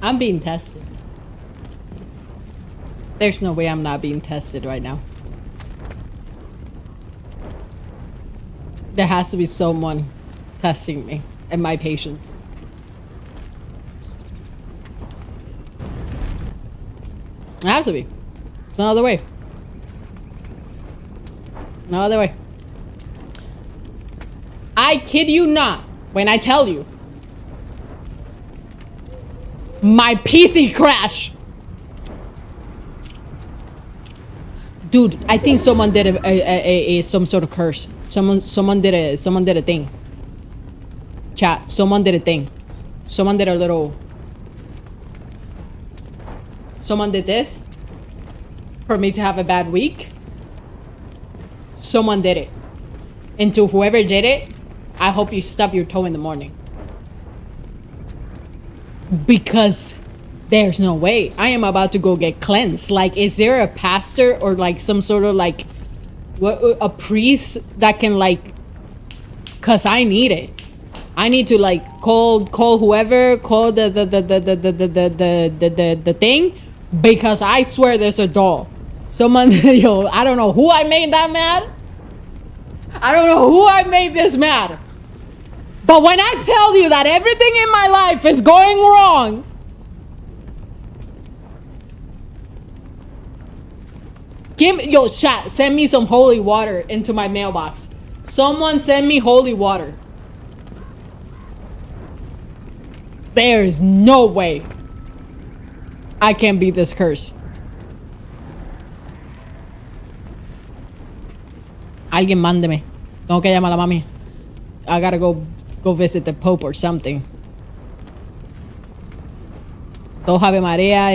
I'm being tested. There's no way I'm not being tested right now. There has to be someone testing me and my patience. It has to be. There's no other way. No other way. I kid you not when I tell you my PC crashed. Dude, I think someone did some sort of curse. Someone did a thing. Chat, someone did a thing. Someone did a little. Someone did this for me to have a bad week. Someone did it. And to whoever did it, I hope you stub your toe in the morning. Because there's no way. I am about to go get cleansed. Like, is there a pastor or like some sort of like a priest that can like, cause I need it. I need to like call whoever, call the thing, because I swear there's a doll. Someone, yo, I don't know who I made that mad. I don't know who I made this mad. But when I tell you that everything in my life is going wrong, yo, chat, send me some holy water into my mailbox. Someone send me holy water. There is no way I can beat this curse. Alguien mándeme. Tengo que llamar a la mami. I gotta go visit the Pope or something. Dos Ave María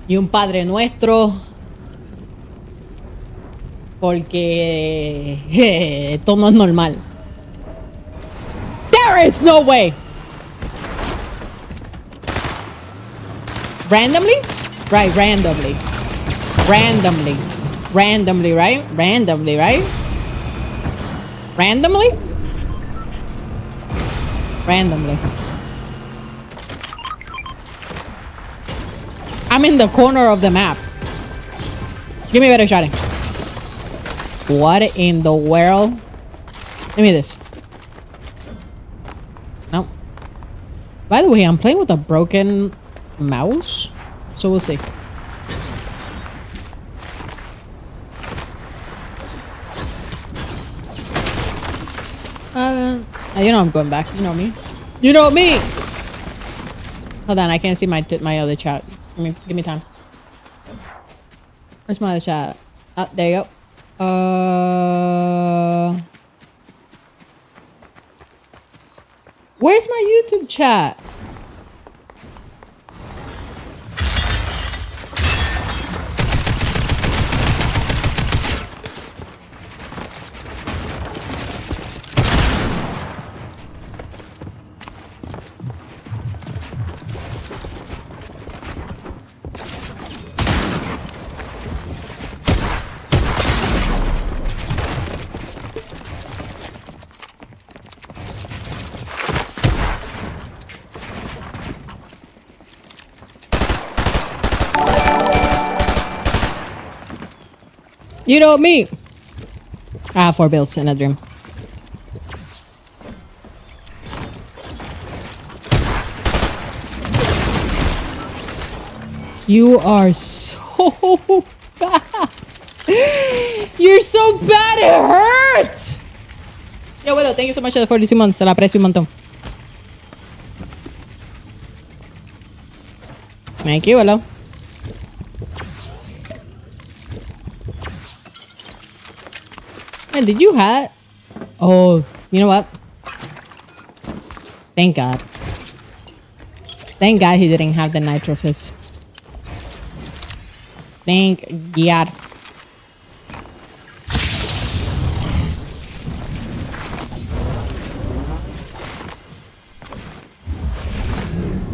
y un Padre Nuestro. Porque esto no es normal. There is no way. Randomly? Right, randomly. Randomly. Randomly, right? Randomly, right? Randomly? Randomly. I'm in the corner of the map. Give me a better shot. What in the world? Give me this. No. By the way, I'm playing with a broken mouse, so we'll see. You know I'm going back. You know me. You know me. Hold on, I can't see my other chat. Give me time. Where's my other chat? Oh, there you go. Where's my YouTube chat? You know me. I have 4 builds in a dream. You are so bad. You're so bad, it hurts. Yo, Widow, thank you so much for the 42 months. Se la aprecio un montón. Thank you, Willow. Man, did you have? Oh, you know what? Thank God. Thank God he didn't have the nitro fist. Thank God.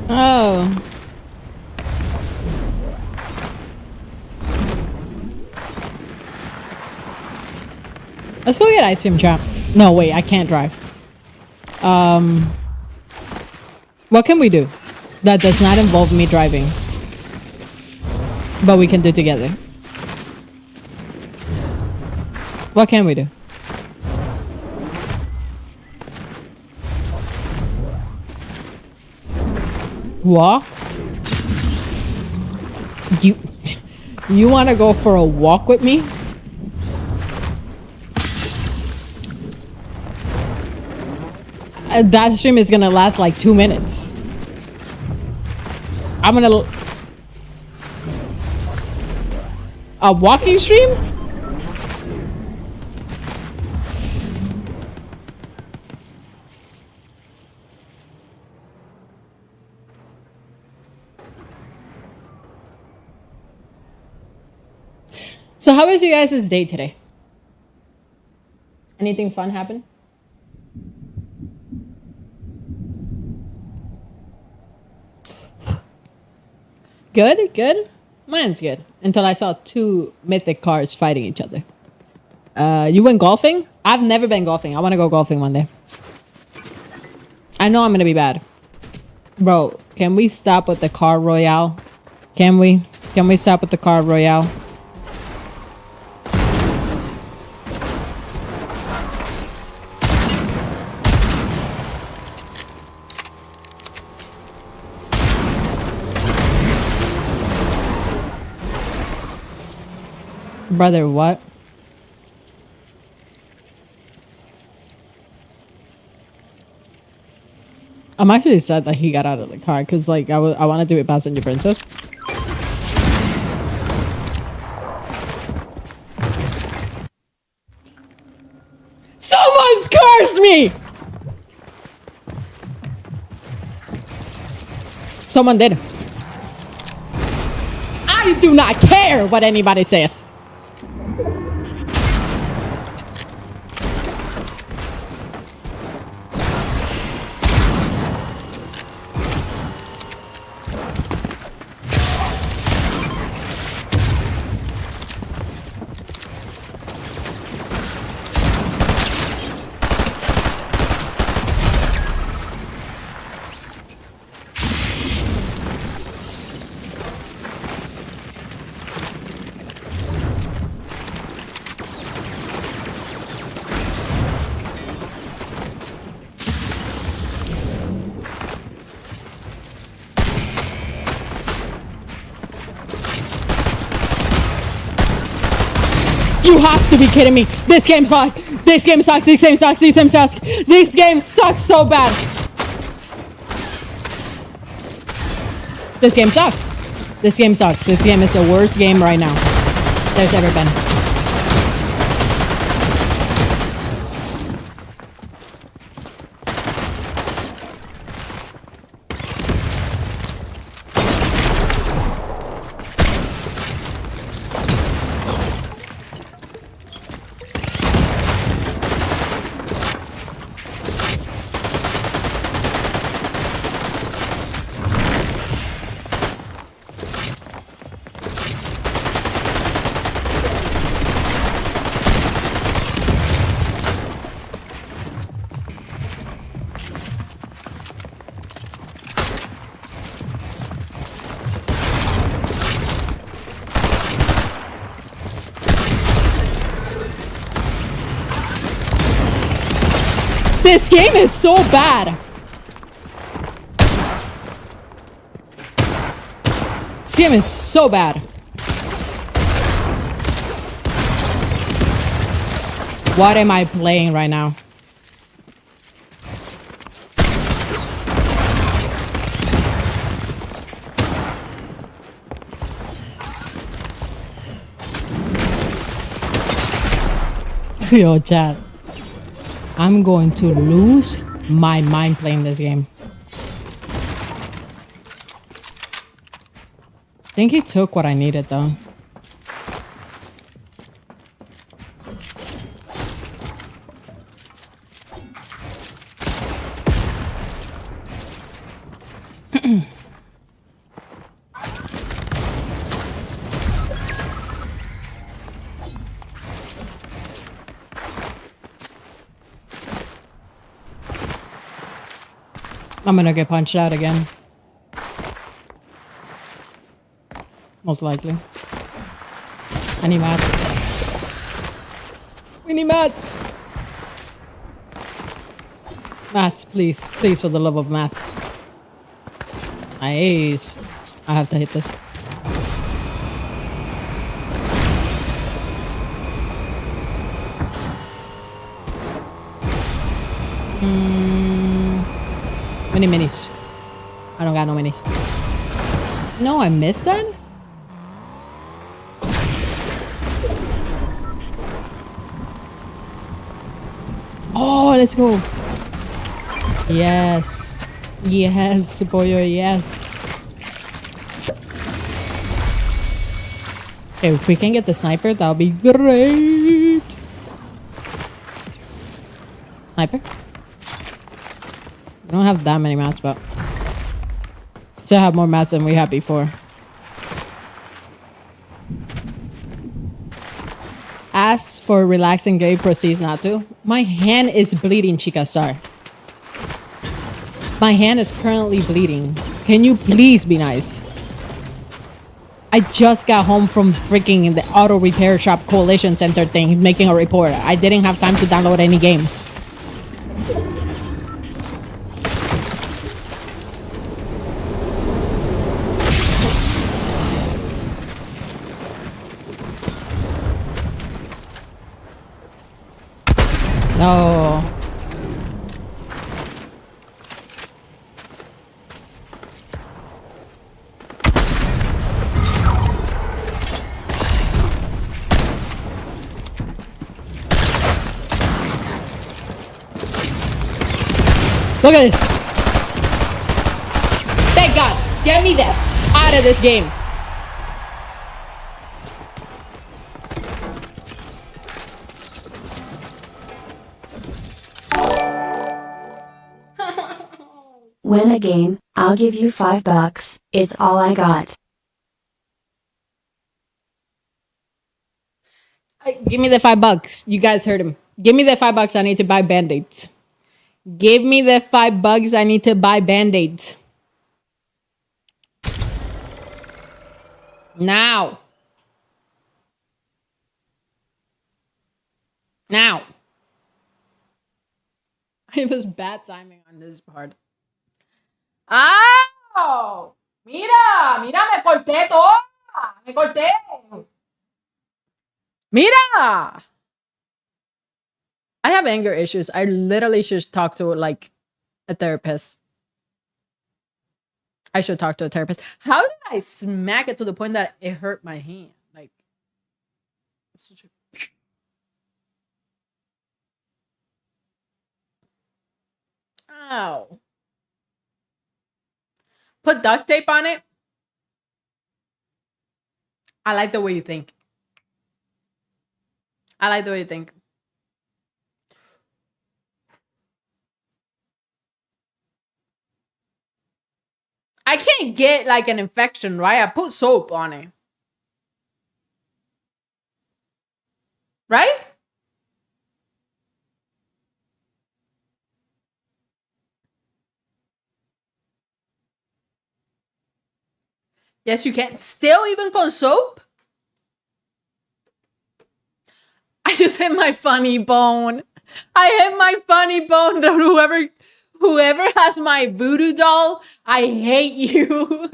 Oh. Let's go get ice cream, chat. No, wait, I can't drive. What can we do? That does not involve me driving. But we can do together. What can we do? Walk? You want to go for a walk with me? That stream is gonna last like 2 minutes. I'm gonna... A walking stream? So how was you guys' day today? Anything fun happen? Good, good. Mine's good. Until I saw 2 mythic cars fighting each other. You went golfing? I've never been golfing. I want to go golfing one day. I know I'm going to be bad. Bro, can we stop with the car royale? Can we? Can we stop with the car royale? Brother, what? I'm actually sad that he got out of the car because, like, I want to do it passenger princess. Someone's cursed me! Someone did. I do not care what anybody says. You have to be kidding me. This game sucks. This game sucks. This game sucks. This game sucks. This game sucks so bad. This game sucks. This game sucks. This game is the worst game right now there's ever been. This game is so bad. This game is so bad. What am I playing right now? Yo, chat. I'm going to lose my mind playing this game. I think he took what I needed though. I'm gonna get punched out again. Most likely. I need mats. We need mats. Mats, please. Please, for the love of mats. Nice. I have to hit this. Mini minis. I don't got no minis. No, I missed that? Oh, let's go. Yes. Yes, boyo, yes. Okay, if we can get the sniper, that'll be great. Sniper? We don't have that many mats, but still have more mats than we had before. Asks for relaxing game, proceeds not to. My hand is bleeding, Chica Star. My hand is currently bleeding. Can you please be nice? I just got home from freaking the auto repair shop coalition center thing, making a report. I didn't have time to download any games. No. Look at this. Thank God. Get me that out of this game. Win a game, I'll give you $5. It's all I got. Give me the $5. You guys heard him. Give me the $5. I need to buy band-aids. Give me the $5. I need to buy band-aids. Now. Now. It was bad timing on this part. ¡Ah! ¡Mira! ¡Mira! ¡Me corté toda! ¡Me corté! ¡Mira! I have anger issues. I literally should talk to, like, a therapist. I should talk to a therapist. How did I smack it to the point that it hurt my hand? Like, ow. Put duct tape on it. I like the way you think. I like the way you think. I can't get like an infection, right? I put soap on it. Right? Yes, you can. Still even con soap? I just hit my funny bone. I hit my funny bone. Whoever has my voodoo doll, I hate you.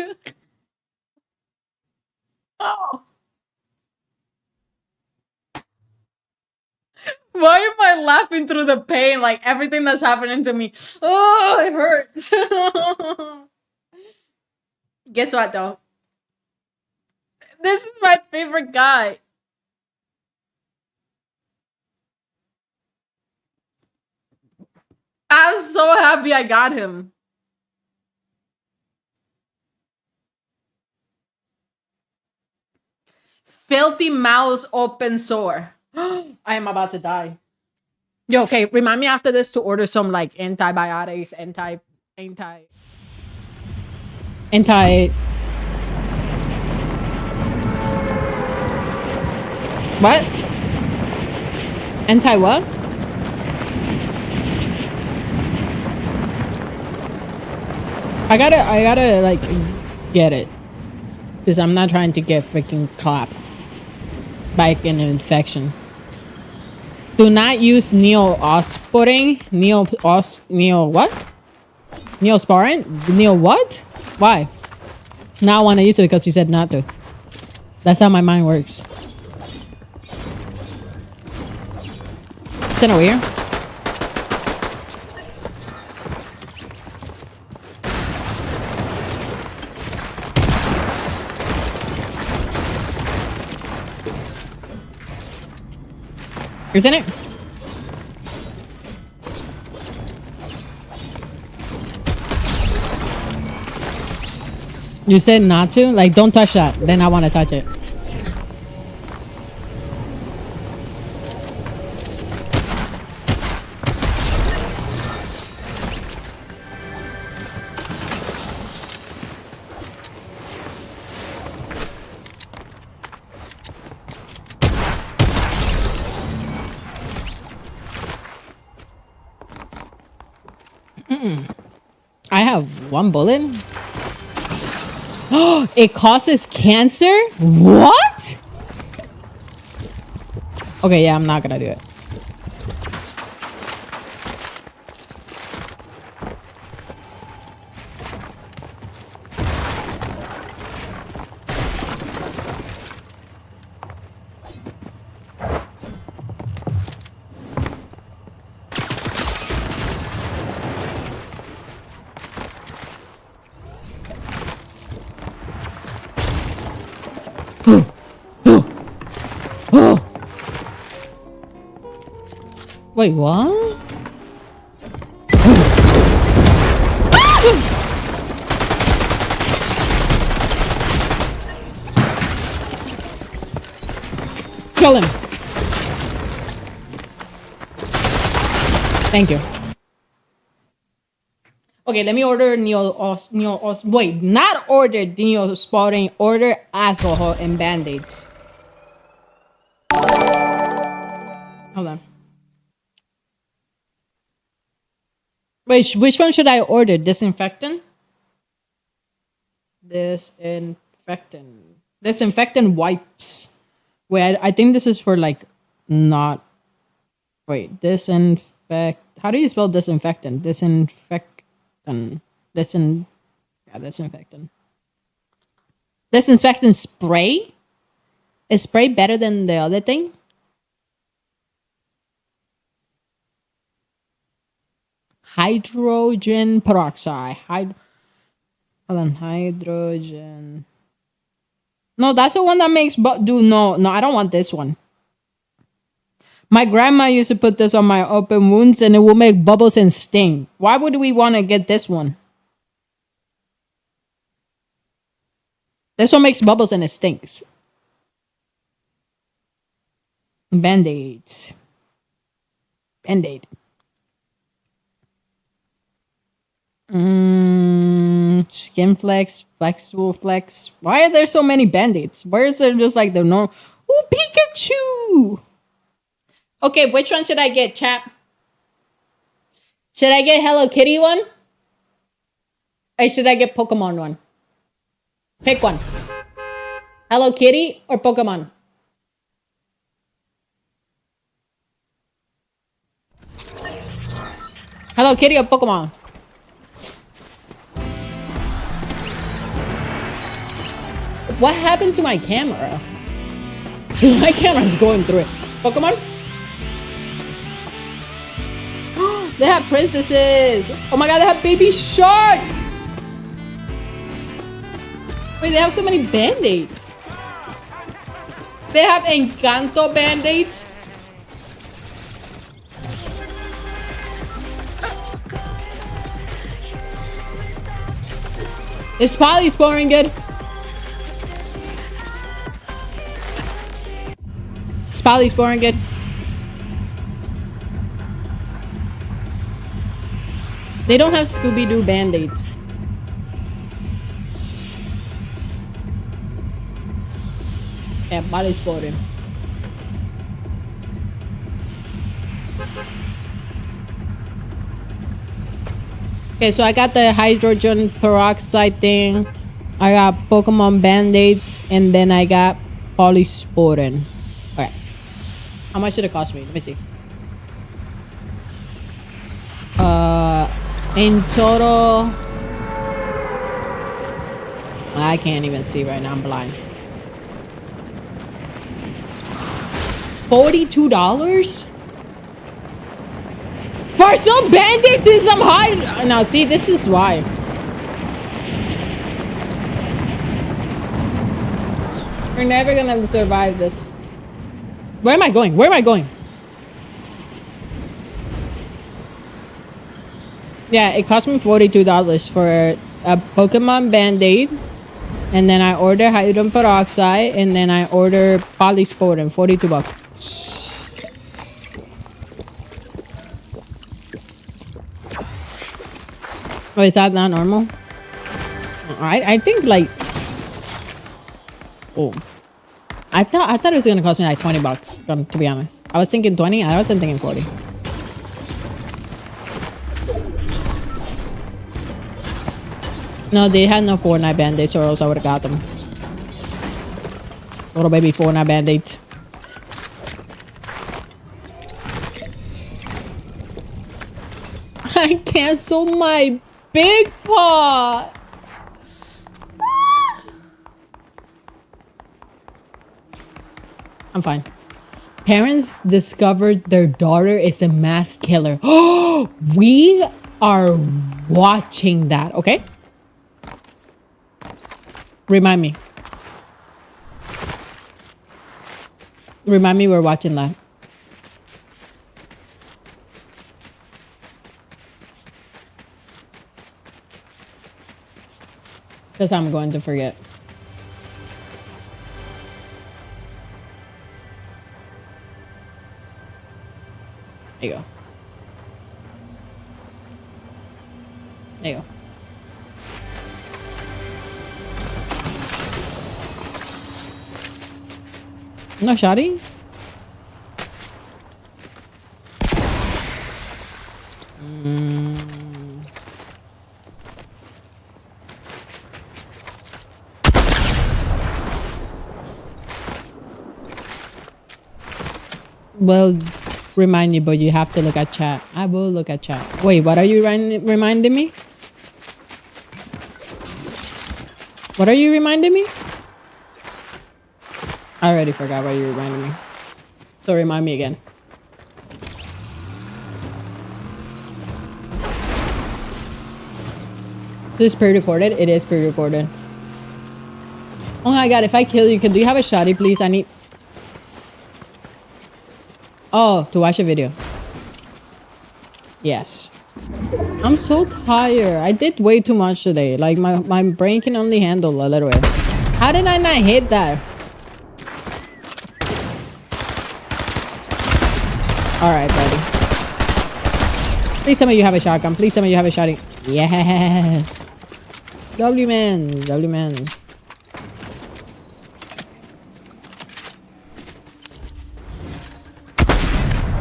Oh. Why am I laughing through the pain? Like everything that's happening to me. Oh, it hurts. Guess what though? This is my favorite guy. I'm so happy I got him. Filthy mouse open sore. I am about to die. Yo, okay, remind me after this to order some like antibiotics, what? Anti what? I gotta like get it. Because I'm not trying to get freaking clapped by an infection. Do not use Neosporin. What? Neosporin? Neo what? Why? Now I want to use it because you said not to. That's how my mind works. Kind of weird. Isn't it? You said not to? Like, don't touch that. Then I want to touch it. I have one bullet. Oh, it causes cancer? What? Okay, yeah, I'm not gonna do it. Wait, what? Kill him. Thank you. Okay, let me order wait, not order Neosporin, order alcohol and band-aids. Hold on. Wait, which one should I order? Disinfectant? Disinfectant wipes. Wait, I think this is for like not. Wait, disinfect. How do you spell disinfectant? Disinfectant. Disinfectant. Disinfectant spray? Is spray better than the other thing? Hydrogen peroxide. Hold on, hydrogen. No, that's the one that makes no, I don't want this one. My grandma used to put this on my open wounds and it will make bubbles and sting. Why would we want to get this one? This one makes bubbles and it stinks. Band-aids. Band-aid. Skin flex, flexible flex. Why are there so many band-aids? Where is there just like the normal? Ooh, Pikachu! Okay, which one should I get, chap? Should I get Hello Kitty one? Or should I get Pokemon one? Pick one. Hello Kitty or Pokemon? Hello Kitty or Pokemon? What happened to my camera? Dude, my camera's going through it. Pokemon? They have princesses. Oh my god, they have Baby Shark. Wait, they have so many band-aids. They have Encanto band-aids. Is Polysporin good? Is Polysporin good? They don't have Scooby-Doo band-aids. Yeah, Polysporin. Okay, so I got the hydrogen peroxide thing. I got Pokemon Band-Aids, and then I got Polysporin. Okay. How much did it cost me? Let me see. In total, I can't even see right now. I'm blind. $42 for some Band-Aids and some high. Now, see, this is why. We're never gonna survive this. Where am I going? Where am I going? Yeah, it cost me $42 for a Pokemon Band-Aid. And then I order hydrogen peroxide. And then I order Polysporin. $42. Oh, is that not normal? I think like... Oh. I thought it was gonna cost me like $20, to be honest. I was thinking 20, I wasn't thinking 40. No, they had no Fortnite Band-Aids or else I would've got them. Little baby Fortnite Band-Aids. I canceled my big pot. I'm fine. Parents discovered their daughter is a mass killer. Oh, we are watching that, okay? Remind me. Remind me we're watching that. Because I'm going to forget. There you go. There you go. No shotty? Well, remind you, but you have to look at chat. I will look at chat. Wait, what are you reminding me? What are you reminding me? I already forgot what you reminded me. So remind me again. Is this pre-recorded? It is pre-recorded. Oh my god, if I kill you, do you have a shotty, please? I need... Oh, to watch a video. Yes. I'm so tired. I did way too much today. Like, my brain can only handle a little bit. How did I not hit that? Alright, buddy. Please tell me you have a shotgun. Please tell me you have a shotgun. Yes. W man. W man.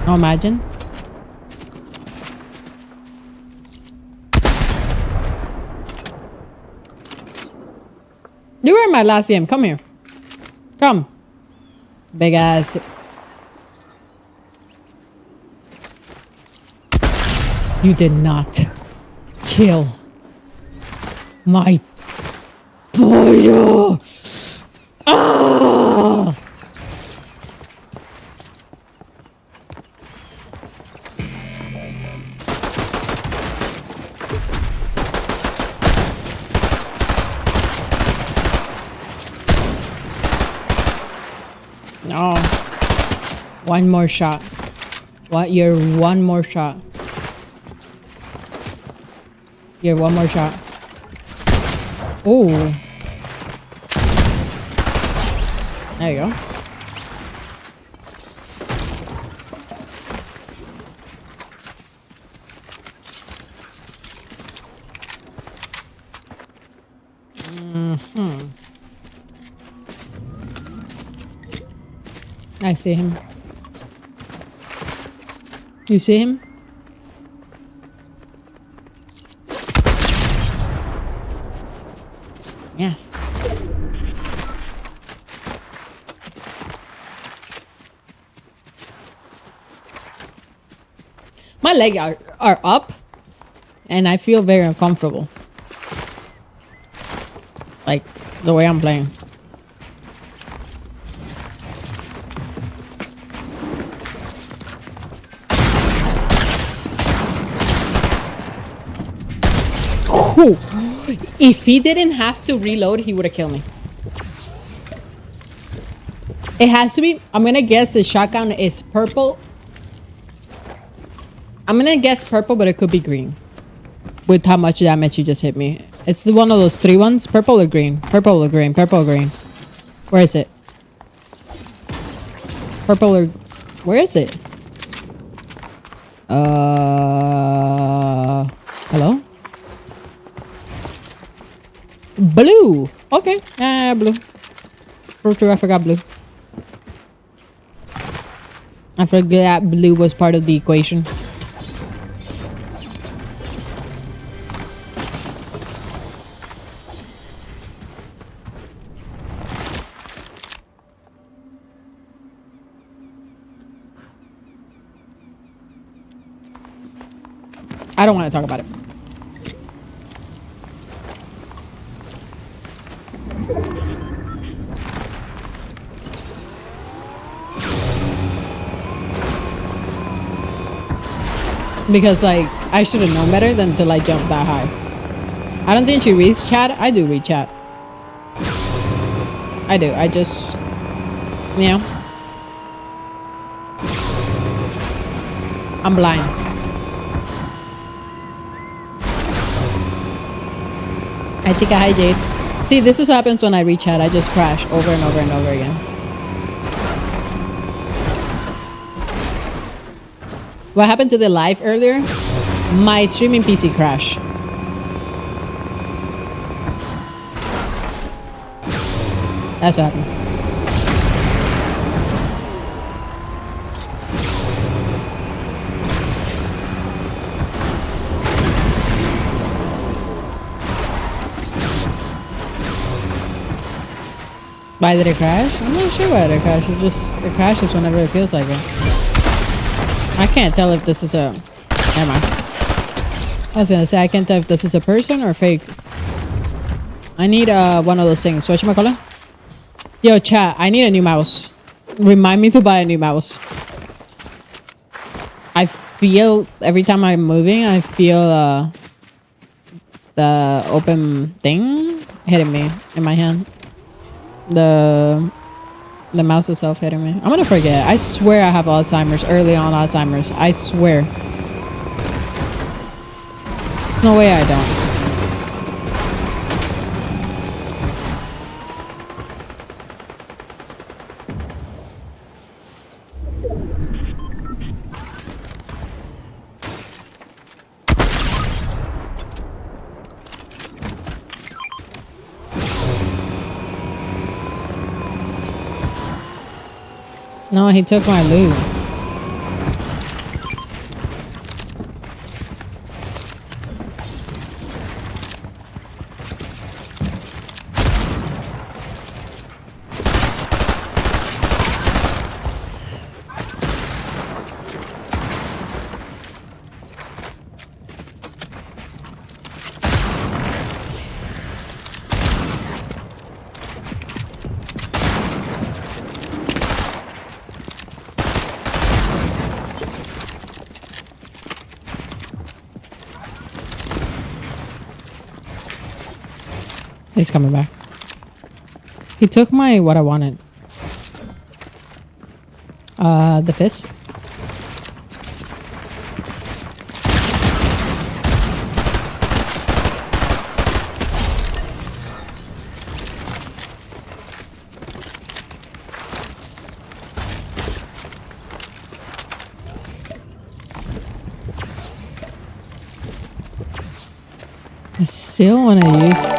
Oh, imagine. You were in my last game. Come here. Come. Big ass. You did not kill my boy. Ah! No. One more shot. What? You're one more shot. You're one more shot. Oh. There you go. Mm-hmm. I see him. You see him? Yes. My legs are up, and I feel very uncomfortable. Like, the way I'm playing. Ooh. If he didn't have to reload, he would have killed me. It has to be. I'm gonna guess the shotgun is purple. I'm gonna guess purple, but it could be green. With how much damage you just hit me. It's one of those 3 ones. Purple or green? Purple or green? Purple or green? Where is it? Purple or... Where is it? Hello? Blue! Okay. Blue. True, I forgot blue. I forgot blue was part of the equation. I don't want to talk about it. Because, like, I should have known better than to, like, jump that high. I don't think she reads chat. I do read chat. I do. I just... You know? I'm blind. Hi, Chica. Hi, Jade. See, this is what happens when I read chat. I just crash over and over and over again. What happened to the live earlier? My streaming PC crashed. That's what happened. Why did it crash? I'm not sure why it crashed. It crashes whenever it feels like it. I can't tell if this is a... Never mind. I was gonna say, I can't tell if this is a person or fake. I need one of those things. Whatchamacallit? Yo, chat, I need a new mouse. Remind me to buy a new mouse. I feel... Every time I'm moving, I feel the open thing hitting me in my hand. The mouse itself hitting me. I'm gonna forget. I swear I have Alzheimer's. Early on Alzheimer's. I swear. No way I don't. No, he took my loot. He's coming back. He took my what I wanted. The fist. I still want to use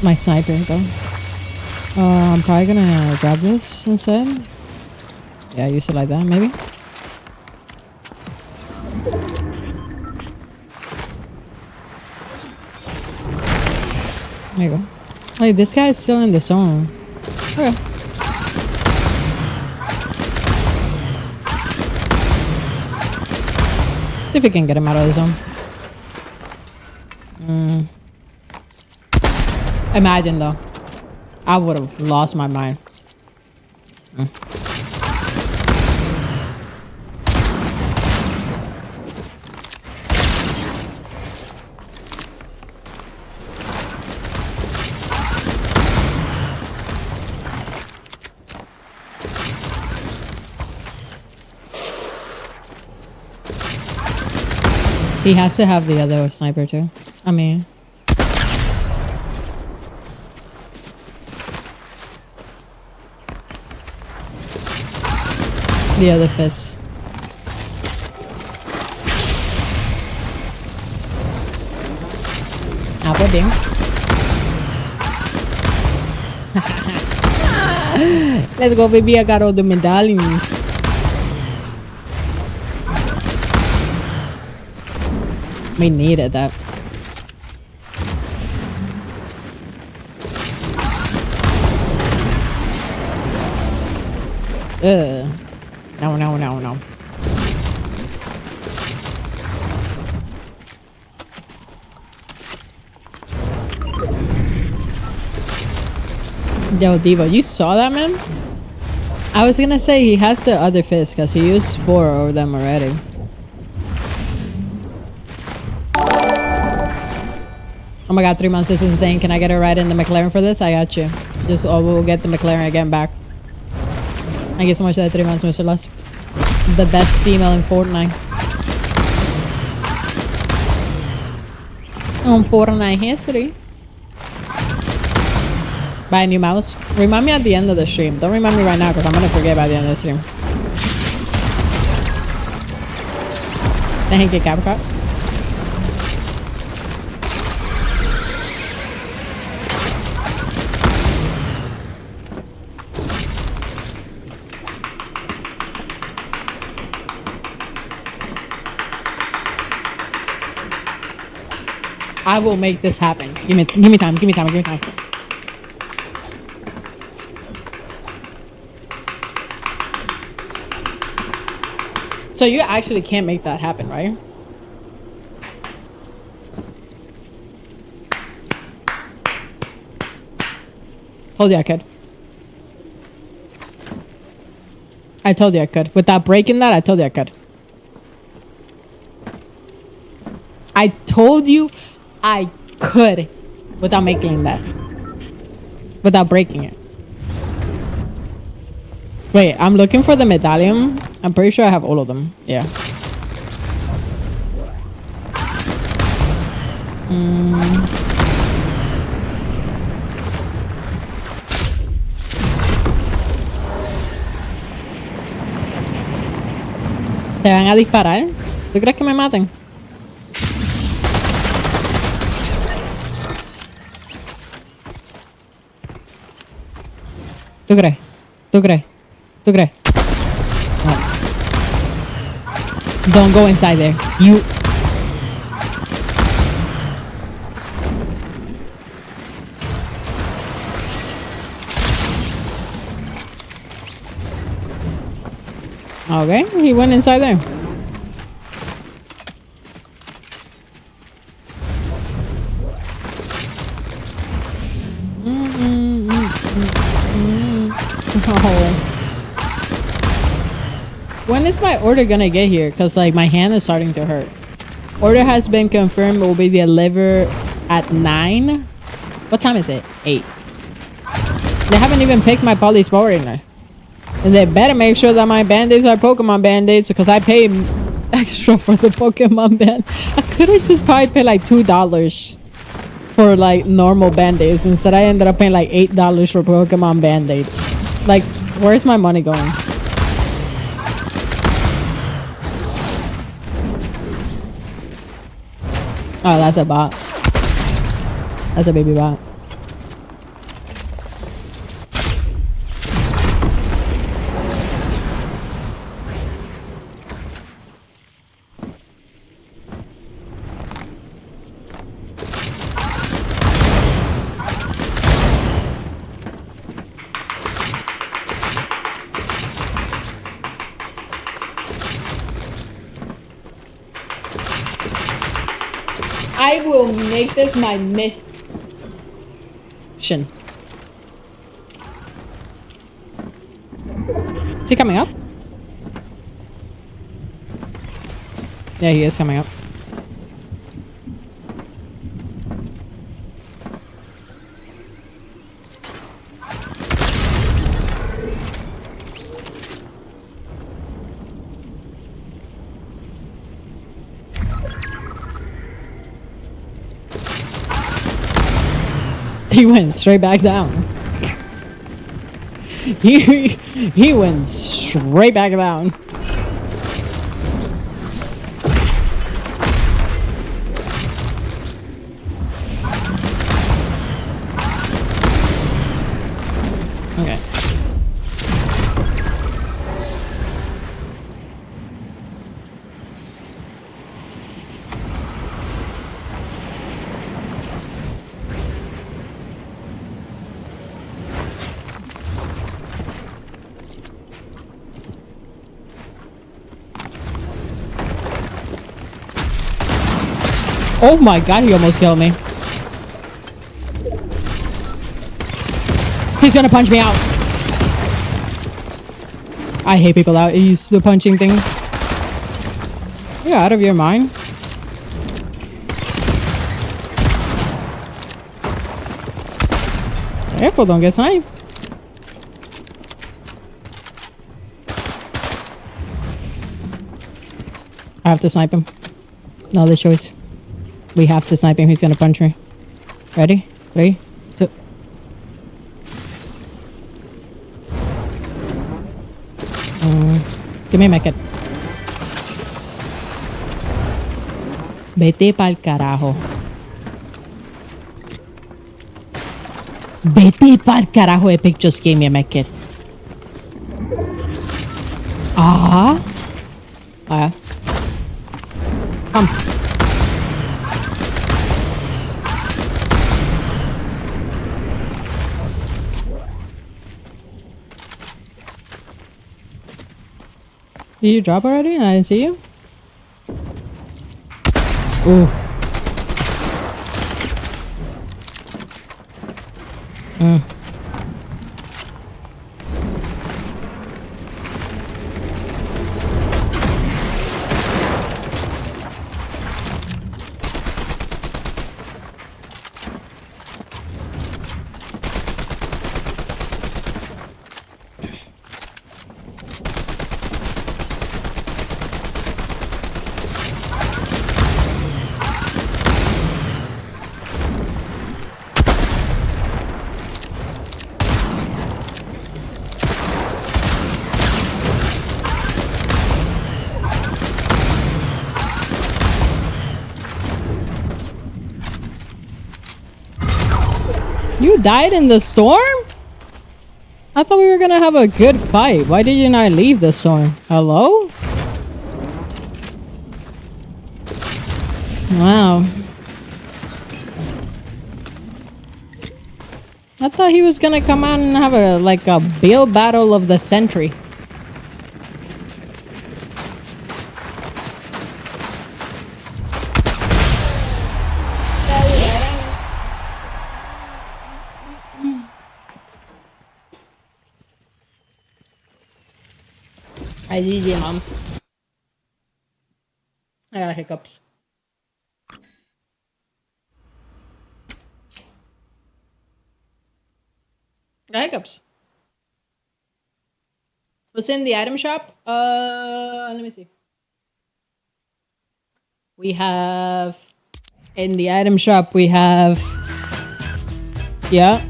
my sniper though. I'm probably gonna grab this instead. Yeah, use it like that maybe. There you go. Wait, this guy is still in the zone. Okay. See if we can get him out of the zone. Imagine though. I would have lost my mind. He has to have the other sniper too. I mean... the other fist. Ah, pues bien. Let's go, baby. I got all the medallions. We needed that. Ugh. No, no, no, no. Yo, Devo, you saw that, man? I was gonna say he has the other fist because he used 4 of them already. Oh my god, 3 months is insane. Can I get a ride in the McLaren for this? I got you. Just we'll get the McLaren again back. Thank you so much for that 3 months, Mr. Lust. The best female in Fortnite. On Fortnite history. Buy a new mouse. Remind me at the end of the stream. Don't remind me right now because I'm gonna forget by the end of the stream. Thank you, Capricorn. I will make this happen. Give me time. Give me time. Give me time. So you actually can't make that happen, right? Told you I could. I told you I could. Without breaking that, I told you I could. I told you I could without making that. Without breaking it. Wait, I'm looking for the medallion. I'm pretty sure I have all of them. Yeah. ¿Te van a disparar? ¿Tú crees que me maten? ¿Tú crees? ¿Tú crees? ¿Tú crees? No. Don't go inside there. You... Okay, he went inside there. Oh. When is my order gonna get here? Because like my hand is starting to hurt. Order has been confirmed. It will be delivered at 9. What time is it? 8. They haven't even picked my poly sport in there. And they better make sure that my band-aids are Pokemon band-aids because I pay extra for the Pokemon band. I could have just probably paid like $2 for like normal band-aids. Instead I ended up paying like $8 for Pokemon band-aids. Like, where's my money going? Oh, that's a bot. That's a baby bot. I will make this my mission. Is he coming up? Yeah, he is coming up. He went straight back down. he went straight back down. Okay. Oh my god, he almost killed me. He's gonna punch me out. I hate people that use the punching thing. You're out of your mind. Careful, don't get sniped. I have to snipe him. No other choice. We have to snipe him. He's gonna punch me. Ready? 3, 2. Give me a medkit. Vete pa'l carajo. Vete pa'l carajo. Epic just gave me a medkit. Ah. Come. Did you drop already? I didn't see you. Ooh. You died in the storm? I thought we were gonna have a good fight. Why did you not leave the storm? Hello? Wow. I thought he was gonna come out and have a build battle of the century. I GG, mom. I got hiccups. Got hiccups. What's in the item shop? Let me see. We have in the item shop. We have. Yeah.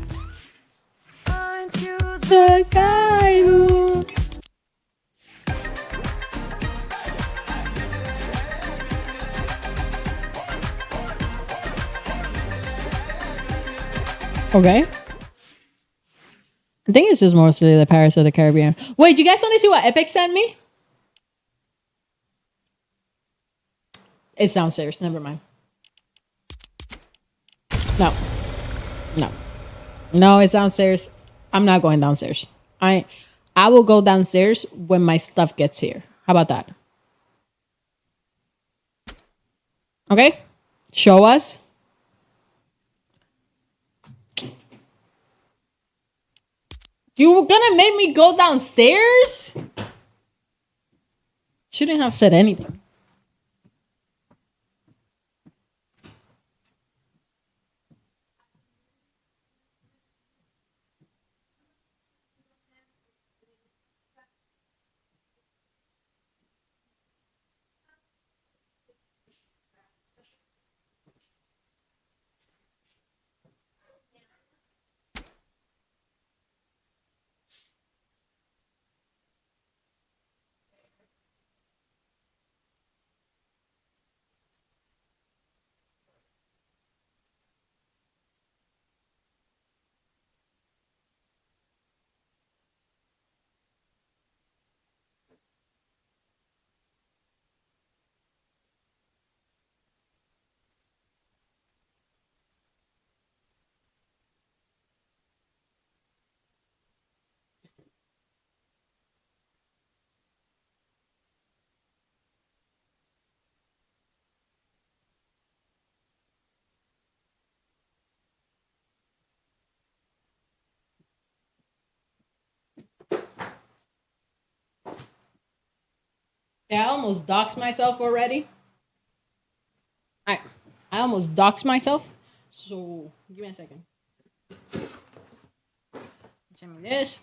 Aren't you the guy who? Okay. I think it's just mostly the Pirates of the Caribbean. Wait, do you guys want to see what Epic sent me? It's downstairs. Never mind. No. No. No, it's downstairs. I'm not going downstairs. I will go downstairs when my stuff gets here. How about that? Okay? Show us. You were gonna make me go downstairs? Shouldn't have said anything. Yeah, I almost doxed myself already. I almost doxed myself. So give me a second. Send me this.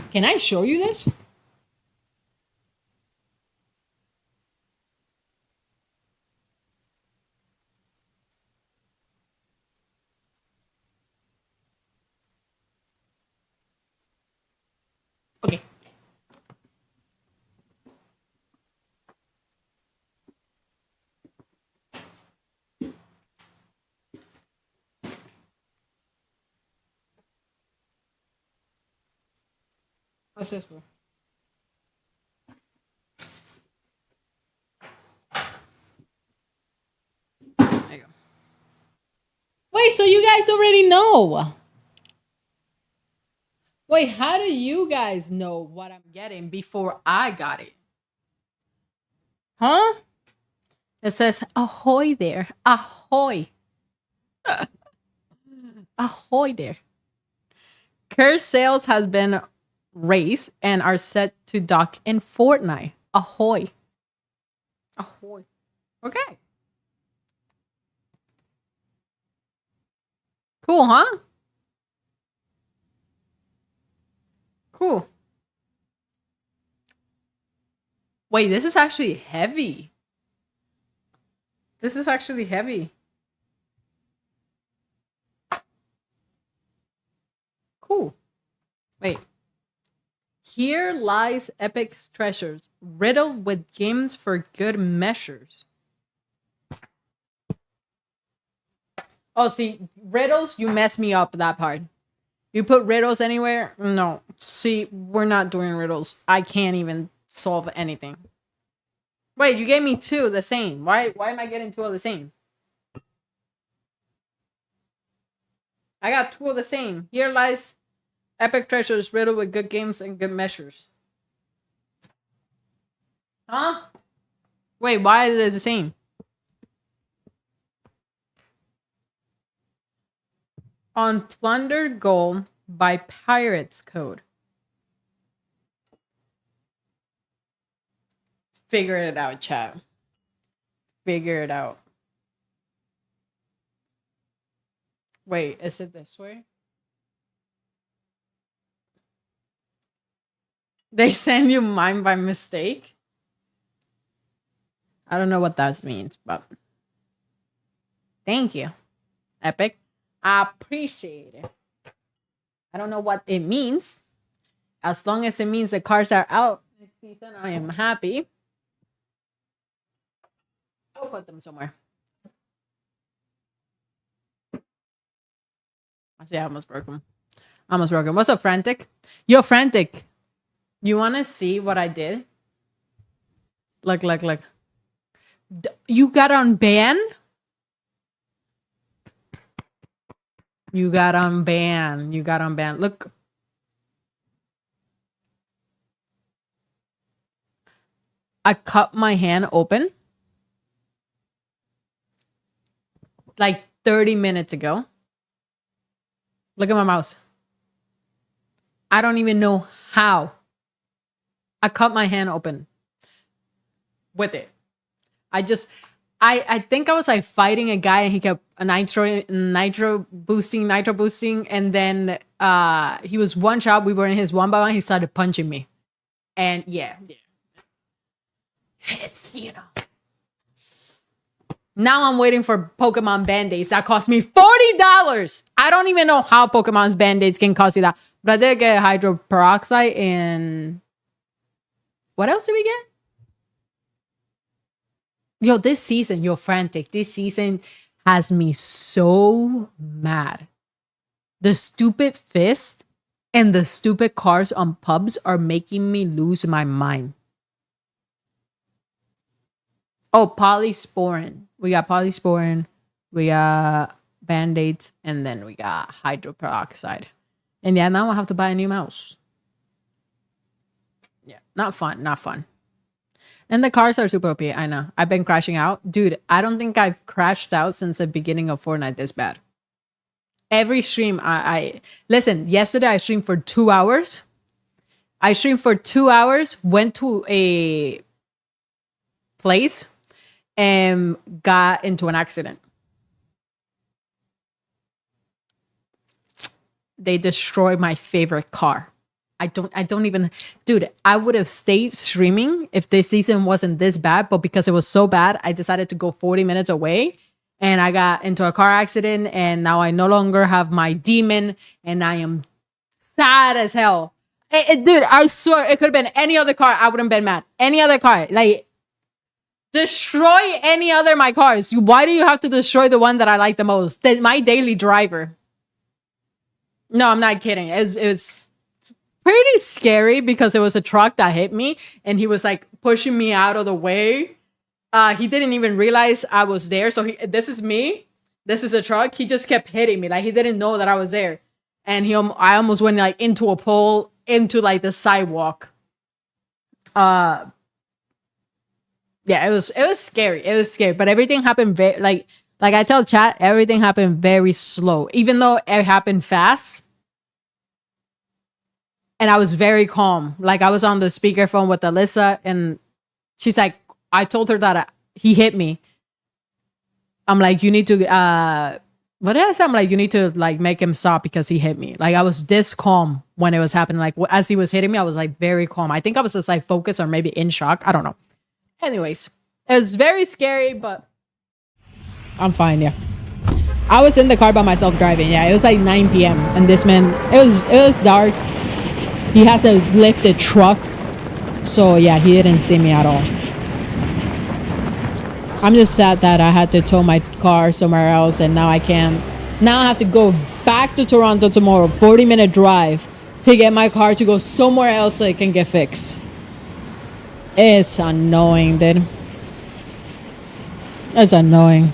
Can I show you this? Okay. What's this for? There you go. Wait, so you guys already know? Wait, how do you guys know what I'm getting before I got it? Huh? It says ahoy there. Ahoy. Ahoy there. Curse sales has been raised and are set to dock in Fortnite. Ahoy. Ahoy. Okay. Cool, huh? Cool. Wait, this is actually heavy. This is actually heavy. Cool. Wait. Here lies Epic's treasures, riddled with games for good measures. Oh, see, riddles, you mess me up that part. You put riddles anywhere? No. See, we're not doing riddles. I can't even solve anything. Wait, you gave me two the same. Why am I getting two of the same? I got two of the same. Here lies Epic treasures riddled with good games and good measures. Huh? Wait, why is it the same? On plundered gold by pirates code. Figure it out, chat. Figure it out. Wait, is it this way? They send you mine by mistake? I don't know what that means, but thank you, Epic. I appreciate it. I don't know what it means. As long as it means the cards are out next season, I am happy. I'll put them somewhere. I see I almost broke them. Almost broke them. What's up, Frantic? Yo, Frantic. You want to see what I did? Look. You got on ban? You got on ban. You got on ban. Look. I cut my hand open. like 30 minutes ago. Look at my mouse. I don't even know how. I cut my hand open with it. I think I was like fighting a guy and he kept a nitro boosting, and then he was one shot. We were in his 1-by-1. He started punching me, and yeah, it's Now I'm waiting for Pokemon Band-Aids that cost me $40. I don't even know how Pokemon's Band-Aids can cost you that, but I did get hydroperoxide and what else did we get? Yo, this season, frantic. This season has me so mad. The stupid fist and the stupid cars on pubs are making me lose my mind. Oh, polysporin. We got polysporin. We got Band-Aids. And then we got hydroperoxide. And yeah, now I have to buy a new mouse. Yeah, not fun. Not fun. And the cars are super OP. I know. I've been crashing out. Dude, I don't think I've crashed out since the beginning of Fortnite this bad. Every stream, listen, yesterday I streamed for 2 hours. Went to a place and got into an accident. They destroyed my favorite car. I don't even, dude, I would have stayed streaming if this season wasn't this bad, but because it was so bad, I decided to go 40 minutes away and I got into a car accident and now I no longer have my demon and I am sad as hell. Dude, I swear it could have been any other car. I wouldn't have been mad. Any other car. Like, destroy any other my cars. Why do you have to destroy the one that I like the most? My daily driver. No, I'm not kidding. It was pretty scary because it was a truck that hit me and he was like pushing me out of the way. He didn't even realize I was there. So this is me. This is a truck. He just kept hitting me. Like he didn't know that I was there. And I almost went like into a pole, into like the sidewalk. Yeah, it was scary. It was scary. But everything happened very like I tell chat, everything happened very slow. Even though it happened fast. And I was very calm. Like I was on the speakerphone with Alyssa and she's like, I told her that he hit me. I'm like, you need to, what did I say? I'm like, you need to like make him stop because he hit me. Like I was this calm when it was happening. Like as he was hitting me, I was like very calm. I think I was just like focused or maybe in shock. I don't know. Anyways, it was very scary, but I'm fine. Yeah. I was in the car by myself driving. Yeah. It was like 9 p.m. and this man, it was dark. He has a lifted truck. So yeah, he didn't see me at all. I'm just sad that I had to tow my car somewhere else and now I can't. Now I have to go back to Toronto tomorrow, 40-minute drive to get my car to go somewhere else so it can get fixed. It's annoying, dude. It's annoying.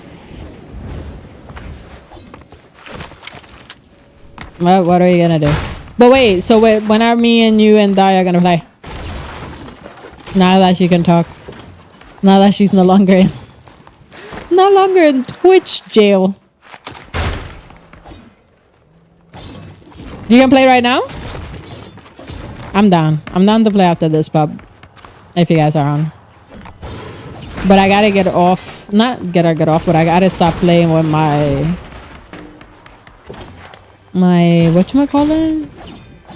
What are you gonna do? But wait, so when are me and you and Daya gonna play? Now that she can talk. Now that she's no longer in Twitch jail. You can play right now? I'm down. I'm down to play after this pub. If you guys are on. But I gotta get off. Not get off, but I gotta stop playing with my whatchamacallit?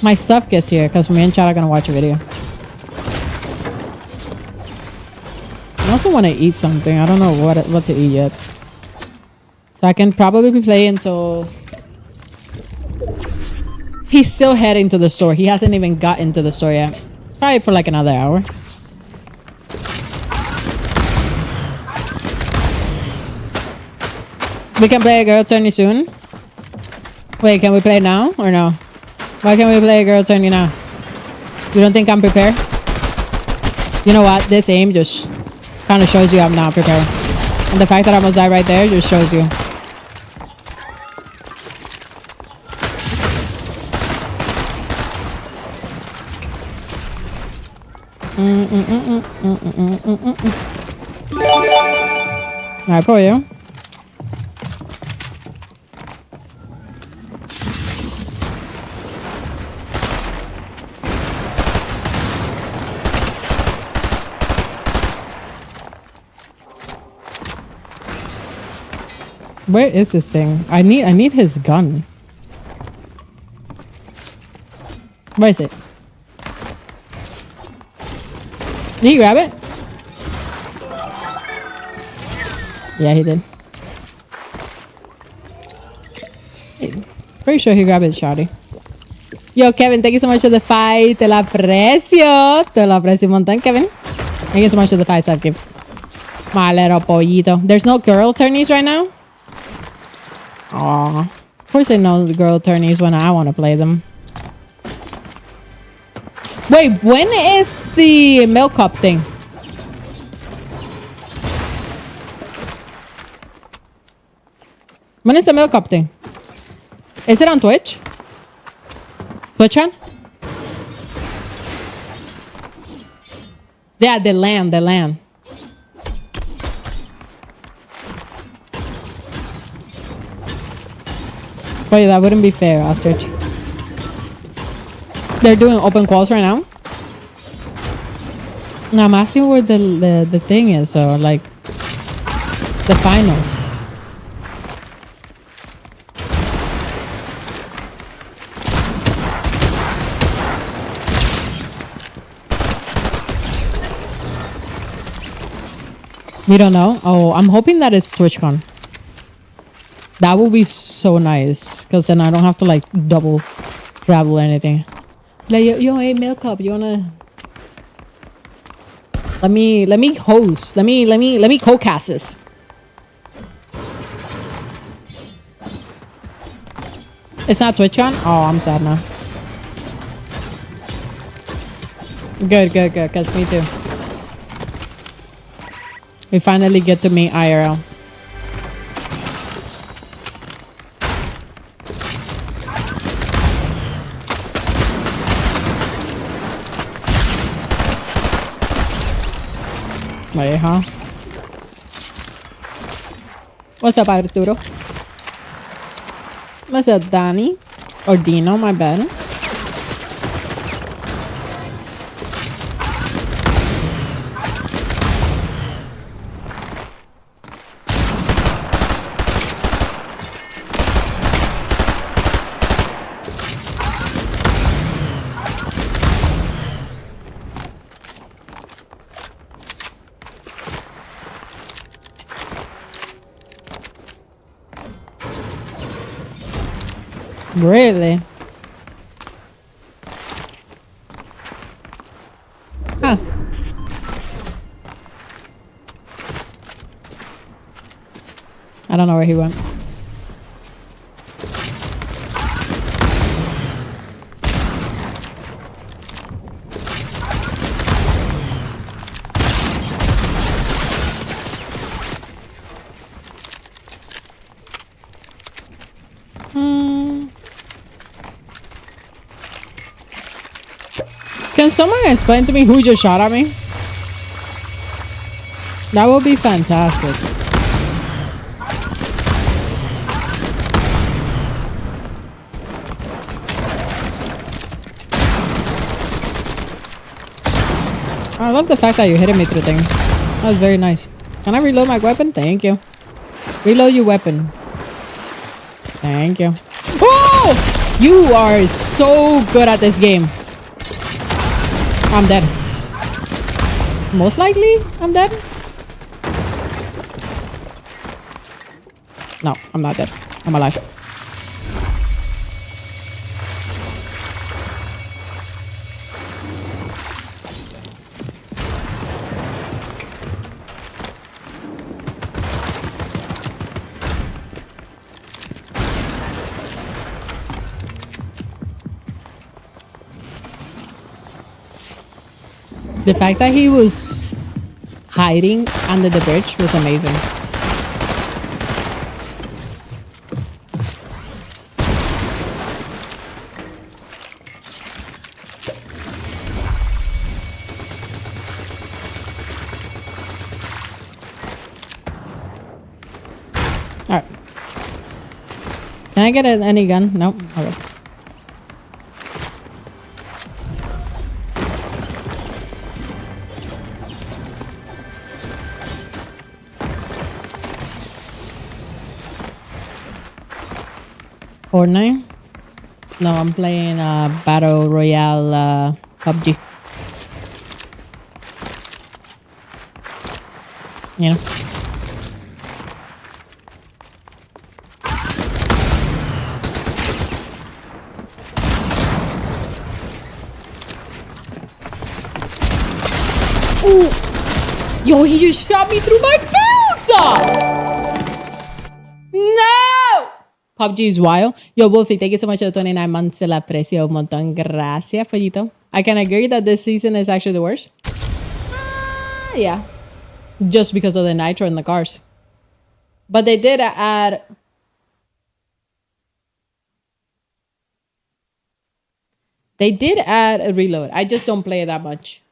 My stuff gets here because me and Chad are gonna watch a video. I also want to eat something. I don't know what to eat yet. So I can probably play until he's still heading to the store. He hasn't even got into the store yet. Probably for like another hour. We can play a girl tourney soon. Wait, can we play now or no? Why can't we play a girl tourney now? You don't think I'm prepared? You know what? This aim just kind of shows you I'm not prepared. And the fact that I almost died right there just shows you. Alright, for you. Where is this thing? I need his gun. Where is it? Did he grab it? Yeah, he did. Pretty sure he grabbed it, shawty. Yo, Kevin, thank you so much for the fight. Te lo aprecio. Te lo aprecio un montón, Kevin. Thank you so much for the 5-sub gift. My little pollito. There's no girl turnies right now? Aw. Of course I know the girl turnies when I want to play them. Wait, when is the milk cup thing? When is the milk cup thing? Is it on Twitch? Twitch on? Yeah, the land. Wait, that wouldn't be fair, Ostrich. They're doing open quals right now? No, I'm asking where the thing is, so like the finals. We don't know. Oh, I'm hoping that it's TwitchCon. That will be so nice, because then I don't have to like double travel or anything. Like, yo, hey, Milk Cup, you wanna? Let me host. Let me co-cast this. It's not TwitchCon? Oh, I'm sad now. Good, cause me too. We finally get to meet IRL. Wait, huh? What's up, Arturo? What's up, Danny? Or Dino, my bad. Really? Huh. I don't know where he went. Can someone explain to me who just shot at me? That would be fantastic. I love the fact that you hit me through things. That was very nice. Can I reload my weapon? Thank you. Reload your weapon. Thank you. Oh! You are so good at this game. I'm dead. Most likely, I'm dead. No, I'm not dead. I'm alive. The fact that he was hiding under the bridge was amazing. Alright. Can I get any gun? Nope. Okay. Fortnite? No, I'm playing Battle Royale PUBG. You know? Ooh. Yo, he just shot me through my boots! No! PUBG is wild. Yo, Wolfie, thank you so much for 29 months. Se la aprecio un montón. Gracias, pollito. I can agree that this season is actually the worst. Yeah. Just because of the nitro in the cars. But they did add... They did add a reload. I just don't play it that much.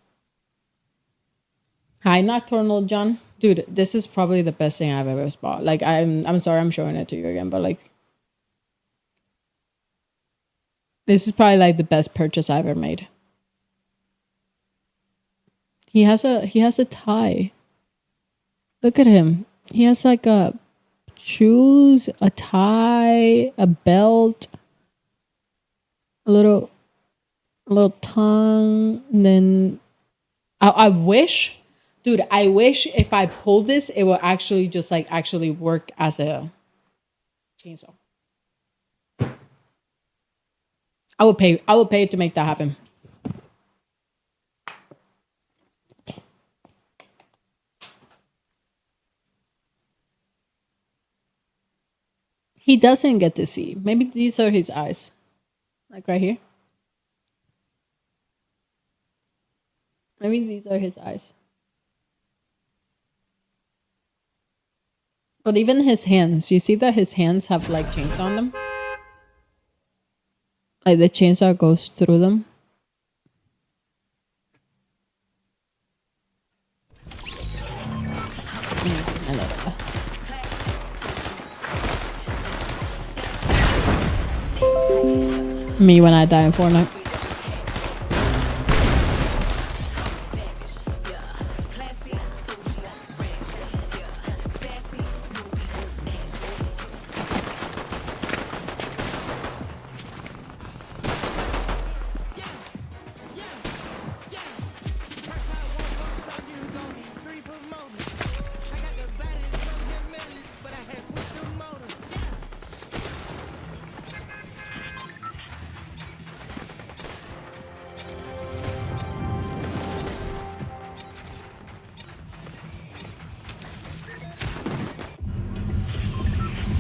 Hi, Nocturnal John. Dude, this is probably the best thing I've ever bought. Like, I'm sorry I'm showing it to you again, but like... This is probably like the best purchase I ever made. He has a tie. Look at him. He has like a shoes, a tie, a belt, a little tongue, and then I wish, dude, I wish if I pull this, it will actually just like actually work as a chainsaw. I would pay to make that happen. He doesn't get to see. Maybe these are his eyes. Like right here. Maybe these are his eyes. But even his hands, you see that his hands have like chains on them? Like the chainsaw goes through them. I love that. Me when I die in Fortnite.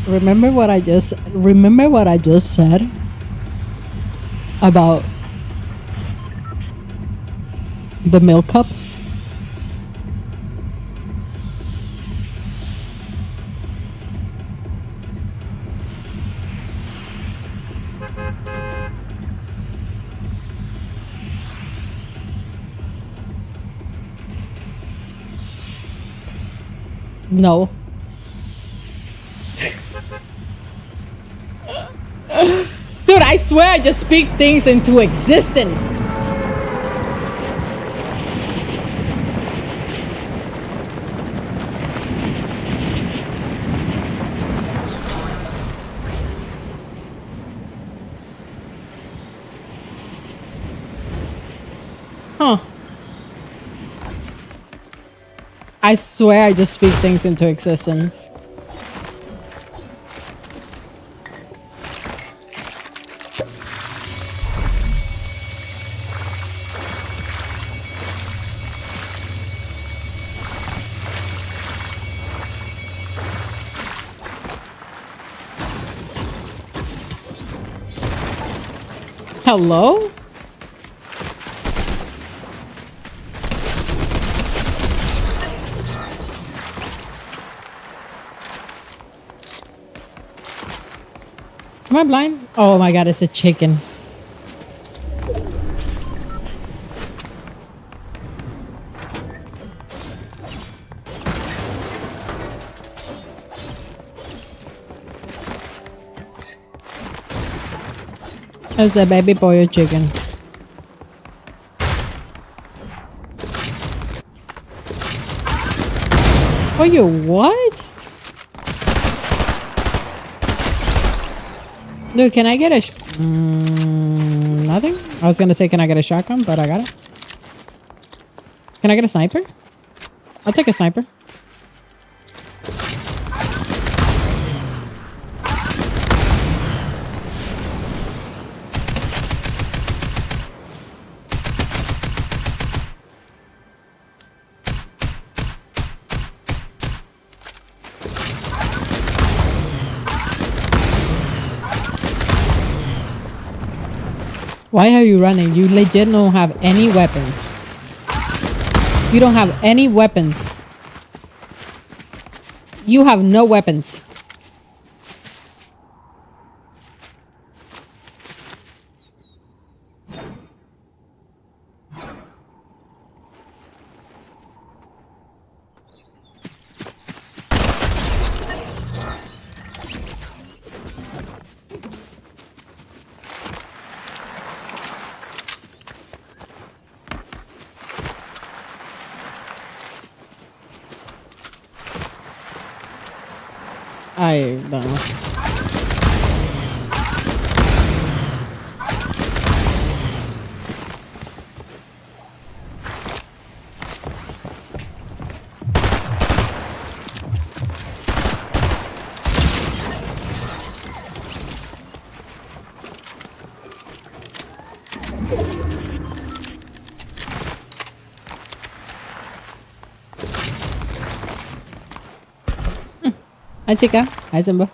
Remember what I just said about the milk cup? No. Dude, I swear I just speak things into existence. Huh. I swear I just speak things into existence. Hello? Am I blind? Oh my god, it's a chicken. It's a baby boy or chicken. Oh, you what? Dude, can I get a nothing? I was gonna say, can I get a shotgun? But I got it. Can I get a sniper? I'll take a sniper. Why are you running? You legit don't have any weapons. You don't have any weapons. You have no weapons. I don't know. Hi Chica. Hi Simba.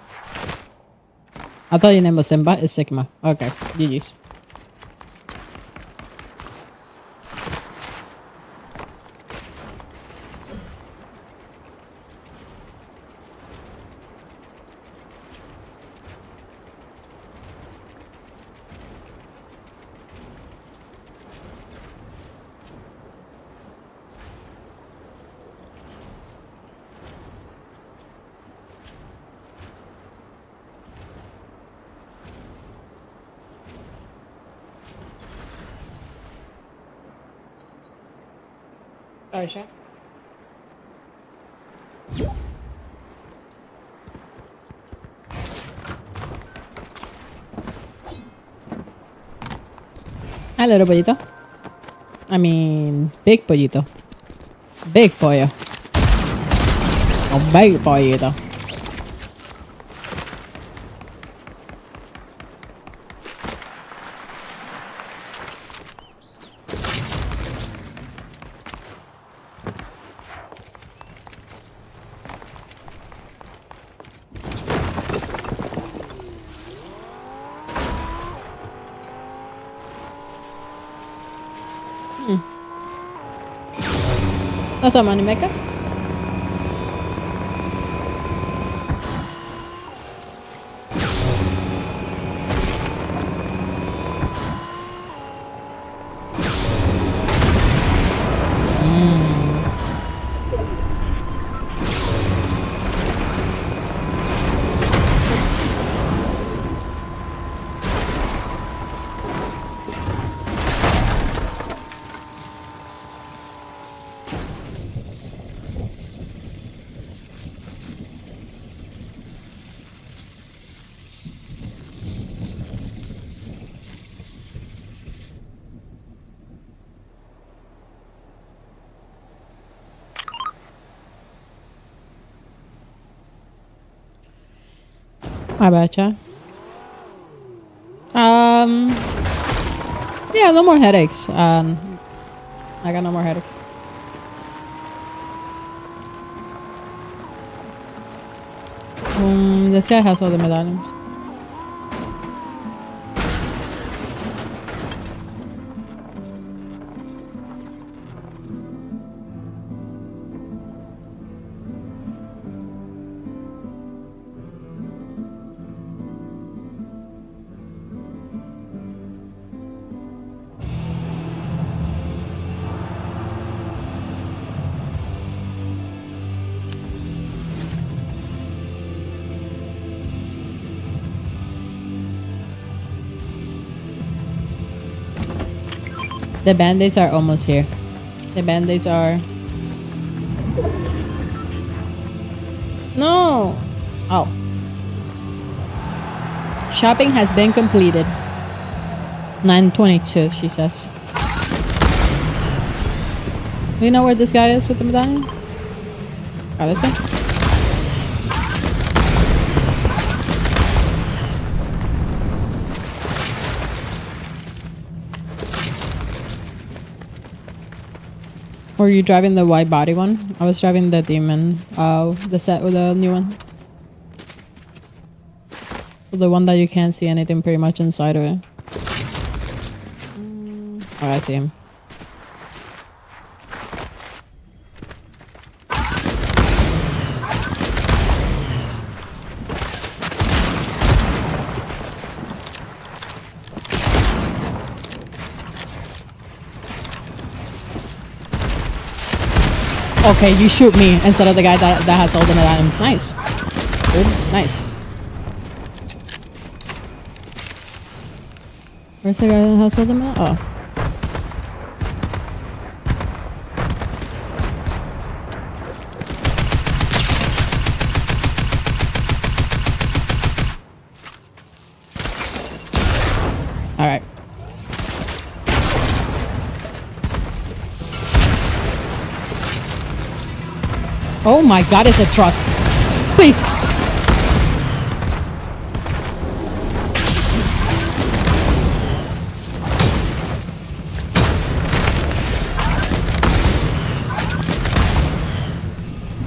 I thought your name was Simba. It's Sigma. Okay. GG's. Sorry, Chef. Hi, little pollito. I mean, big pollito. Big pollo. A big pollito. What's up, money maker? My bad, chat. Yeah, no more headaches. I got no more headaches. This guy has all the medallions. The band-aids are almost here. The band-aids are... No! Oh. Shopping has been completed. 9:22, she says. Do you know where this guy is with the medallion? Oh, this guy? Were you driving the white body one? I was driving the demon, the set with the new one. So the one that you can't see anything pretty much inside of it. Oh, I see him. Okay, you shoot me instead of the guy that has all the items. Nice. Good. Nice. Where's the guy that has all the items? Oh. Alright. Oh my god, it's a truck. Please.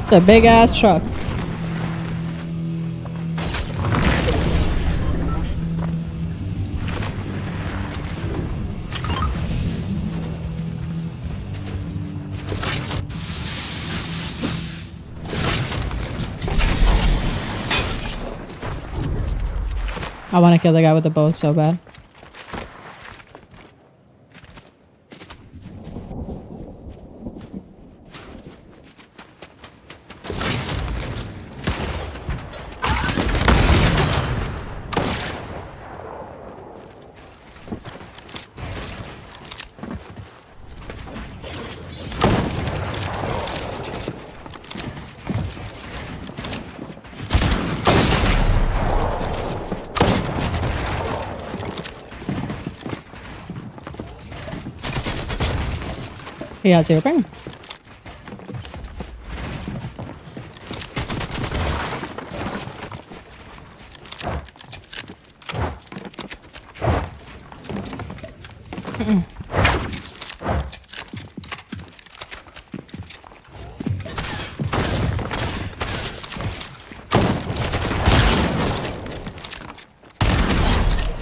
It's a big ass truck. I want to kill the guy with the bow so bad. He has zero ping.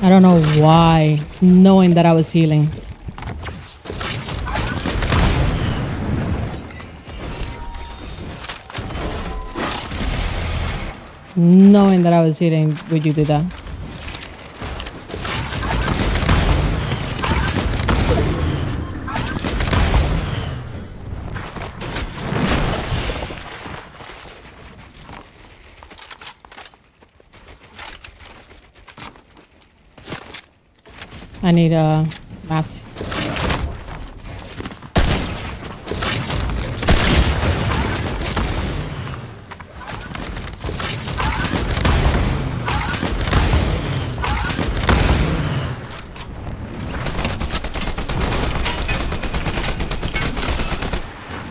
I don't know why, knowing that I was healing. Knowing that I was hitting, would you do that? I need a mat.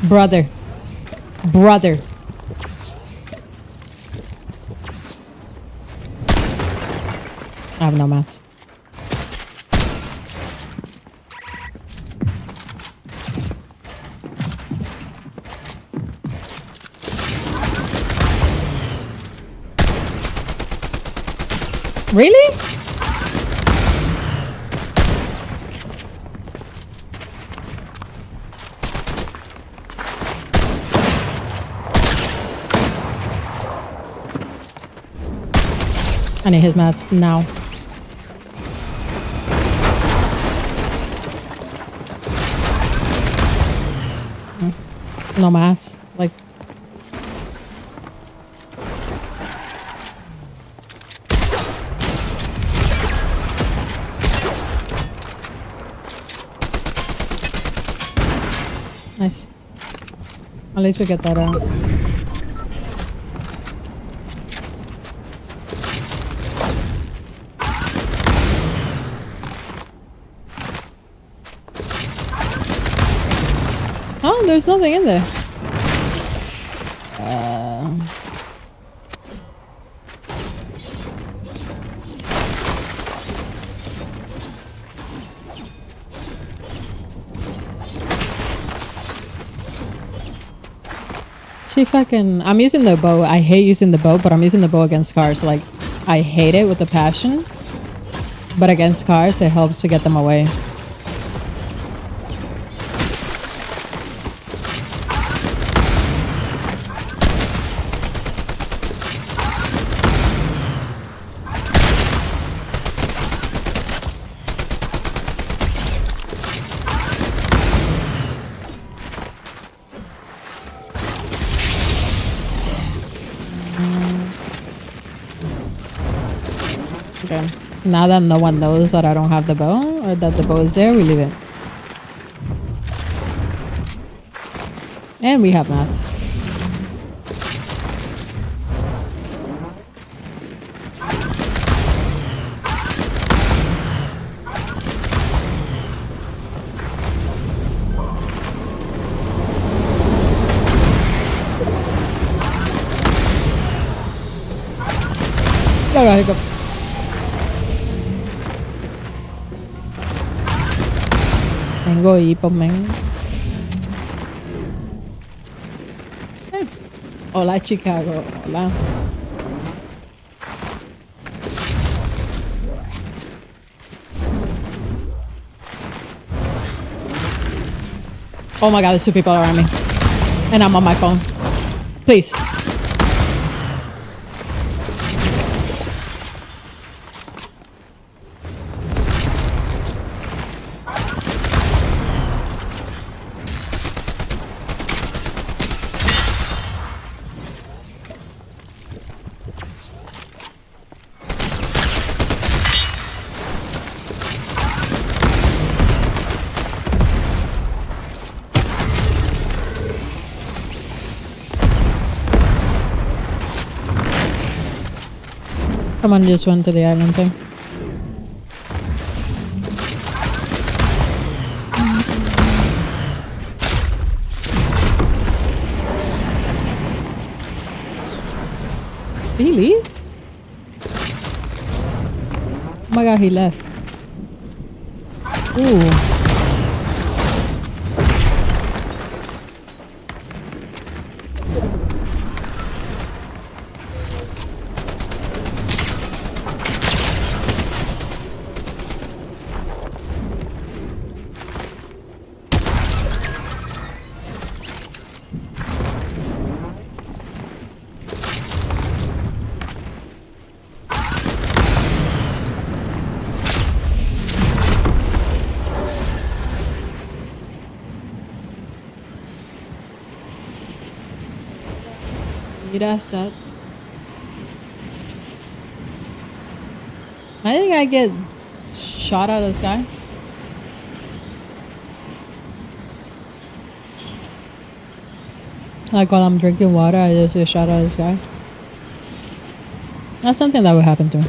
Brother. Brother. I have no mats. Really? I need his mats now. No mats. Like. Nice. At least we get that out. there's nothing in there. See if I can... I'm using the bow. I hate using the bow, but I'm using the bow against cars. Like, I hate it with a passion. But against cars, it helps to get them away. Okay. Now that no one knows that I don't have the bow, or that the bow is there, we leave it. And we have mats. Oh, got hiccups. Tengo hipo, man. Hey. Hola, Chicago. Hola. Oh my god, there's two people around me. And I'm on my phone. Please. Someone just went to the island thing. Did he leave? Oh my god, he left. Ooh. That's that. I think I get shot out of the sky. Like while I'm drinking water, I just get shot out of the sky. That's something that would happen to me.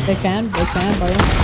They can, but alright.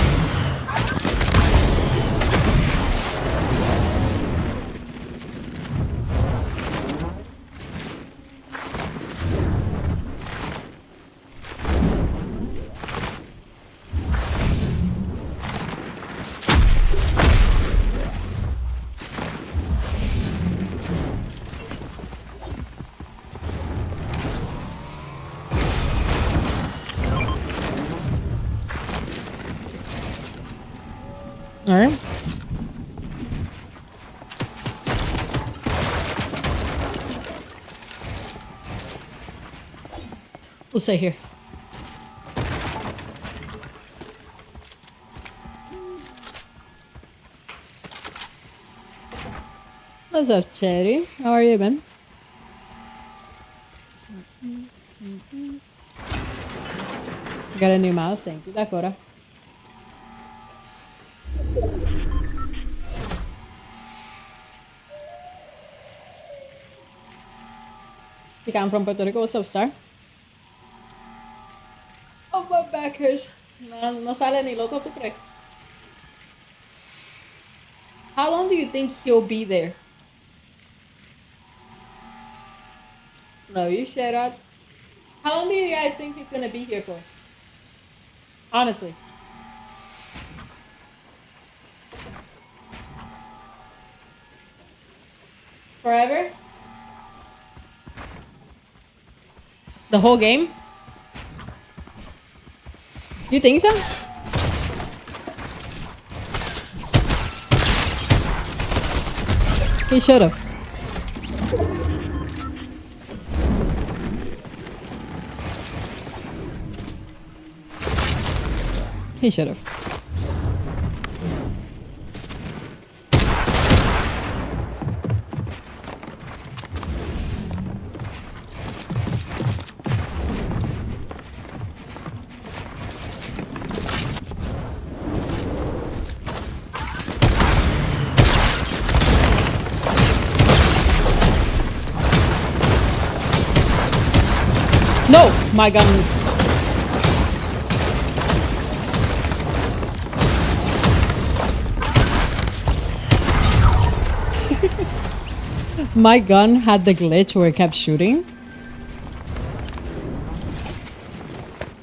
We'll stay here. What's up, Cherry? How are you, man? Got a new mouse, thank you, Dakota. I'm from Puerto Rico. What's up, Star? Oh, my back hurts. Nah. No sale ni loco, ¿tú crees? How long do you think he'll be there? No, you shut up. How long do you guys think he's gonna be here for? Honestly. Forever? The whole game? You think so? He should have. He should have. No! My gun. My gun had the glitch where it kept shooting.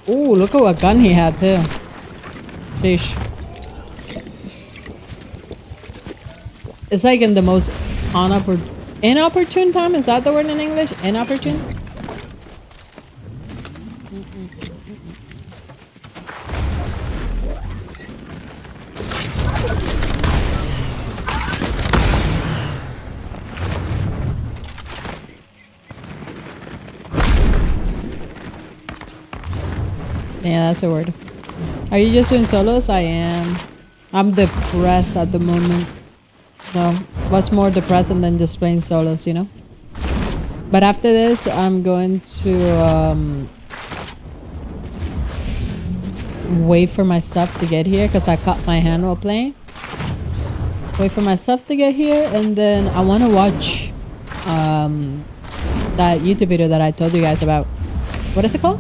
Ooh, look at what gun he had too. Sheesh. It's like in the most inopportune time? Is that the word in English? Inopportune? Yeah, that's a word. Are you just doing solos? I am. I'm depressed at the moment. So, what's more depressing than just playing solos, you know? But after this, I'm going to wait for my stuff to get here because I cut my hand while playing. Wait for my stuff to get here, and then I want to watch that YouTube video that I told you guys about. What is it called?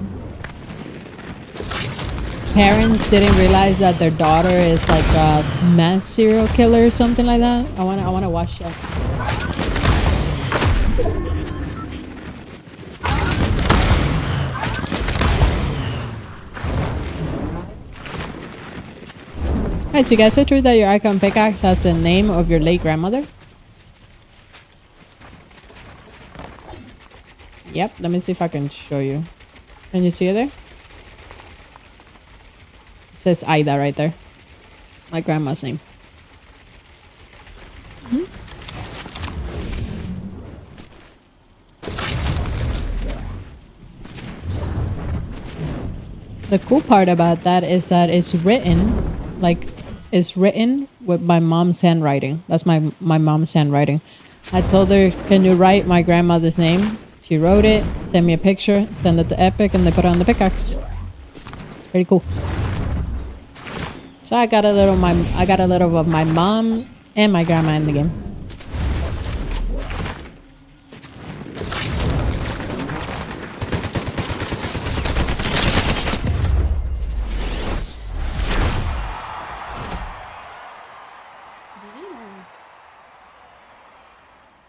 Parents didn't realize that their daughter is like a mass serial killer or something like that. I wanna watch that. Alright, so you guys are true that your icon pickaxe has the name of your late grandmother? Yep, let me see if I can show you. Can you see it there? Says Ida right there. It's my grandma's name. The cool part about that is that it's written with my mom's handwriting. That's my mom's handwriting. I told her, can you write my grandmother's name? She wrote it, sent me a picture, sent it to Epic, and they put it on the pickaxe. Pretty cool. So I got a little of my mom and my grandma in the game.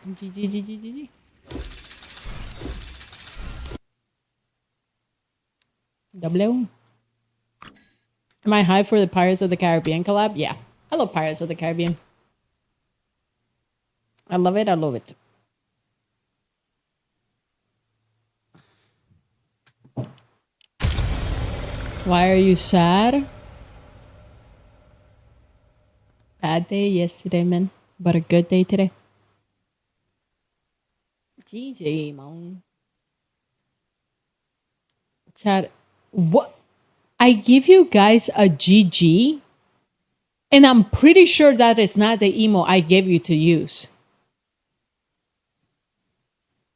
GG. W. Am I hyped for the Pirates of the Caribbean collab? Yeah. I love Pirates of the Caribbean. I love it. Why are you sad? Bad day yesterday, man. But a good day today. GG, man. Chat. What? I give you guys a GG, and I'm pretty sure that is not the emo I gave you to use.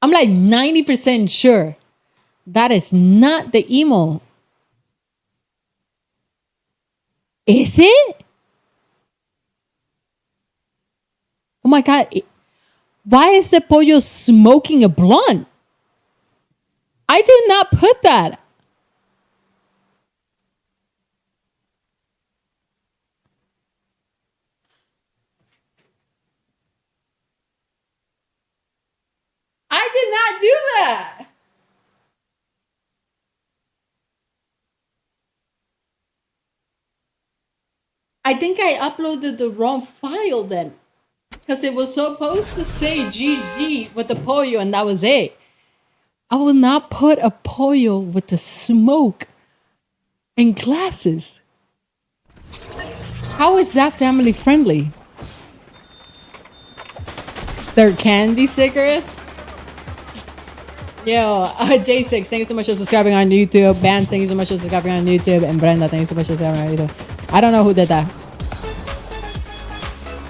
I'm like 90% sure that is not the emo. Is it? Oh my god. Why is the pollo smoking a blunt? I did not put that. I think I uploaded the wrong file then. Because it was supposed to say GG with the pollo and that was it. I will not put a pollo with the smoke and glasses. How is that family friendly? They're candy cigarettes? Yo, J6, thank you so much for subscribing on YouTube. Ban, thank you so much for subscribing on YouTube. And Brenda, thank you so much for subscribing on YouTube. I don't know who did that.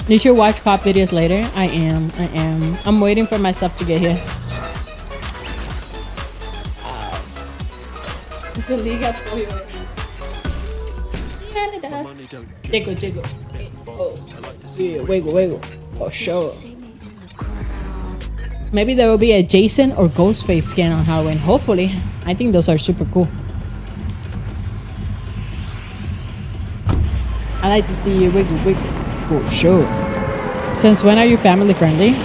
You should watch pop videos later. I am. I'm waiting for my stuff to get here. It's a liga for you. Jiggle. Oh, yeah, wiggle. For sure. Maybe there will be a Jason or Ghostface skin on Halloween. Hopefully. I think those are super cool. I like to see you wiggle. For sure. Since when are you family friendly?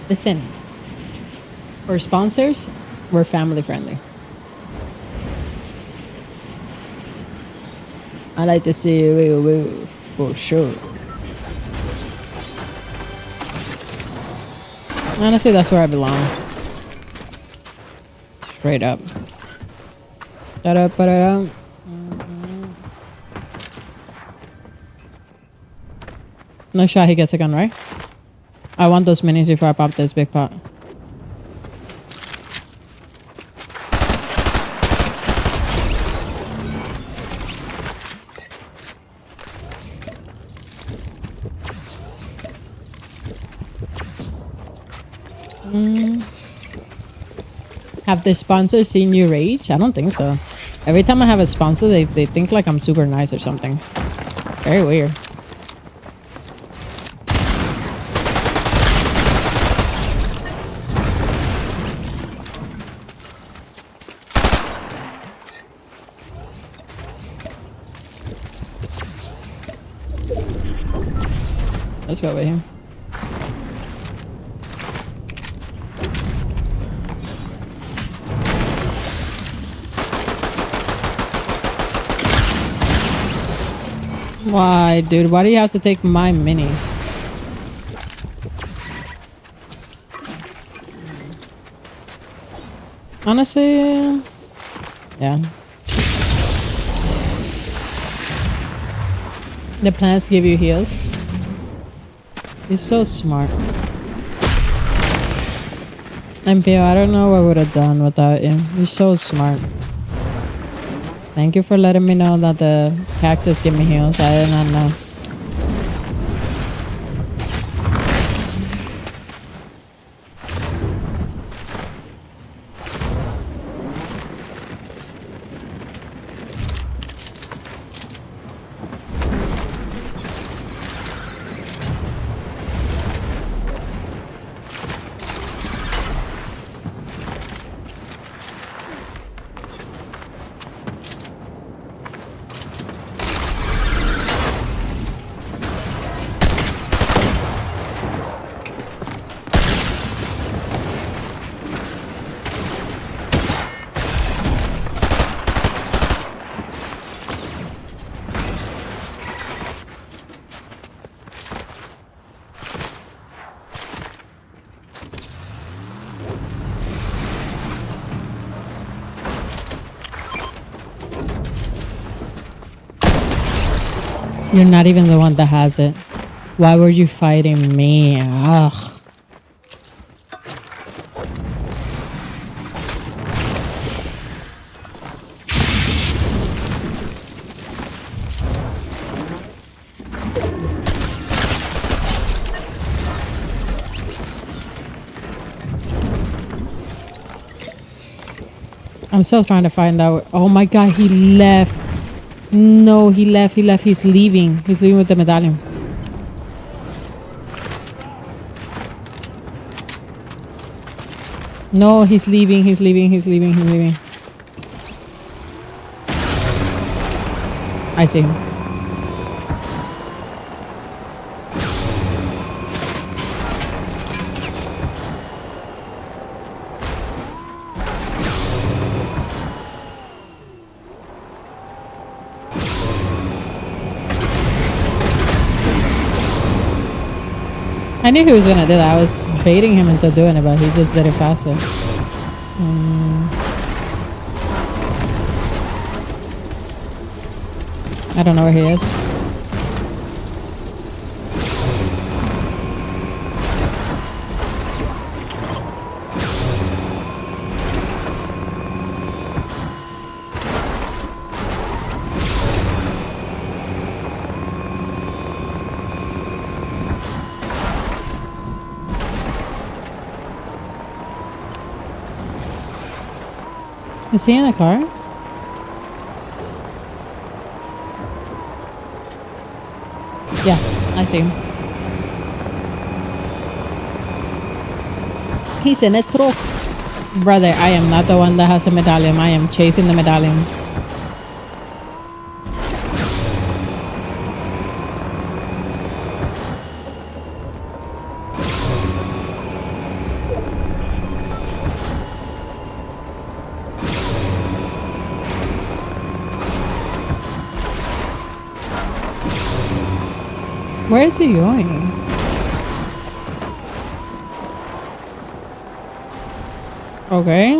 Listen, for sponsors, we're family friendly. I like to see you wiggle for sure. Honestly, that's where I belong. Straight up. Da-da-ba-da-da. No shot he gets a gun, right? I want those minis before I pop this big pot. Have the sponsors seen you rage? I don't think so. Every time I have a sponsor, they think like I'm super nice or something. Very weird. Let's go with him. Why, dude? Why do you have to take my minis? Honestly, yeah. The plants give you heals. He's so smart. MPO, I don't know what I would have done without him. He's so smart. Thank you for letting me know that the cactus give me heals. I did not know. You're not even the one that has it. Why were you fighting me? Ugh. I'm still trying to find out. Oh my god, he left. No, he left. He's leaving. He's leaving with the medallion. No, he's leaving. I see him. I knew he was gonna do that. I was baiting him into doing it, but he just did it faster. I don't know where he is. Is he in a car? Yeah, I see him. He's in a truck. Brother, I am not the one that has a medallion. I am chasing the medallion. Where is he going? Okay.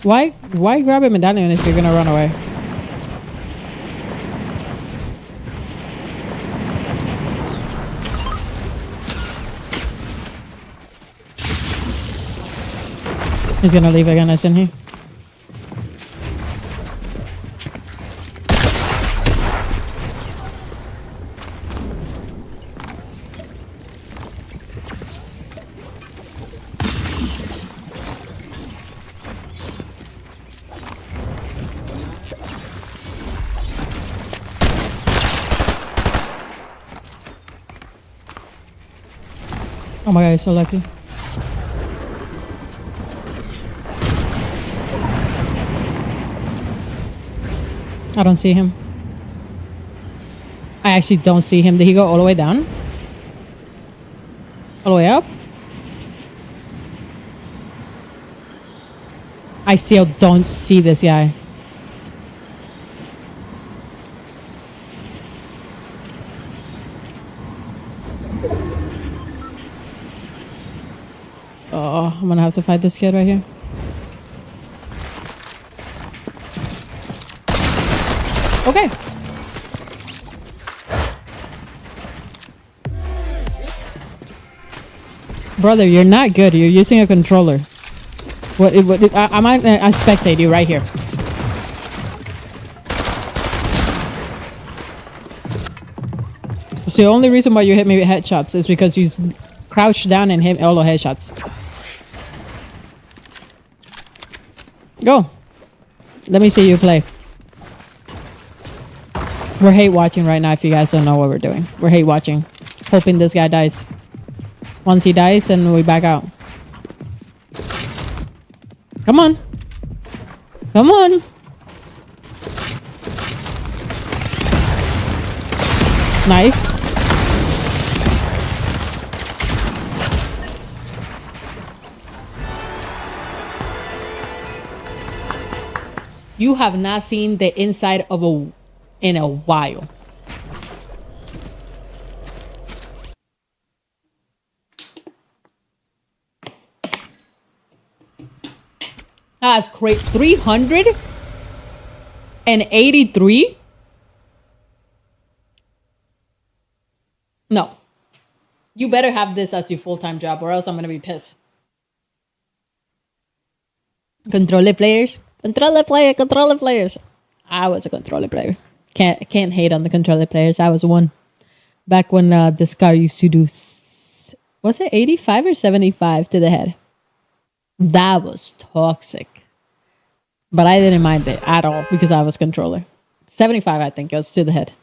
Why grab a medallion if you're gonna run away? He's gonna leave again, isn't he? Oh my god, he's so lucky. I don't see him. I actually don't see him. Did he go all the way down? All the way up? I still don't see this guy. Oh, I'm gonna have to fight this kid right here. Okay. Brother, you're not good. You're using a controller. I might spectate you right here. So the only reason why you hit me with headshots is because you crouched down and hit all the headshots. Go. Let me see you play. We're hate watching right now if you guys don't know what we're doing. We're hate watching. Hoping this guy dies. Once he dies, then we back out. Come on. Come on. Nice. You have not seen the inside of in a while. That's great. 383? No. You better have this as your full-time job or else I'm gonna be pissed. Controller players. Controller players. I was a controller player. Can't hate on the controller players. I was one. Back when this car used to do, was it 85 or 75 to the head? That was toxic. But I didn't mind it at all because I was controller. 75, I think, it was to the head.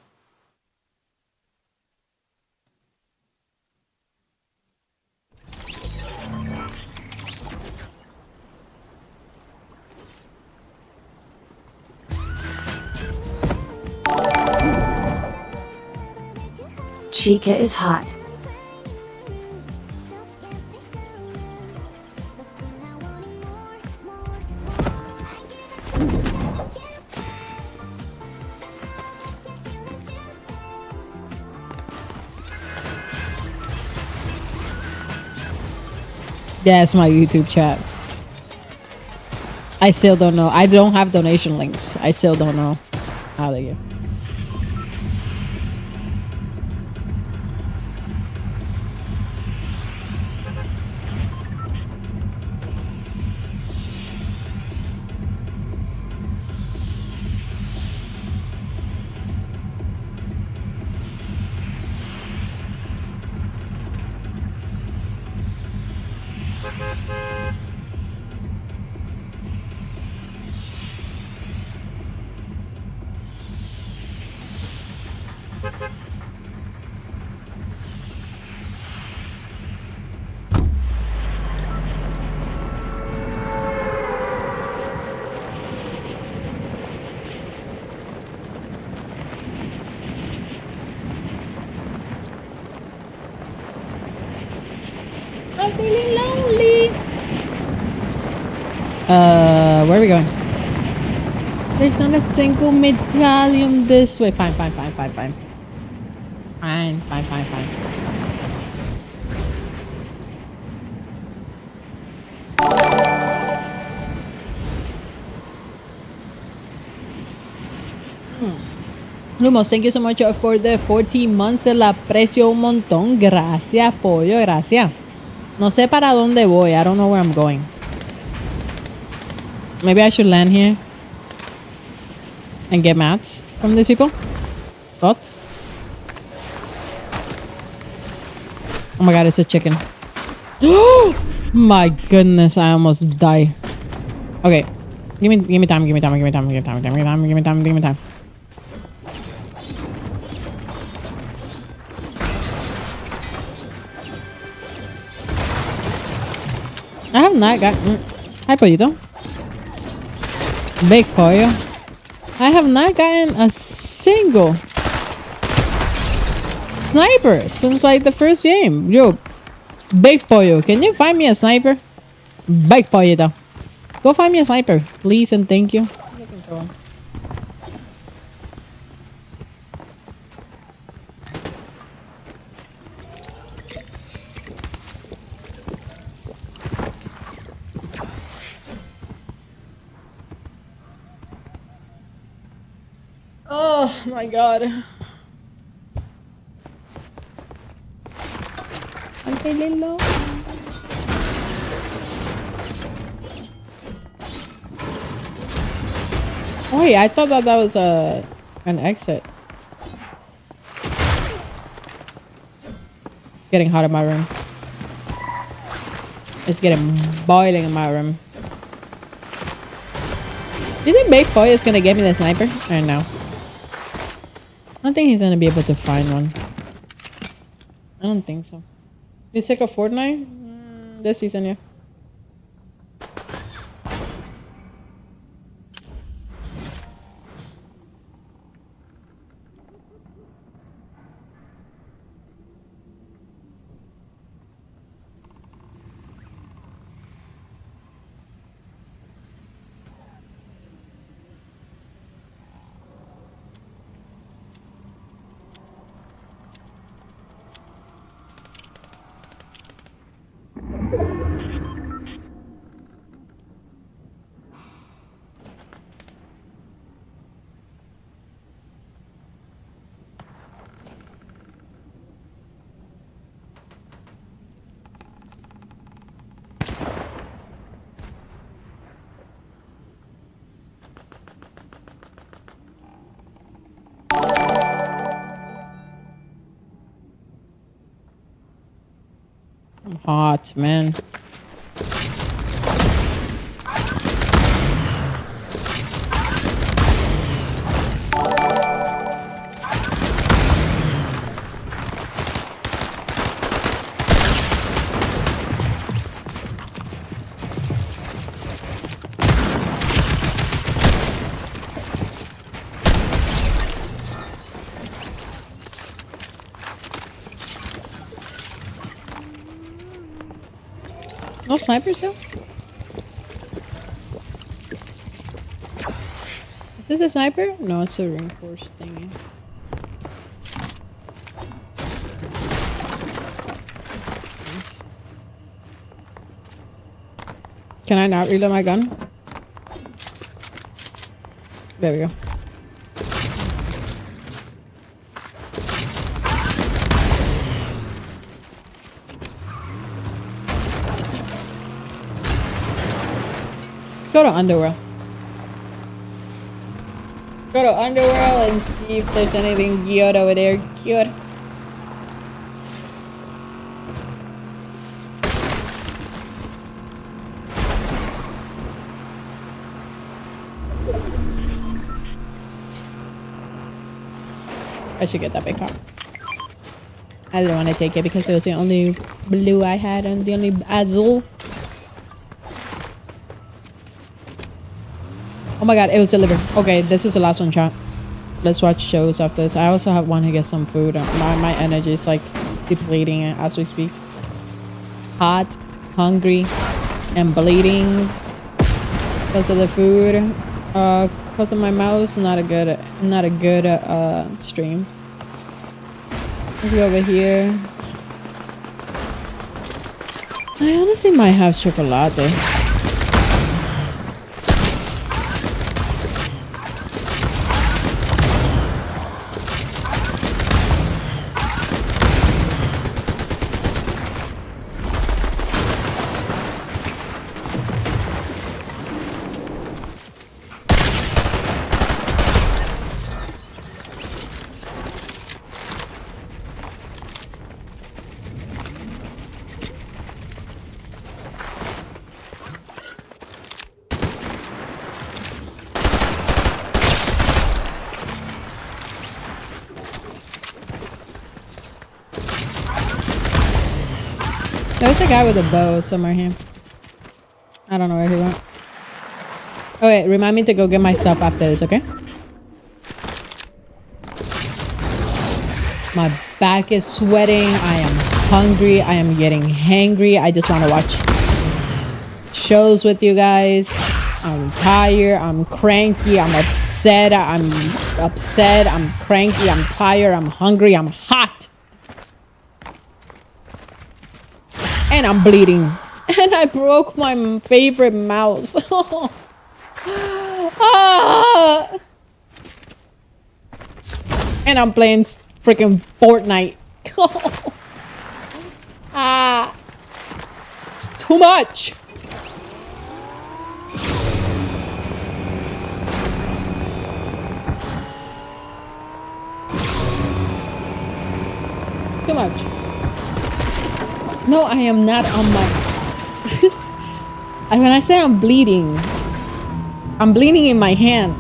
Chica is hot. That's my YouTube chat. I still don't know. I don't have donation links. I still don't know how they get. I'm feeling lonely. Where are we going? There's not a single medallion this way. Fine. Fine. Lumos, thank you so much for the 14 months. Se la aprecio un montón. Gracias, pollo. Gracias. No sé para dónde voy. I don't know where I'm going. Maybe I should land here and get mats from these people. Thoughts? Oh my god, it's a chicken. My goodness, I almost die. Okay. Give me time. I have not got... Hi, pollito. Big pollo. I have not gotten a single sniper since like the first game. Yo, big pollo, can you find me a sniper? Big pollito. Go find me a sniper, please and thank you. Oh my god. I'm feeling low. Oh yeah, I thought that was an exit. It's getting hot in my room. It's getting boiling in my room. Do you think Big Boy is gonna get me the sniper? I don't know. I don't think he's gonna be able to find one. I don't think so. You sick of Fortnite? This season, yeah. I'm hot, man. No snipers here? Is this a sniper? No, it's a reinforced thingy. Nice. Can I not reload my gun? There we go. Let's go to Underworld. Go to Underworld and see if there's anything good over there. Good. I should get that big car. I didn't want to take it because it was the only blue I had and the only azul. Oh my god, it was delivered. Okay, this is the last one, chat. Let's watch shows after this. I also want to get some food. My energy is like depleting as we speak. Hot, hungry, and bleeding because of the food. Because of my mouse, not a good stream. Let's go over here. I honestly might have chocolate. There's a guy with a bow somewhere here. I don't know where he went. Oh wait, remind me to go get my stuff after this, okay? My back is sweating. I am hungry. I am getting hangry. I just want to watch shows with you guys. I'm tired. I'm cranky. I'm upset. I'm cranky. I'm tired. I'm hungry. I'm hot. And I'm bleeding. And I broke my favorite mouse. Ah! And I'm playing freaking Fortnite. Ah! It's too much. Too much. No, I am not on my... When I say I'm bleeding in my hand.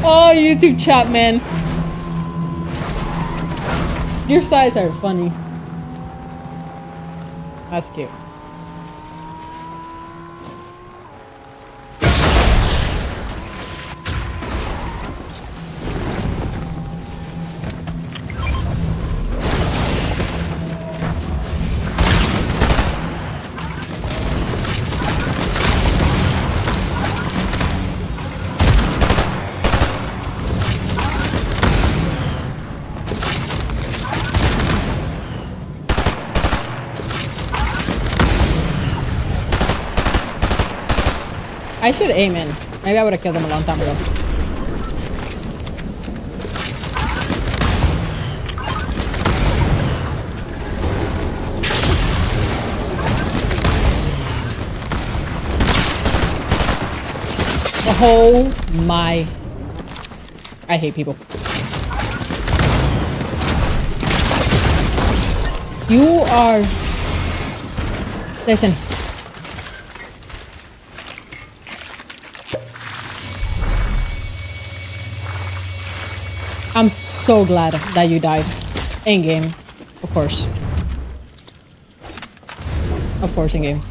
Oh, YouTube chat, man. Your sides are funny. That's cute. I should aim in. Maybe I would have killed him a long time ago. Oh my. I hate people. You are... Listen. I'm so glad that you died. In game. Of course. Of course, in game.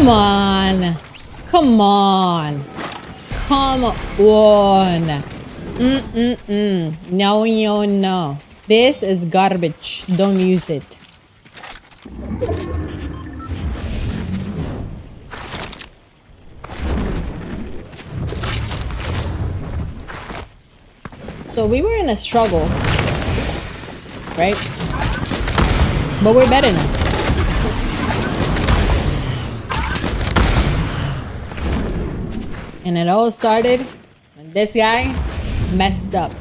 Come on. Come on. Come on. No, no, no. This is garbage. Don't use it. So we were in a struggle, right? But we're better now. And it all started when this guy messed up.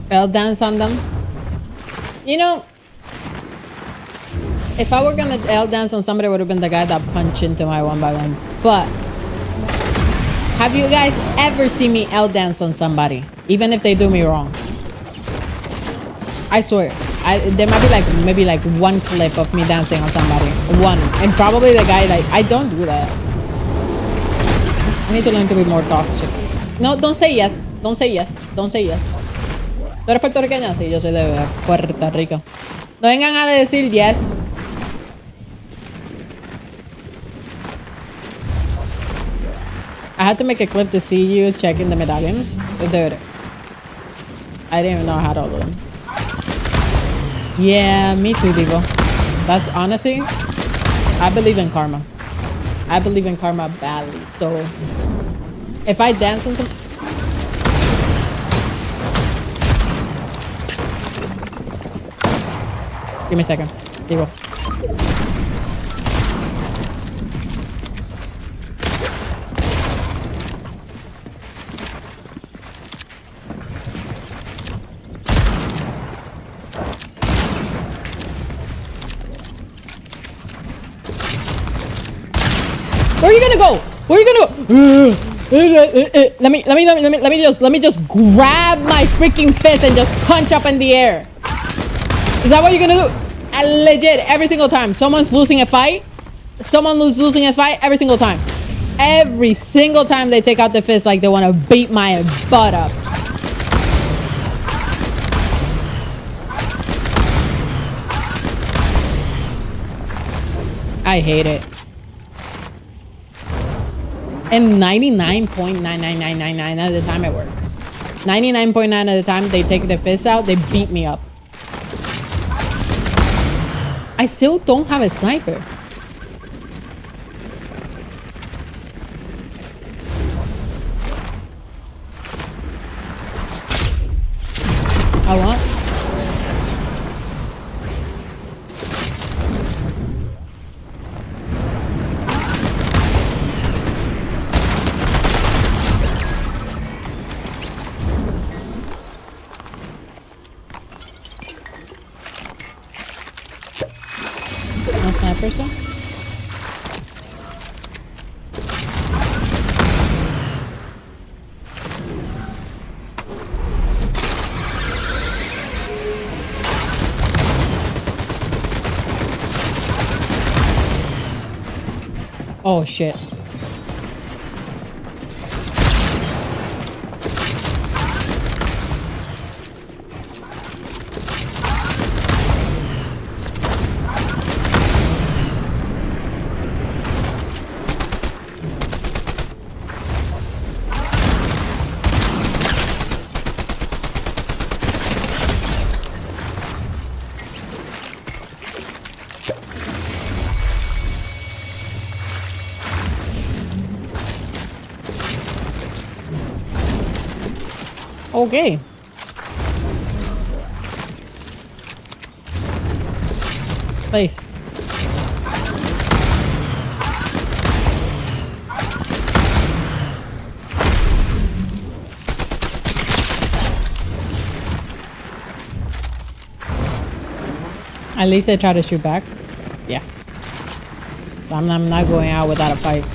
Fell dance on them. You know, if I were gonna L dance on somebody, it would have been the guy that punched into my 1x1. But have you guys ever seen me L dance on somebody, even if they do me wrong? I swear, there might be like maybe like one clip of me dancing on somebody, one, and probably the guy like I don't do that. I need to learn to be more toxic. No, don't say yes. Don't say yes. Don't say yes. ¿Tú eres puertorriqueña? Sí, yo soy de Puerto Rico. No vengan a decir yes. I had to make a clip to see you checking the medallions. Dude, I didn't even know how to do them. Yeah, me too, Digo. That's honestly, I believe in karma. I believe in karma badly. So if I dance on some... Give me a second. Digo. Where are you gonna go? Where are you gonna go? Let me just grab my freaking fist and just punch up in the air. Is that what you're gonna do? Legit, every single time someone's losing a fight, losing a fight every single time. Every single time they take out the fist like they want to beat my butt up. I hate it. And 99.99999 of the time it works. 99.9 of the time they take the fist out, they beat me up. I still don't have a sniper. I want. No sniper, sir? Oh shit. Okay. Please. At least I try to shoot back. Yeah. I'm not going out without a fight.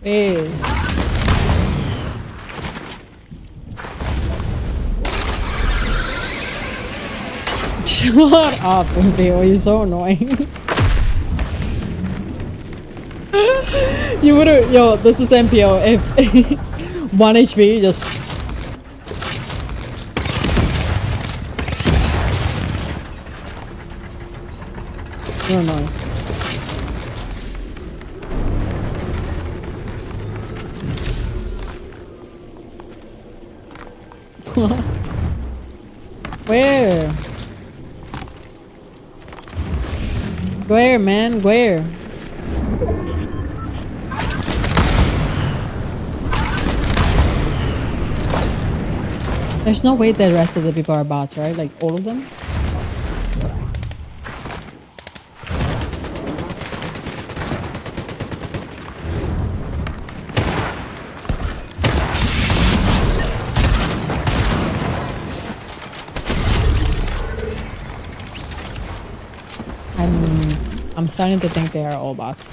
Please. Shut up, MPO. You're so annoying. You would've. Yo, this is MPO. If 1 HP, just. You're annoying. Where? Where, man? Where? There's no way the rest of the people are bots, right? Like, all of them? I'm starting to think they are all bots.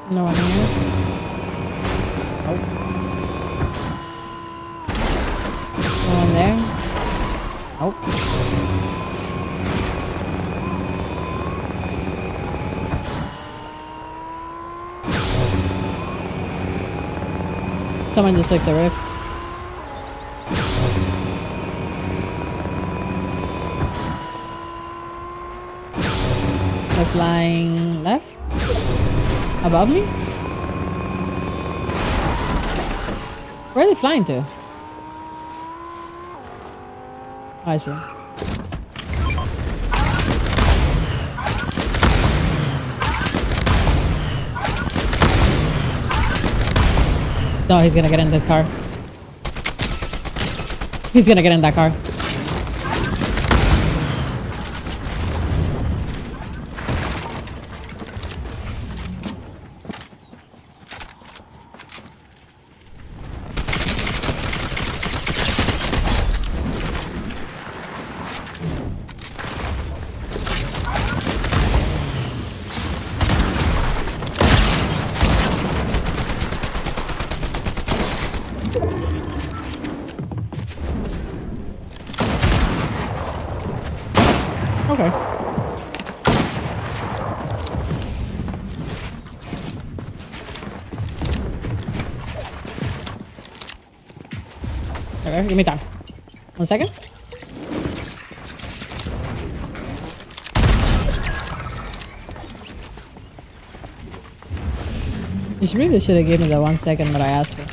No one here. Nope. No one there. Nope. Someone just took the roof. They're flying left? Above me? Where are they flying to? Oh, I see. No, he's gonna get in this car. He's gonna get in that car. Okay. Okay, give me time. 1 second. You really should have given me the 1 second that I asked for.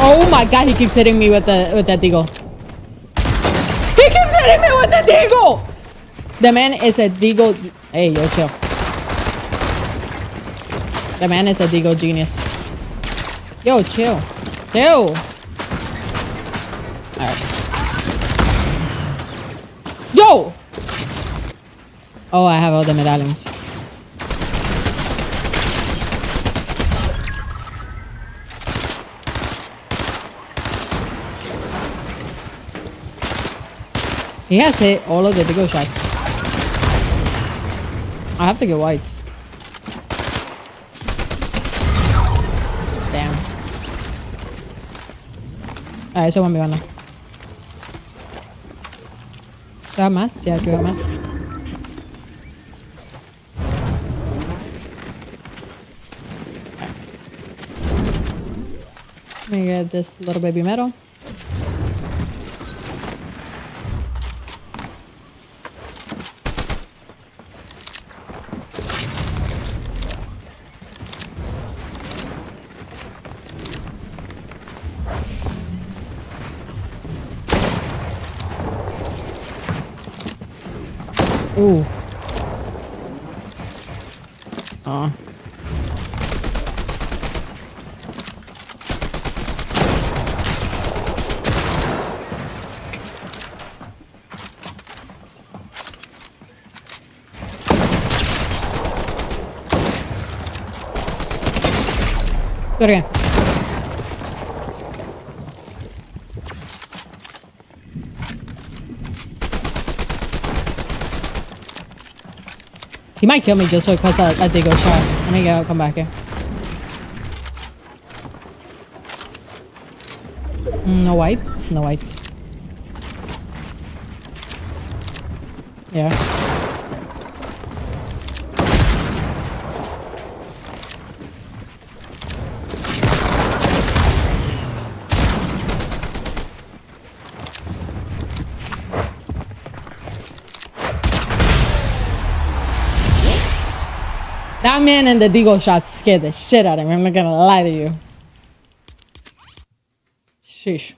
Oh my god, he keeps hitting me with that deagle. He keeps hitting me with the deagle! The man is a deagle. Hey, yo, chill. The man is a deagle genius. Yo, chill. Chill. Alright. Yo! Oh, I have all the medallions. He has hit all of the deagle shots. I have to get whites. Damn. Alright, so 1v1 now. Do I have mats? Yeah, I do have mats. Let me get this little baby metal. Ooh. Aw. Do it again. He might kill me just because I did go shot. Let me go, come back here. No whites? No whites. Yeah. That man and the deagle shot scared the shit out of me. I'm not gonna lie to you. Sheesh.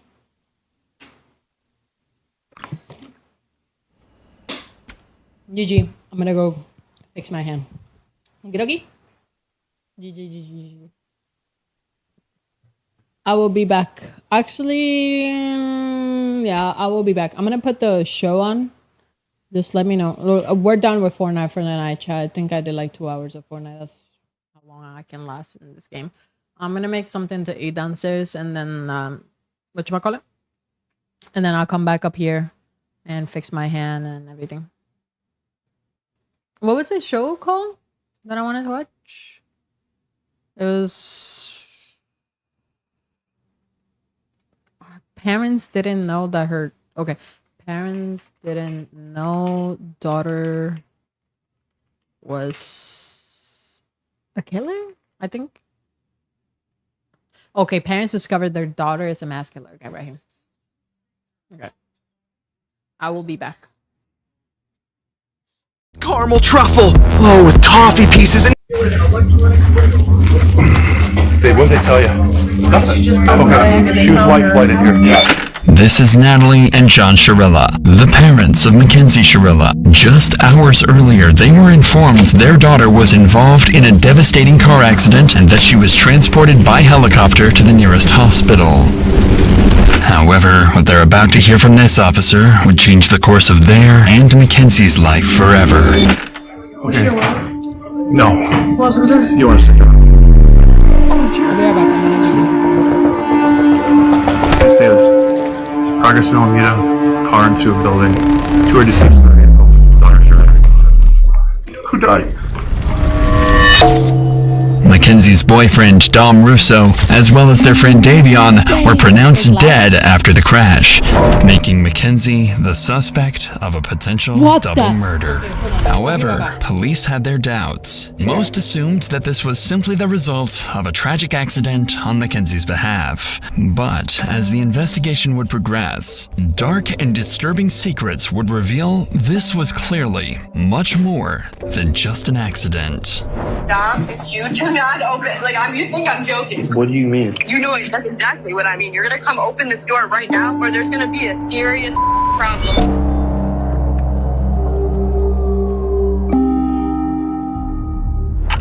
GG. I'm gonna go fix my hand. Okie dokie. GG. I will be back. Actually, yeah, I will be back. I'm gonna put the show on. Just let me know. We're done with Fortnite for the night, chat. I think I did like 2 hours of Fortnite. That's how long I can last in this game. I'm gonna make something to eat downstairs and then whatchamacallit? And then I'll come back up here and fix my hand and everything. What was the show called that I wanted to watch? It was parents didn't know that her parents didn't know daughter was a killer, I think. Okay, parents discovered their daughter is a mass killer. Okay, right here. Okay. I will be back. Caramel truffle! Oh, with toffee pieces and... Babe, what did they tell you? Nothing. Okay, she was life flighted here. Yeah. This is Natalie and John Shirilla, the parents of Mackenzie Shirilla. Just hours earlier, they were informed their daughter was involved in a devastating car accident and that she was transported by helicopter to the nearest hospital. However, what they're about to hear from this officer would change the course of their and Mackenzie's life forever. Okay. No. You want to sit down? I say this. Progress in Alameda, car into a building, 2 are deceased in the vehicle, daughter survived. Who died? Mackenzie's boyfriend, Dom Russo, as well as their friend Davion, were pronounced dead after the crash, making Mackenzie the suspect of a potential double murder. However, police had their doubts. Most assumed that this was simply the result of a tragic accident on Mackenzie's behalf. But as the investigation would progress, dark and disturbing secrets would reveal this was clearly much more than just an accident. Dom, if you do not open, you think I'm joking. What do you mean? You know that's exactly what I mean. You're gonna come open this door right now, or there's gonna be a serious problem.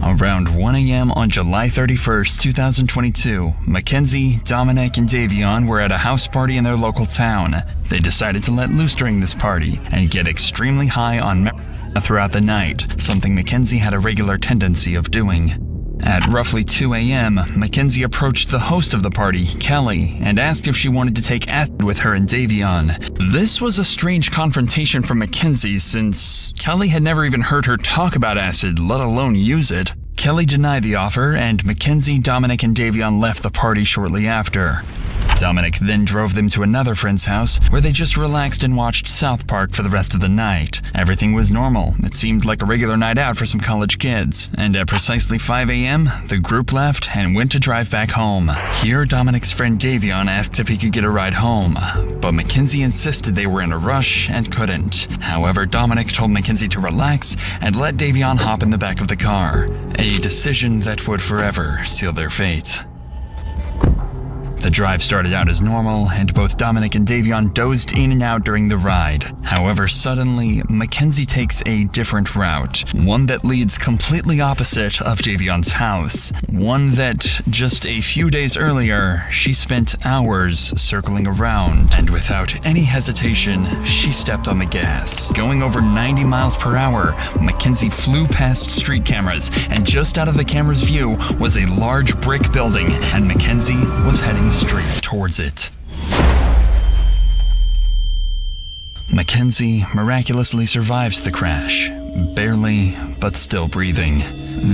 Around 1 a.m. on July 31st, 2022, Mackenzie, Dominic, and Davion were at a house party in their local town. They decided to let loose during this party and get extremely high on marijuana throughout the night, something Mackenzie had a regular tendency of doing. At roughly 2 a.m., Mackenzie approached the host of the party, Kelly, and asked if she wanted to take acid with her and Davion. This was a strange confrontation for Mackenzie since Kelly had never even heard her talk about acid, let alone use it. Kelly denied the offer, and Mackenzie, Dominic, and Davion left the party shortly after. Dominic then drove them to another friend's house where they just relaxed and watched South Park for the rest of the night. Everything was normal. It seemed like a regular night out for some college kids. And at precisely 5 a.m., the group left and went to drive back home. Here, Dominic's friend Davion asked if he could get a ride home, but Mackenzie insisted they were in a rush and couldn't. However, Dominic told Mackenzie to relax and let Davion hop in the back of the car, a decision that would forever seal their fate. The drive started out as normal, and both Dominic and Davion dozed in and out during the ride. However, suddenly, Mackenzie takes a different route, one that leads completely opposite of Davion's house, one that just a few days earlier, she spent hours circling around, and without any hesitation, she stepped on the gas. Going over 90 miles per hour, Mackenzie flew past street cameras, and just out of the camera's view was a large brick building, and Mackenzie was heading straight towards it. Mackenzie miraculously survived the crash, barely, but still breathing.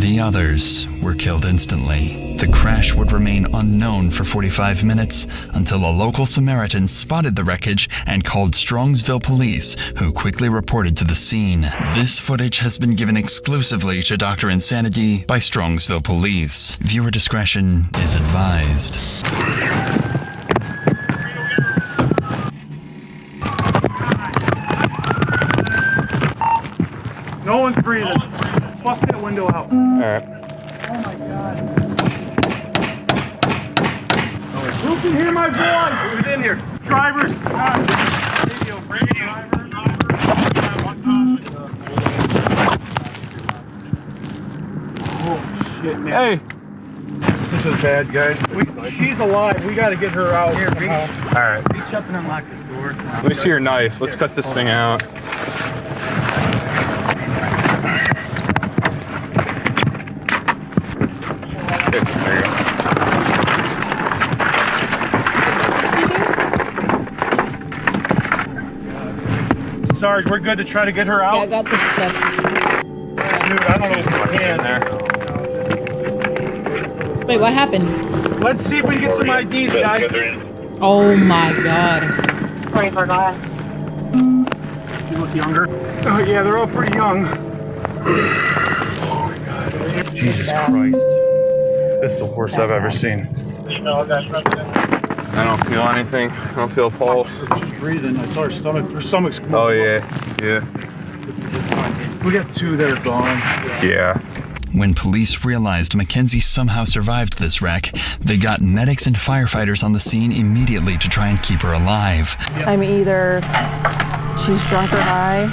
The others were killed instantly. The crash would remain unknown for 45 minutes until a local Samaritan spotted the wreckage and called Strongsville police, who quickly reported to the scene. This footage has been given exclusively to Dr. Insanity by Strongsville police. Viewer discretion is advised. No one's breathing. Bust that window out. Alright. Oh my god. Who can hear my voice? Who's in here? Drivers. Oh shit, man. Hey. This is bad, guys. She's alive. We gotta get her out. Here, Alright. reach up and unlock this door. Let me see your knife. Let's cut this thing out. Sarge, we're good to try to get her out? Yeah, I got the stuff. Dude, I don't know if we can there. Wait, what happened? Let's see if we can get some IDs, guys. Oh my god. 24 guy. You look younger. Oh yeah, they're all pretty young. Oh my god. Jesus Christ. This is the worst I've ever seen. I don't feel anything. I don't feel a pulse. She's breathing. I saw her stomach's moving. Oh yeah, yeah. We got two that are gone. Yeah. When police realized Mackenzie somehow survived this wreck, they got medics and firefighters on the scene immediately to try and keep her alive. I mean, either she's drunk or high,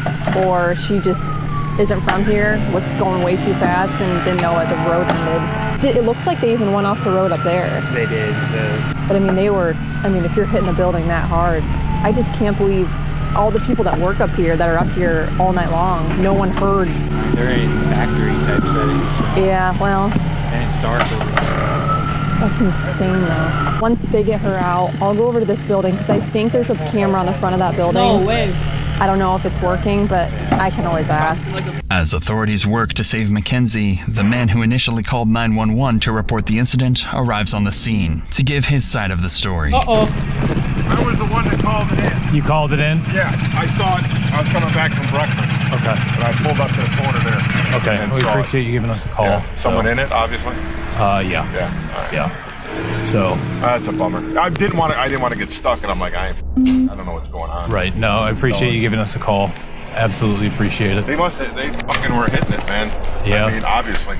or she just isn't from here, was going way too fast and didn't know where the road ended. It looks like they even went off the road up there. They did. But I mean, if you're hitting a building that hard, I just can't believe all the people that work up here that are up here all night long, no one heard. They're in factory type settings. Yeah, well. And it's dark over there. That's insane though. Once they get her out, I'll go over to this building because I think there's a camera on the front of that building. No way. I don't know if it's working, but I can always ask. As authorities work to save Mackenzie, the man who initially called 911 to report the incident arrives on the scene to give his side of the story. Uh-oh. I was the one that called it in. You called it in? Yeah, I saw it. I was coming back from breakfast. Okay. And I pulled up to the corner there. Okay. And We saw appreciate you giving us a call. Yeah. Someone in it, obviously? Yeah. Yeah. All right. Yeah. So. That's a bummer. I didn't want to get stuck, and I'm like, I don't know what's going on. Right. No, I appreciate you giving us a call. Absolutely appreciate it. They fucking were hitting it, man. Yeah. I mean, obviously.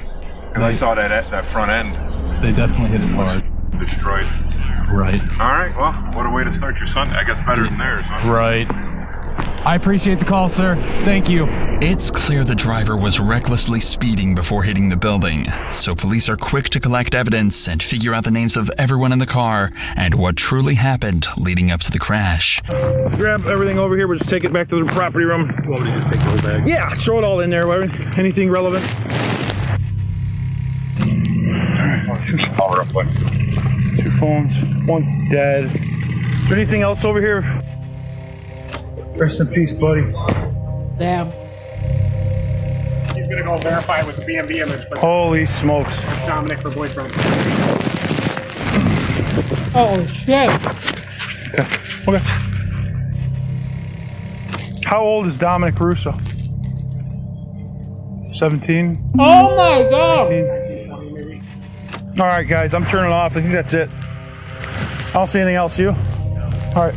And I saw that front end. They definitely hit it hard. Destroyed. Right. All right, well, what a way to start your Sunday. I guess better than theirs, huh? Right. I appreciate the call, sir. Thank you. It's clear the driver was recklessly speeding before hitting the building, so police are quick to collect evidence and figure out the names of everyone in the car and what truly happened leading up to the crash. Grab everything over here. We'll just take it back to the property room. You want me to just take the whole bag? Yeah, throw it all in there. Anything relevant? All right, real quick. 2 phones. One's dead. Is there anything else over here? Rest in peace, buddy. Damn. He's gonna go verify with the BMB image, but Holy smokes. that's Dominic for boyfriend. Oh shit. Okay. How old is Dominic Russo? 17? Oh my god. 18? All right, guys, I'm turning off. I think that's it. I don't see anything else. You? All right.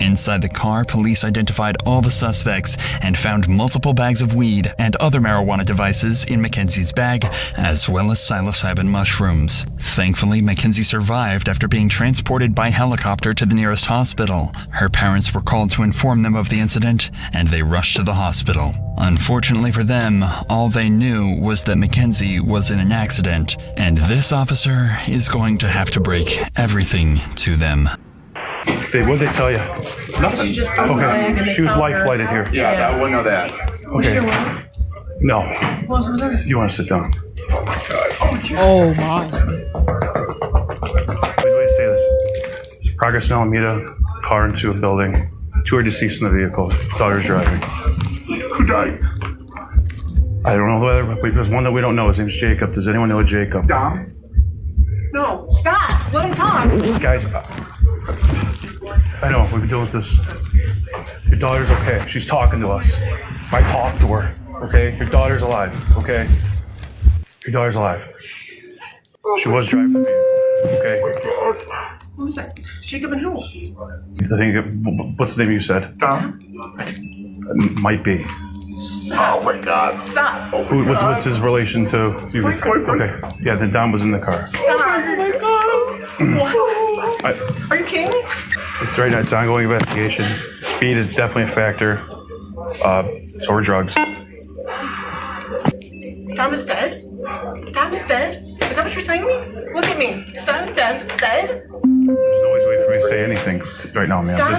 Inside the car, police identified all the suspects and found multiple bags of weed and other marijuana devices in Mackenzie's bag, as well as psilocybin mushrooms. Thankfully, Mackenzie survived after being transported by helicopter to the nearest hospital. Her parents were called to inform them of the incident, and they rushed to the hospital. Unfortunately for them, all they knew was that Mackenzie was in an accident, and this officer is going to have to break everything to them. What did they tell you? Nothing. Okay, she was life flighted here. Yeah, I wouldn't know that. Okay. No. You want to sit down? Oh my. Wait, say this. Progress in Alameda, car into a building. 2 are deceased in the vehicle. Daughter's driving. Who died? I don't know whether, but there's one that we don't know. His name's Jacob. Does anyone know a Jacob? Dom? No, stop. Let him talk. Guys, I know, we've been dealing with this. Your daughter's okay. She's talking to us. I talked to her, okay? Your daughter's alive, okay? Your daughter's alive. She was driving the vehicle, okay? Who was that? Jacob and who? I think, what's the name you said? Dom? Might be. Oh my God. Stop. What's his relation to you? My boyfriend. Okay, yeah, then Dom was in the car. Stop. Oh my God. What? Are you kidding me? It's right now, it's an ongoing investigation. Speed is definitely a factor. So are drugs. Dom is dead? Dom is dead? Is that what you're saying to me? Look at me. Is Dom dead? Dead? There's always a way for me to say anything right now, man. Dom,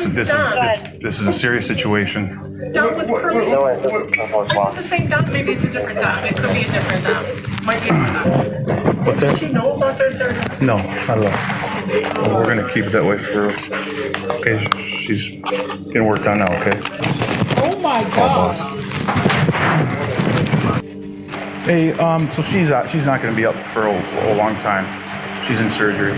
This is a serious situation. Dom with curly. It's the same Dom. Maybe it's a different Dom. It could be a different Dom. Might be a different Dom. What's that? Does she know about their third? No, not at all. Well, we're gonna keep it that way for. Okay, she's getting worked on now. Okay. Oh my Call God. boss. Hey, so she's not gonna be up for a long time. She's in surgery.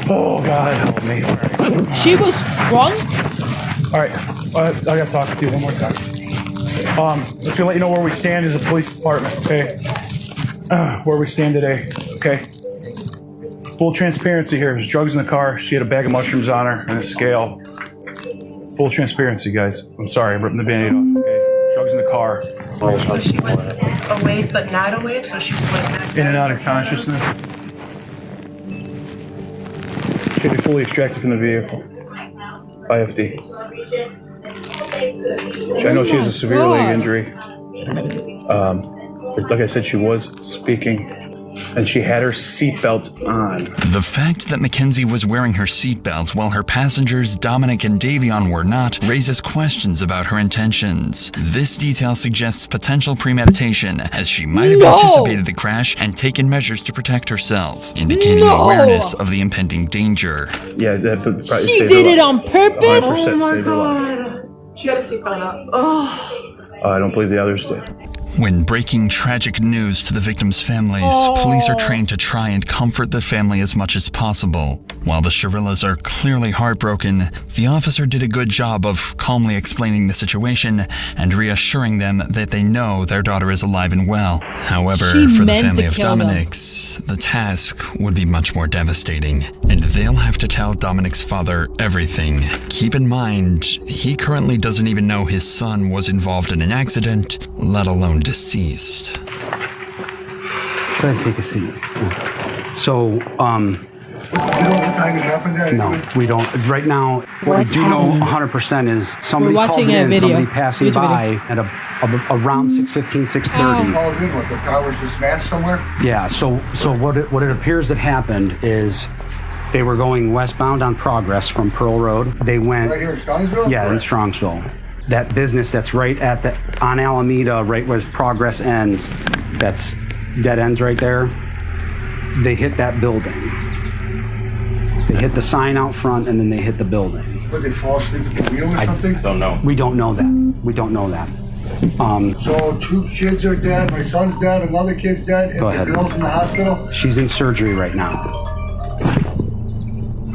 Oh God, help me! All right. She was drunk? All right, I gotta talk with you one more time. Just gonna let you know where we stand as a police department, okay? Where we stand today, okay? Full transparency here. There's drugs in the car. She had a bag of mushrooms on her and a scale. Full transparency, guys. I'm sorry, I'm ripping the Band-Aid off, okay? Drugs in the car. So she was awake but not awake, so she was like In and out of consciousness. Should be fully extracted from the vehicle. IFD. I know she has a severe leg injury. Like I said, she was speaking, and she had her seatbelt on. The fact that Mackenzie was wearing her seatbelt while her passengers Dominic and Davion were not raises questions about her intentions. This detail suggests potential premeditation, as she might have anticipated the crash and taken measures to protect herself, indicating awareness of the impending danger. Yeah, that probably She did it on purpose? oh my God. She had a seatbelt up. Oh. I don't believe the others did. When breaking tragic news to the victims' families, police are trained to try and comfort the family as much as possible. While the Shirillas are clearly heartbroken, the officer did a good job of calmly explaining the situation and reassuring them that they know their daughter is alive and well. However, for the family of Dominic's, the task would be much more devastating, and they'll have to tell Dominic's father everything. Keep in mind, he currently doesn't even know his son was involved in an accident, let alone deceased. Go ahead, take a seat. So, You know what time it happened? no, we don't. Right now, what What's we do know happening? 100% is somebody We're watching called a in, video. somebody passing YouTube by at around 6:15, 6:30. Called in, what, the car was just smashed somewhere? Yeah, so what it appears that happened is they were going westbound on Progress from Pearl Road. They went Right here in Strongsville? Yeah, in Strongsville. That business that's right on Alameda, right where Progress ends, that's dead ends right there. They hit that building. They hit the sign out front and then they hit the building. Did they fall asleep at the wheel or something? Don't know. We don't know that. We don't know that. So 2 kids are dead, my son's dead, another kid's dead, and Go the ahead. girl's in the hospital? She's in surgery right now.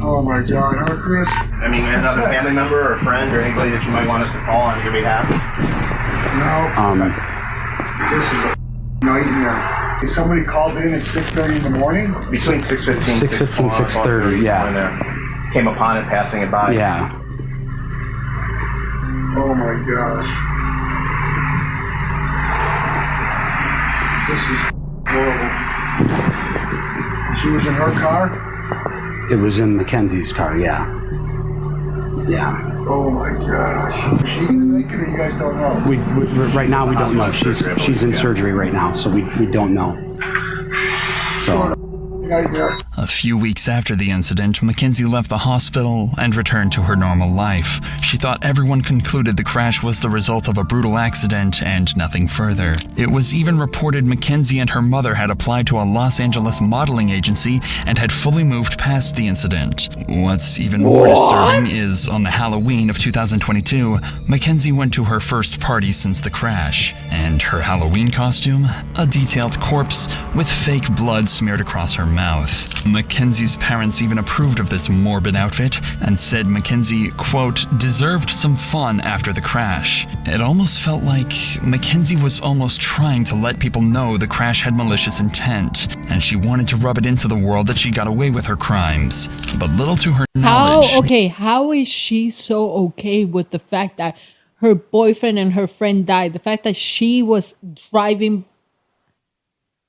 Oh my God, huh, Chris? I mean, another family member or friend or anybody that you might want us to call on your behalf? No. This is a nightmare. Is somebody called in at 6:30 in the morning? Between 6:15, 6:15, 6:30, yeah. In there. came upon it passing it by. Yeah. Oh my gosh. This is horrible. She was in her car? It was in Mackenzie's car, yeah. Yeah. Oh my gosh. Is she gonna make it or you guys don't know? We right now we don't know. She's in surgery right now, so we don't know. So. A few weeks after the incident, Mackenzie left the hospital and returned to her normal life. She thought everyone concluded the crash was the result of a brutal accident and nothing further. It was even reported Mackenzie and her mother had applied to a Los Angeles modeling agency and had fully moved past the incident. What's even more disturbing is, on the Halloween of 2022, Mackenzie went to her first party since the crash. And her Halloween costume? A detailed corpse with fake blood smeared across her mouth. Mackenzie's parents even approved of this morbid outfit and said Mackenzie, quote, deserved some fun after the crash. It almost felt like Mackenzie was almost trying to let people know the crash had malicious intent, and she wanted to rub it into the world that she got away with her crimes. But little to her knowledge... How is she so okay with the fact that her boyfriend and her friend died? The fact that she was driving...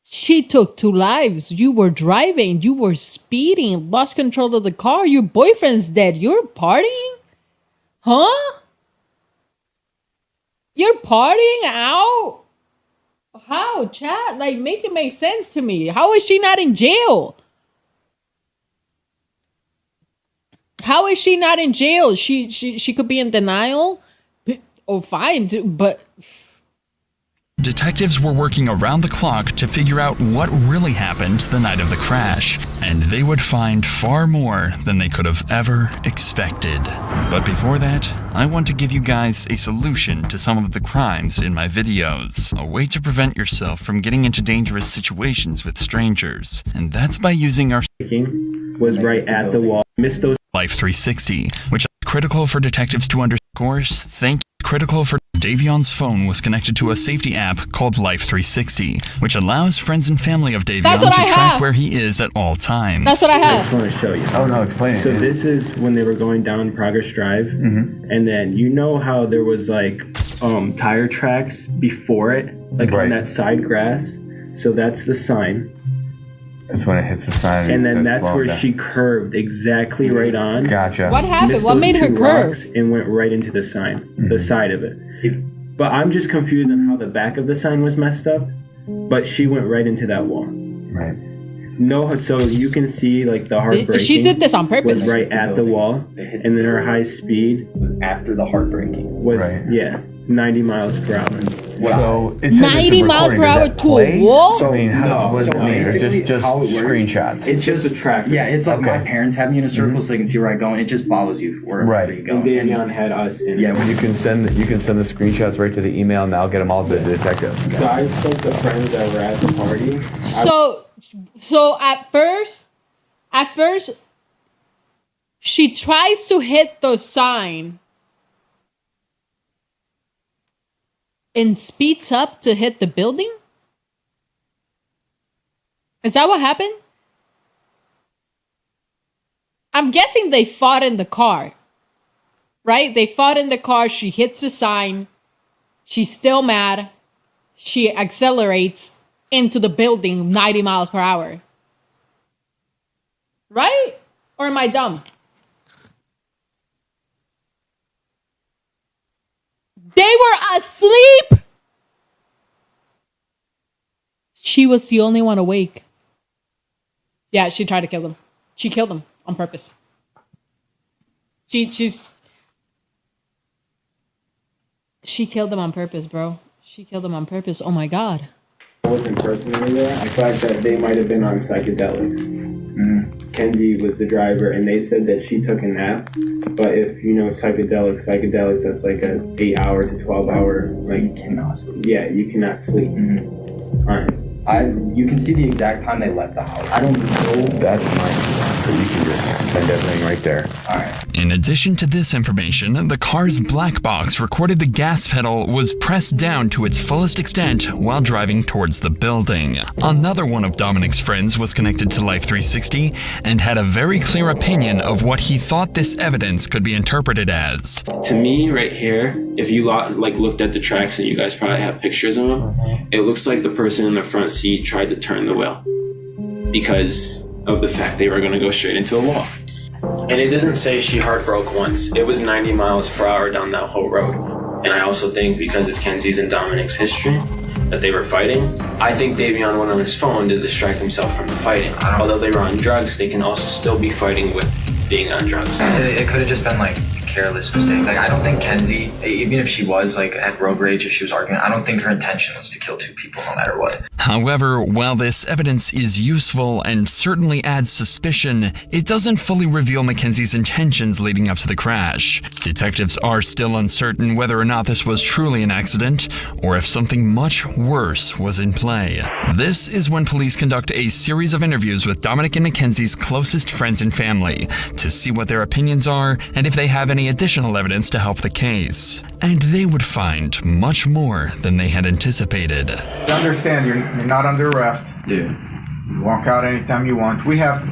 She took 2 lives. You were driving. You were speeding. Lost control of the car. Your boyfriend's dead. You're partying? Huh? You're partying out? How, chat? Like, make it make sense to me. How is she not in jail? How is she not in jail? She could be in denial. Oh, fine. But... Detectives were working around the clock to figure out what really happened the night of the crash, and they would find far more than they could have ever expected. But before that, I want to give you guys a solution to some of the crimes in my videos, a way to prevent yourself from getting into dangerous situations with strangers, and that's by using our was right at the wall. Missed those Life 360, which is critical for detectives to understand. Critical for Davion's phone was connected to a safety app called Life 360, which allows friends and family of Davion to track where he is at all times. That's what I have. I just want to show you. Oh no, explain it. So this is when they were going down Progress Drive, and then you know how there was like tire tracks before it, like on that side grass. So that's the sign. That's when it hits the sign. And then that's where she curved exactly right on. Gotcha. What happened? What made her curve? And went right into the sign, the side of it. But I'm just confused on how the back of the sign was messed up. But she went right into that wall. Right. No, so you can see like the heartbreaking. She did this on purpose. Was right at the wall, and then her high speed was after the heartbreaking. Was 90 miles per hour. So it says 90 miles per hour to a wall? So, I mean, what does it mean? Or just screenshots? It's just a tracker. Yeah, it's like my parents have me in a circle so they can see where I go, and it just follows you wherever you go. And Davion had us in. Yeah, well, you can send the screenshots right to the email, and I'll get them all to the detective. So I spoke to friends that were at the party. So at first, she tries to hit the sign and speeds up to hit the building? Is that what happened? I'm guessing they fought in the car. Right? They fought in the car. She hits the sign. She's still mad. She accelerates into the building 90 miles per hour. Right? Or am I dumb? They were asleep. She was the only one awake. Yeah, she tried to kill them. She killed them on purpose. She killed them on purpose, bro. She killed them on purpose. Oh my god. I wasn't personally there. I thought that they might have been on psychedelics. Kenzie was the driver, and they said that she took a nap. But if you know psychedelics, that's like a 8 hour to 12 hour, like you cannot sleep. Yeah, you cannot sleep on it. You can see the exact time they left the house. I don't know. That's mine. So you can just send everything right there. Alright. In addition to this information, the car's black box recorded the gas pedal was pressed down to its fullest extent while driving towards the building. Another one of Dominic's friends was connected to Life 360 and had a very clear opinion of what he thought this evidence could be interpreted as. To me, right here, if you looked at the tracks, and you guys probably have pictures of them, it looks like the person in the front seat tried to turn the wheel because of the fact they were going to go straight into a wall. And it doesn't say she heart broke once. It was 90 miles per hour down that whole road. And I also think because of Kenzie's and Dominic's history, that they were fighting, I think Davion went on his phone to distract himself from the fighting. Although they were on drugs, they can also still be fighting with being on drugs. It could have just been like a careless mistake. Like I don't think Kenzie, even if she was like had road rage, if she was arguing, I don't think her intention was to kill two people no matter what. However, while this evidence is useful and certainly adds suspicion, it doesn't fully reveal Mackenzie's intentions leading up to the crash. Detectives are still uncertain whether or not this was truly an accident or if something much worse was in play. This is when police conduct a series of interviews with Dominic and Mackenzie's closest friends and family to see what their opinions are and if they have any additional evidence to help the case. And they would find much more than they had anticipated. You understand, you're not under arrest. Yeah. You walk out anytime you want. We have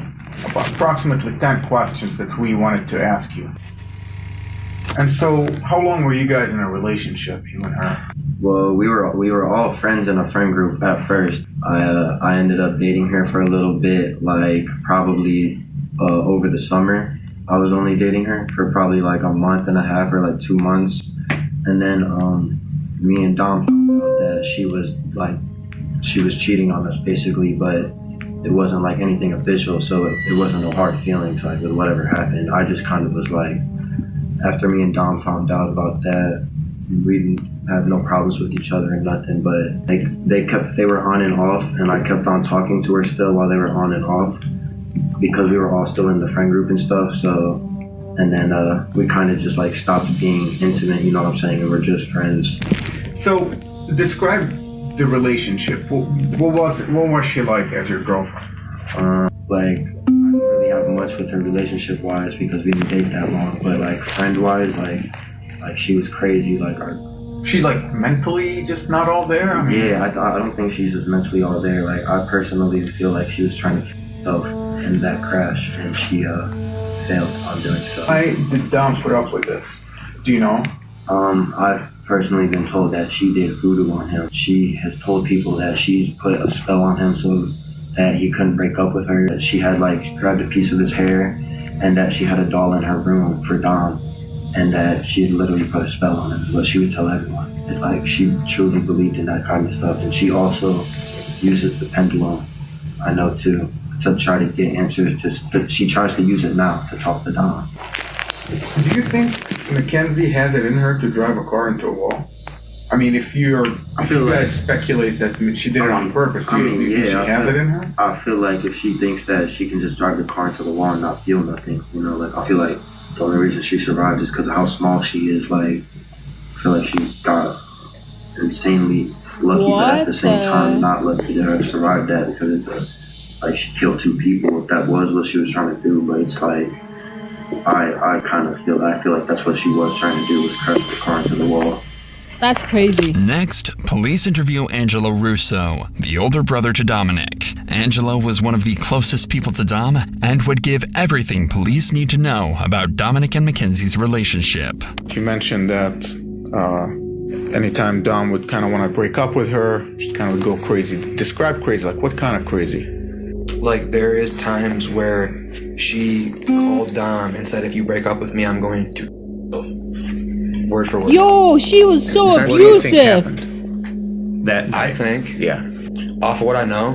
approximately 10 questions that we wanted to ask you. And so, how long were you guys in a relationship, you and her? Well, we were all friends in a friend group at first. I ended up dating her for a little bit, like probably over the summer. I was only dating her for probably like a month and a half or like 2 months. And then me and Dom found out that she was cheating on us basically, but it wasn't like anything official, so it wasn't no hard feelings like with whatever happened. I just kind of was like, after me and Dom found out about that, we didn't have no problems with each other and nothing, but they were on and off, and I kept on talking to her still while they were on and off because we were all still in the friend group and stuff. So, and then we kind of just like stopped being intimate, you know what I'm saying, and we're just friends. So, describe the relationship. What was she like as your girlfriend? Like, I didn't really have much with her relationship-wise because we didn't date that long, but like friend-wise, like she was crazy. Like she like mentally just not all there? I mean, yeah, I don't think she's just mentally all there. Like I personally feel like she was trying to kill herself in that crash, and she failed on doing so. Why did Dom put up with this? Do you know? I've personally been told that she did voodoo on him. She has told people that she's put a spell on him so that he couldn't break up with her. That she had like grabbed a piece of his hair, and that she had a doll in her room for Dom, and that she had literally put a spell on him. But she would tell everyone. It's like she truly believed in that kind of stuff, and she also uses the pendulum, I know too, to try to get answers. She tries to use it now to talk to Dom. Do you think Mackenzie has it in her to drive a car into a wall? I mean, if you guys speculate that she did it on purpose, do you think she has it in her? I feel like if she thinks that she can just drive the car into the wall and not feel nothing, you know, like I feel like the only reason she survived is because of how small she is. Like, I feel like she got insanely lucky, but at the same time, not lucky to have survived that because it's like she killed 2 people. If that was what she was trying to do, but it's like I feel like that's what she was trying to do, was crash the car into the wall. That's crazy. Next, police interview Angelo Russo, the older brother to Dominic. Angelo was one of the closest people to Dom and would give everything police need to know about Dominic and Mackenzie's relationship. You mentioned that anytime Dom would kind of want to break up with her, she kind of would go crazy. Describe crazy, like what kind of crazy? Like there is times where she called Dom and said, if you break up with me, I'm going to word for word. Yo, she was so abusive. I think, off of what I know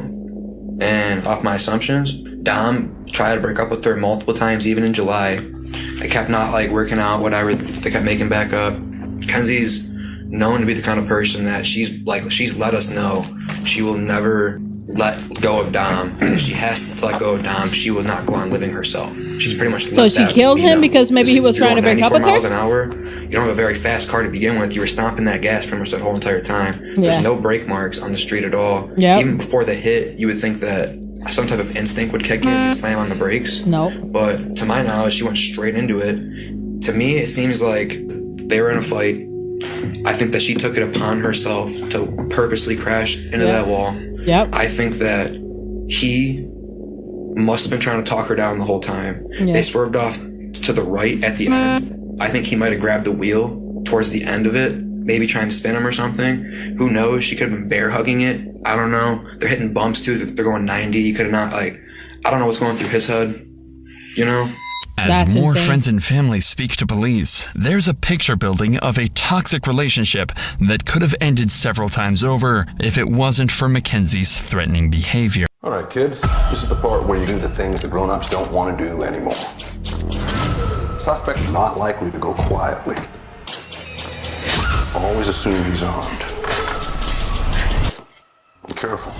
and off my assumptions, Dom tried to break up with her multiple times, even in July. They kept not like working out, whatever. They kept making back up. Kenzie's known to be the kind of person that she's let us know she will never let go of Dom, and if she has to let go of Dom, she will not go on living herself. She's pretty much. So she killed him because maybe he was trying to break up with her? miles an hour. You don't have a very fast car to begin with. You were stomping that gas pretty much that whole entire time. There's no brake marks on the street at all. Yep. Even before the hit, you would think that some type of instinct would kick in. You'd slam on the brakes. No. But to my knowledge, she went straight into it. To me, it seems like they were in a fight. I think that she took it upon herself to purposely crash into that wall. Yep. I think that he must have been trying to talk her down the whole time. Yeah. They swerved off to the right at the end. I think he might have grabbed the wheel towards the end of it, maybe trying to spin him or something. Who knows? She could have been bear hugging it. I don't know. They're hitting bumps too. They're going 90. He could have not, like, I don't know what's going through his head, you know? As That's more insane. friends and family speak to police, there's a picture building of a toxic relationship that could have ended several times over if it wasn't for Mackenzie's threatening behavior. All right, kids, this is the part where you do the things the grown-ups don't want to do anymore. The suspect is not likely to go quietly. Always assume he's armed. Be careful.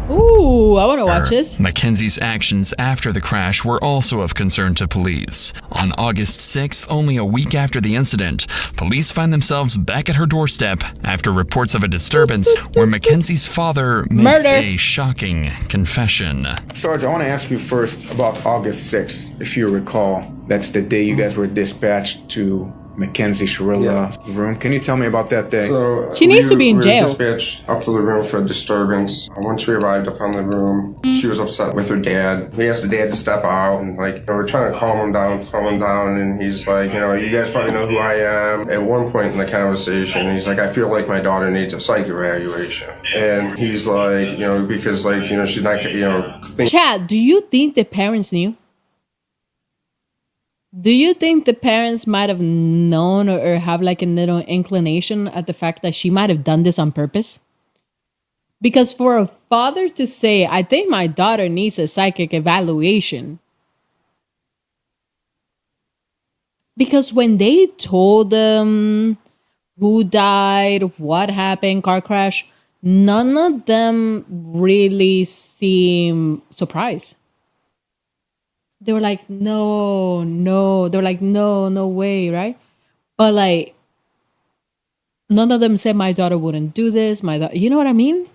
Ooh, I want to watch this. Mackenzie's actions after the crash were also of concern to police. On August 6th, only a week after the incident, police find themselves back at her doorstep after reports of a disturbance where Mackenzie's father makes a shocking confession. Sarge, I want to ask you first about August 6th. If you recall, that's the day you guys were dispatched to Mackenzie Sharilla's room. Can you tell me about that day? So She needs to be in jail. We were dispatched up to the room for a disturbance. Once we arrived upon the room, she was upset with her dad. We asked the dad to step out, and we're trying to calm him down, and he's like, you guys probably know who I am. At one point in the conversation, he's like, I feel like my daughter needs a psych evaluation. And he's like, because she's not, Chad, do you think the parents knew? Do you think the parents might have known or have like a little inclination at the fact that she might have done this on purpose? Because for a father to say, I think my daughter needs a psychic evaluation. Because when they told them who died, what happened, car crash, none of them really seem surprised. They were like, no. They were like, no way, right? But like, none of them said my daughter wouldn't do this. You know what I mean?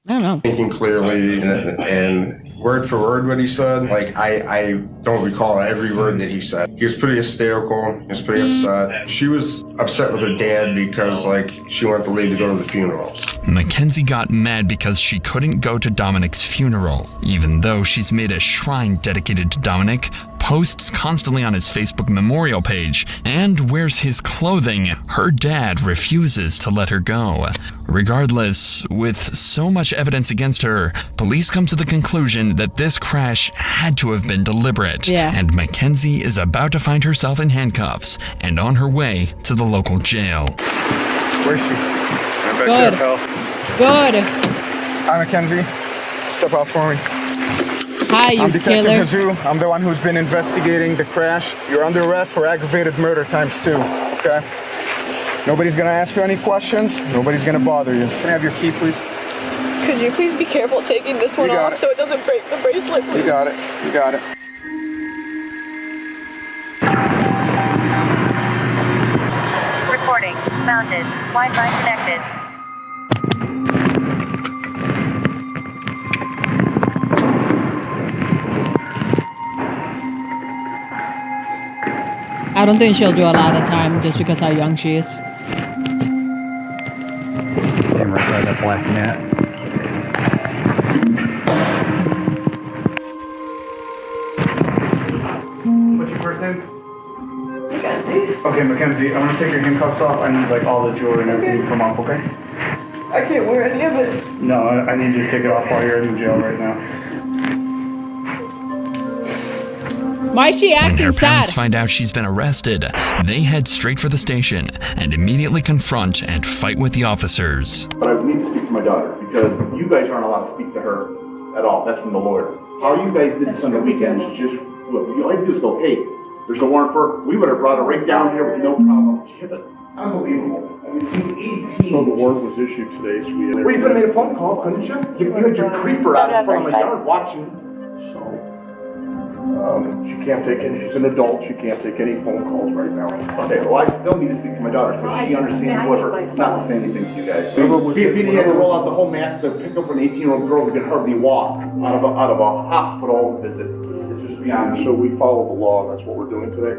I don't know. thinking clearly and word for word what he said. I don't recall every word that he said. He was pretty hysterical. He was pretty upset. She was upset with her dad because she wanted the lady to go to the funerals. Mackenzie got mad because she couldn't go to Dominic's funeral, even though she's made a shrine dedicated to Dominic, posts constantly on his Facebook memorial page, and wears his clothing. Her dad refuses to let her go. Regardless, with so much evidence against her, police come to the conclusion that this crash had to have been deliberate, and Mackenzie is about to find herself in handcuffs and on her way to the local jail. Where's she? I'm Good. back there, pal. Good. Hi, Mackenzie. Step out for me. Hi, you I'm Detective killer. Kazoo. I'm the one who's been investigating the crash. You're under arrest for aggravated murder ×2, okay? Nobody's gonna ask you any questions. Nobody's gonna bother you. Can I have your key, please? Could you please be careful taking this one off so it doesn't break the bracelet, please? You got it. You got it. Recording. Mounted. Wi-Fi connected. I don't think she'll do a lot of time just because how young she is. Damn right by that black mat. What's your first name? Mackenzie. Okay, Mackenzie, I'm gonna take your handcuffs off. I need all the jewelry and everything to come off, okay? I can't wear any of it. No, I need you to take it off while you're in the jail right now. Why is she When acting her sad? parents find out she's been arrested, they head straight for the station and immediately confront and fight with the officers. But I need to speak to my daughter because you guys aren't allowed to speak to her at all. That's from the lawyer. How you guys did this on the weekend is just, look, all you have to do is go, hey, there's a warrant for her. We would have brought her right down here with no problem. Unbelievable. I mean, 18. So the warrant was issued today, so we had Well, you could have made a phone call, couldn't you? You had your creeper out in front of my yard watching. So. She can't take any, she's an adult, she can't take any phone calls right now. Okay, well, I still need to speak to my daughter, so she understands whatever, not to say anything to you guys. If he had to roll out the whole mask to pick up an 18-year-old girl who could hardly walk out of a hospital visit, it's just beyond me. So we follow the law, and that's what we're doing today.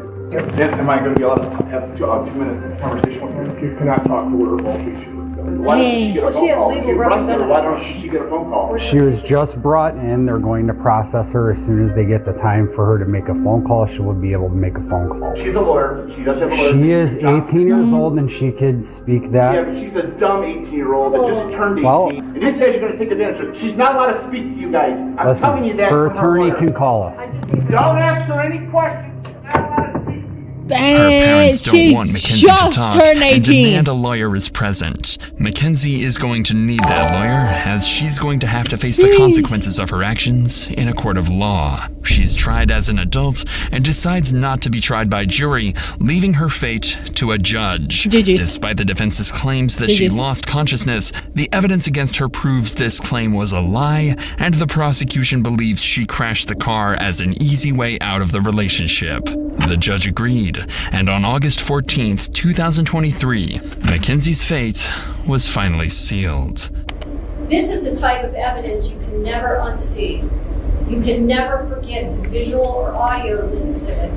Am I gonna be allowed to have a 2-minute conversation with her? You cannot talk to her while she's here. Why doesn't she get a phone call? If you arrested her, why don't she get a phone call? She was just brought in. They're going to process her. As soon as they get the time for her to make a phone call, she will be able to make a phone call. She's a lawyer. She does have a lawyer. She is 18 years old and she could speak that. Yeah, but she's a dumb 18-year-old that just turned 18. Well, and these guys are going to take advantage of her. She's not allowed to speak to you guys. I'm listen, telling you that. her from attorney lawyer. can call us. Don't ask her any questions. She's not allowed to speak. Her parents don't want Mackenzie to talk turned and 18. demand a lawyer is present. Mackenzie is going to need that lawyer, as she's going to have to face the consequences of her actions in a court of law. She's tried as an adult and decides not to be tried by jury, leaving her fate to a judge. Despite the defense's claims that she lost consciousness, the evidence against her proves this claim was a lie, and the prosecution believes she crashed the car as an easy way out of the relationship. The judge agreed, and on August 14th, 2023, Mackenzie's fate was finally sealed. This is the type of evidence you can never unsee. You can never forget the visual or audio of this exhibit.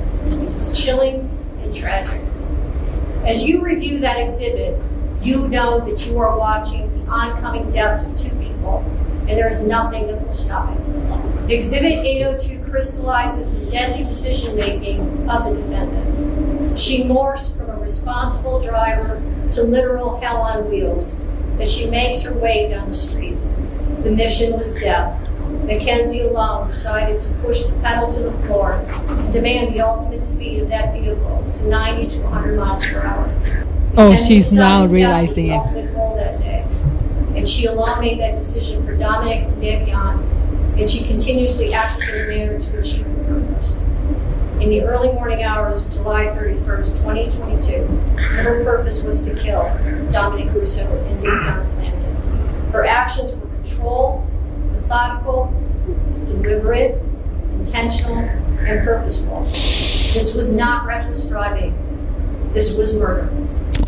It's chilling and tragic. As you review that exhibit, you know that you are watching the oncoming deaths of two people, and there is nothing that will stop it. Exhibit 802 crystallizes the deadly decision-making of the defendant. She morphs from a responsible driver to literal hell on wheels as she makes her way down the street. The mission was death. Mackenzie alone decided to push the pedal to the floor and demand the ultimate speed of that vehicle to 90 to 100 miles per hour. Oh, she's now realizing it. Ultimate goal that day. And she alone made that decision for Dominic and Davion, and she continuously acted in a manner to achieve her purpose. In the early morning hours of July 31st, 2022, her purpose was to kill Dominic Russo and Davion Flanagan. Her actions were controlled, methodical, deliberate, intentional, and purposeful. This was not reckless driving. This was murder.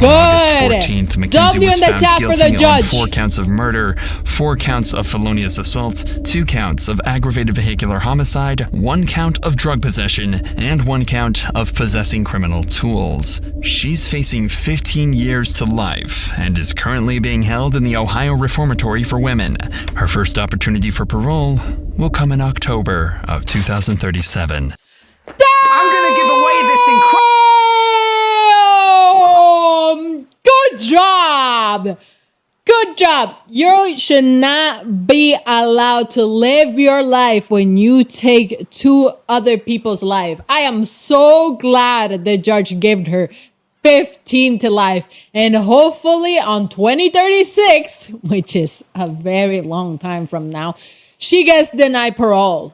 August 14th, Mackenzie was found guilty on judge. 4 counts of murder, 4 counts of felonious assault, 2 counts of aggravated vehicular homicide, 1 count of drug possession, and 1 count of possessing criminal tools. She's facing 15 years to life and is currently being held in the Ohio Reformatory for Women. Her first opportunity for parole will come in October of 2037. I'm gonna give away this incredible. Good job! Good job! You should not be allowed to live your life when you take 2 other people's life. I am so glad the judge gave her 15 to life. And hopefully on 2036, which is a very long time from now, she gets denied parole.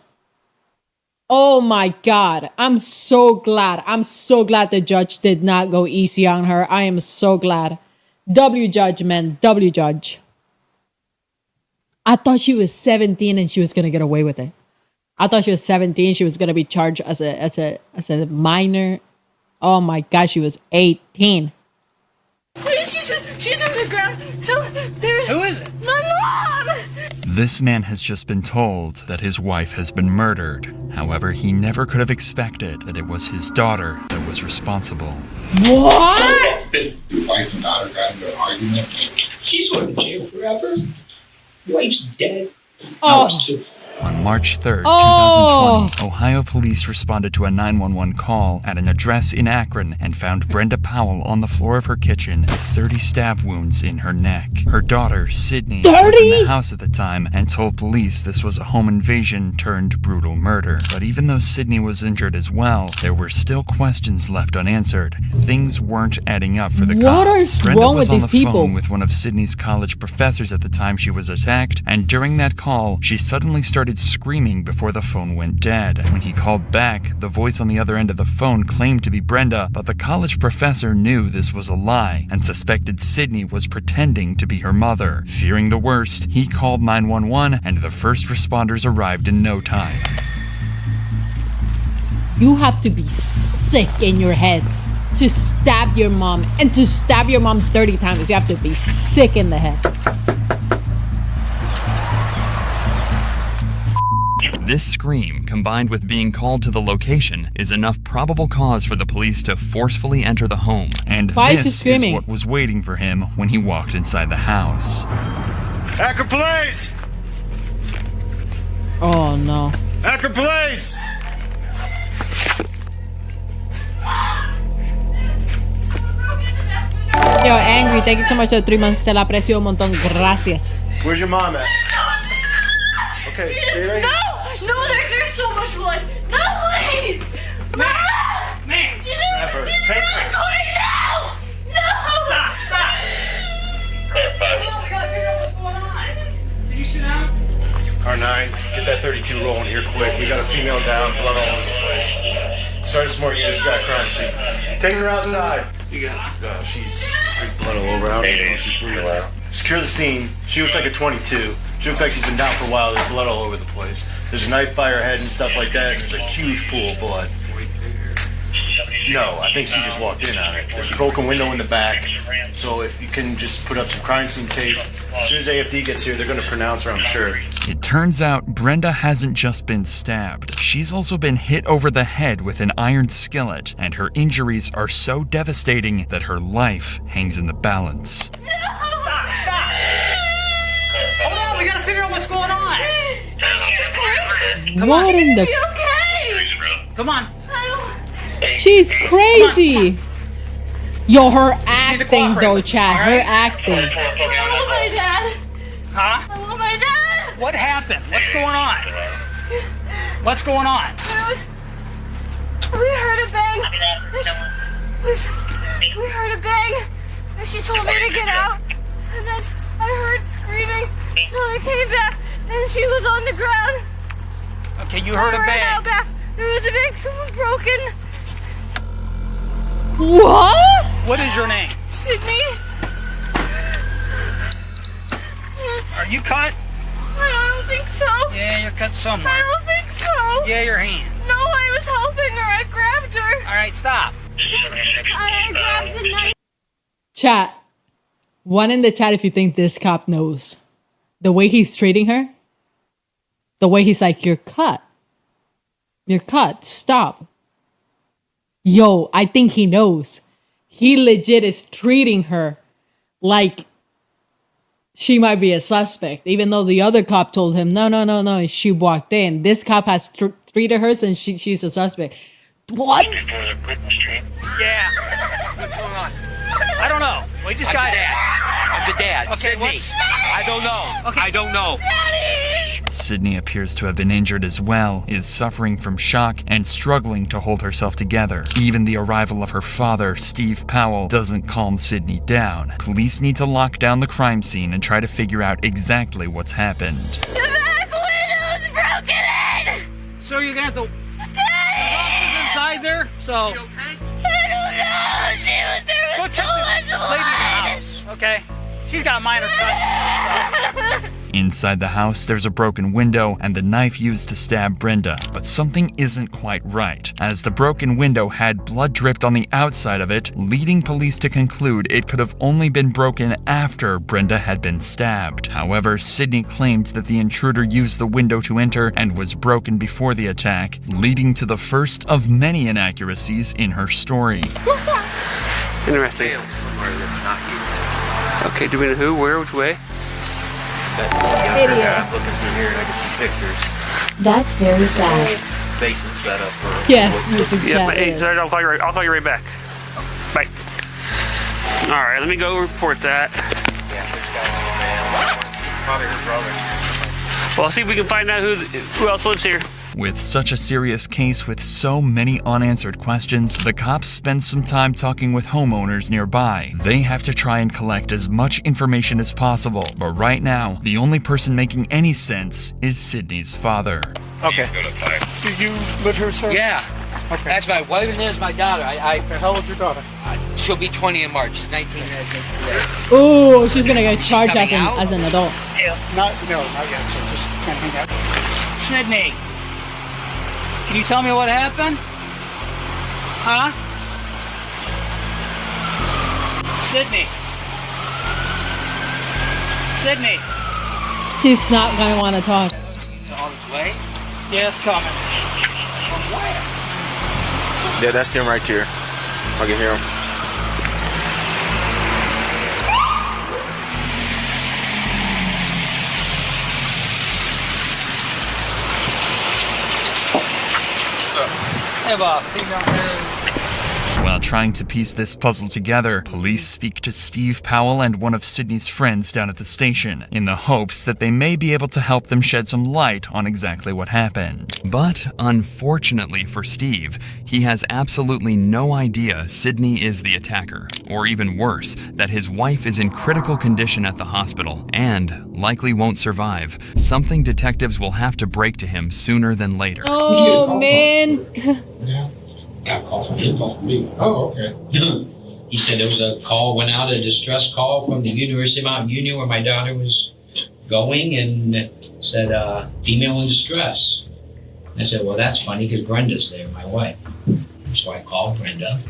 Oh my God. I'm so glad. I'm so glad the judge did not go easy on her. I am so glad. W judge, man. W judge. I thought she was 17 and she was going to get away with it. I thought she was 17. She was going to be charged as a minor. Oh my God. She was 18. Please, she's on the ground. Who is it? My mom! This man has just been told that his wife has been murdered. However, he never could have expected that it was his daughter that was responsible. What? Wife and daughter got into an argument. She's going to jail forever. Wife's dead. Oh. On March 3rd, 2020, Ohio police responded to a 911 call at an address in Akron and found Brenda Powell on the floor of her kitchen with 30 stab wounds in her neck. Her daughter, Sydney, was in the house at the time and told police this was a home invasion turned brutal murder. But even though Sydney was injured as well, there were still questions left unanswered. Things weren't adding up for the cops. What is Brenda wrong was with on these the people? phone with one of Sydney's college professors at the time she was attacked, and during that call, she suddenly started screaming before the phone went dead. When he called back, the voice on the other end of the phone claimed to be Brenda, but the college professor knew this was a lie and suspected Sydney was pretending to be her mother. Fearing the worst, he called 911 and the first responders arrived in no time. You have to be sick in your head to stab your mom, and to stab your mom 30 times. You have to be sick in the head. This scream, combined with being called to the location, is enough probable cause for the police to forcefully enter the home. And Why is he this is screaming? what was waiting for him when he walked inside the house. Hacker police! Oh no. Hacker police! Yo, Angry, thank you so much for the 3 months. Se la aprecio un montón. Gracias. Where's your mom at? Okay, stay right here. No, there's so much blood. No, please. Man. She's in the corner now. No. Stop. Hold on, we gotta figure out what's going on. Can you sit down? R9, get that 32 rolling here quick. We got a female down, blood all over the place. Start smart, you just got a crime scene. Take her outside. You got she's blood all over. I don't know if she's breathing. Secure the scene. She looks like a 22. She looks like she's been down for a while. There's blood all over the place. There's a knife by her head and stuff like that. And there's a huge pool of blood. No, I think she just walked in on it. There's a broken window in the back. So if you can just put up some crime scene tape. As soon as AFD gets here, they're going to pronounce her, I'm sure. It turns out Brenda hasn't just been stabbed. She's also been hit over the head with an iron skillet, and her injuries are so devastating that her life hangs in the balance. Stop! Hold on, we gotta figure out what's going on. What in the... Come on. She's crazy. Yo, her acting though, chat. Her acting. I want my dad. Huh? I want my dad. What happened? What's going on? What's going on? We heard a bang. We heard a bang. And she told me to get out. And then I heard screaming. So I came back and she was on the ground. Okay, you heard a bang. Back. There was a bang. Someone broken. What? What is your name? Sydney. Are you cut? I don't think so. Yeah, you're cut somewhere. I don't think so. Yeah, your hand. No, I was helping her. I grabbed her. All right, stop. I grabbed the knife. Chat. One in the chat if you think this cop knows. The way he's treating her. The way he's like, you're cut. You're cut. Stop. Yo, I think he knows. He legit is treating her like she might be a suspect, even though the other cop told him, no, she walked in. This cop has treated her and she's a suspect. What? Yeah. What's going on? I don't know. We just got I'm the dad. Okay, Sydney. I don't know. Okay. I don't know. Sydney appears to have been injured as well, is suffering from shock, and struggling to hold herself together. Even the arrival of her father, Steve Powell, doesn't calm Sydney down. Police need to lock down the crime scene and try to figure out exactly what's happened. The back window's broken in. So you're gonna have to. Daddy. Inside there. So. I don't know. There was so much blood. Lady in the house. Okay. She's got minor cuts. Inside the house, there's a broken window and the knife used to stab Brenda, but something isn't quite right, as the broken window had blood dripped on the outside of it, leading police to conclude it could have only been broken after Brenda had been stabbed. However, Sydney claimed that the intruder used the window to enter and was broken before the attack, leading to the first of many inaccuracies in her story. Interesting. Okay, do we know who, where, which way? Guy looking through here and I can see pictures. That's very sad. Basement set up for. Yes, YouTube Yeah, chat. hey, sorry, I'll call you right back. Bye. All right, let me go report that. Yeah, there's got one man. It's probably her brother. Well, I'll see if we can find out who else lives here. With such a serious case with so many unanswered questions, the cops spend some time talking with homeowners nearby. They have to try and collect as much information as possible, but right now, the only person making any sense is Sydney's father. Okay. Do you live here, sir? Yeah. Okay. That's my wife and there's my daughter. How old's your daughter? She'll be 20 in March. She's 19 today. Oh, she's gonna get charged as an adult. Not yet, sir. Just kind of hang out. Sydney, can you tell me what happened? Huh? Sydney. Sydney. She's not gonna want to talk. On its way? Yeah, it's coming. From where? Yeah, that's them right there. I can hear them. Have a female hair. While trying to piece this puzzle together, police speak to Steve Powell and one of Sydney's friends down at the station, in the hopes that they may be able to help them shed some light on exactly what happened. But unfortunately for Steve, he has absolutely no idea Sydney is the attacker, or even worse, that his wife is in critical condition at the hospital and likely won't survive, something detectives will have to break to him sooner than later. Oh, man. Got a call from him, call from me. Oh, okay. He said there was a call, went out, a distress call from the University of Mount Union where my daughter was going, and said, female in distress. I said, well, that's funny because Brenda's there, my wife. So I called Brenda,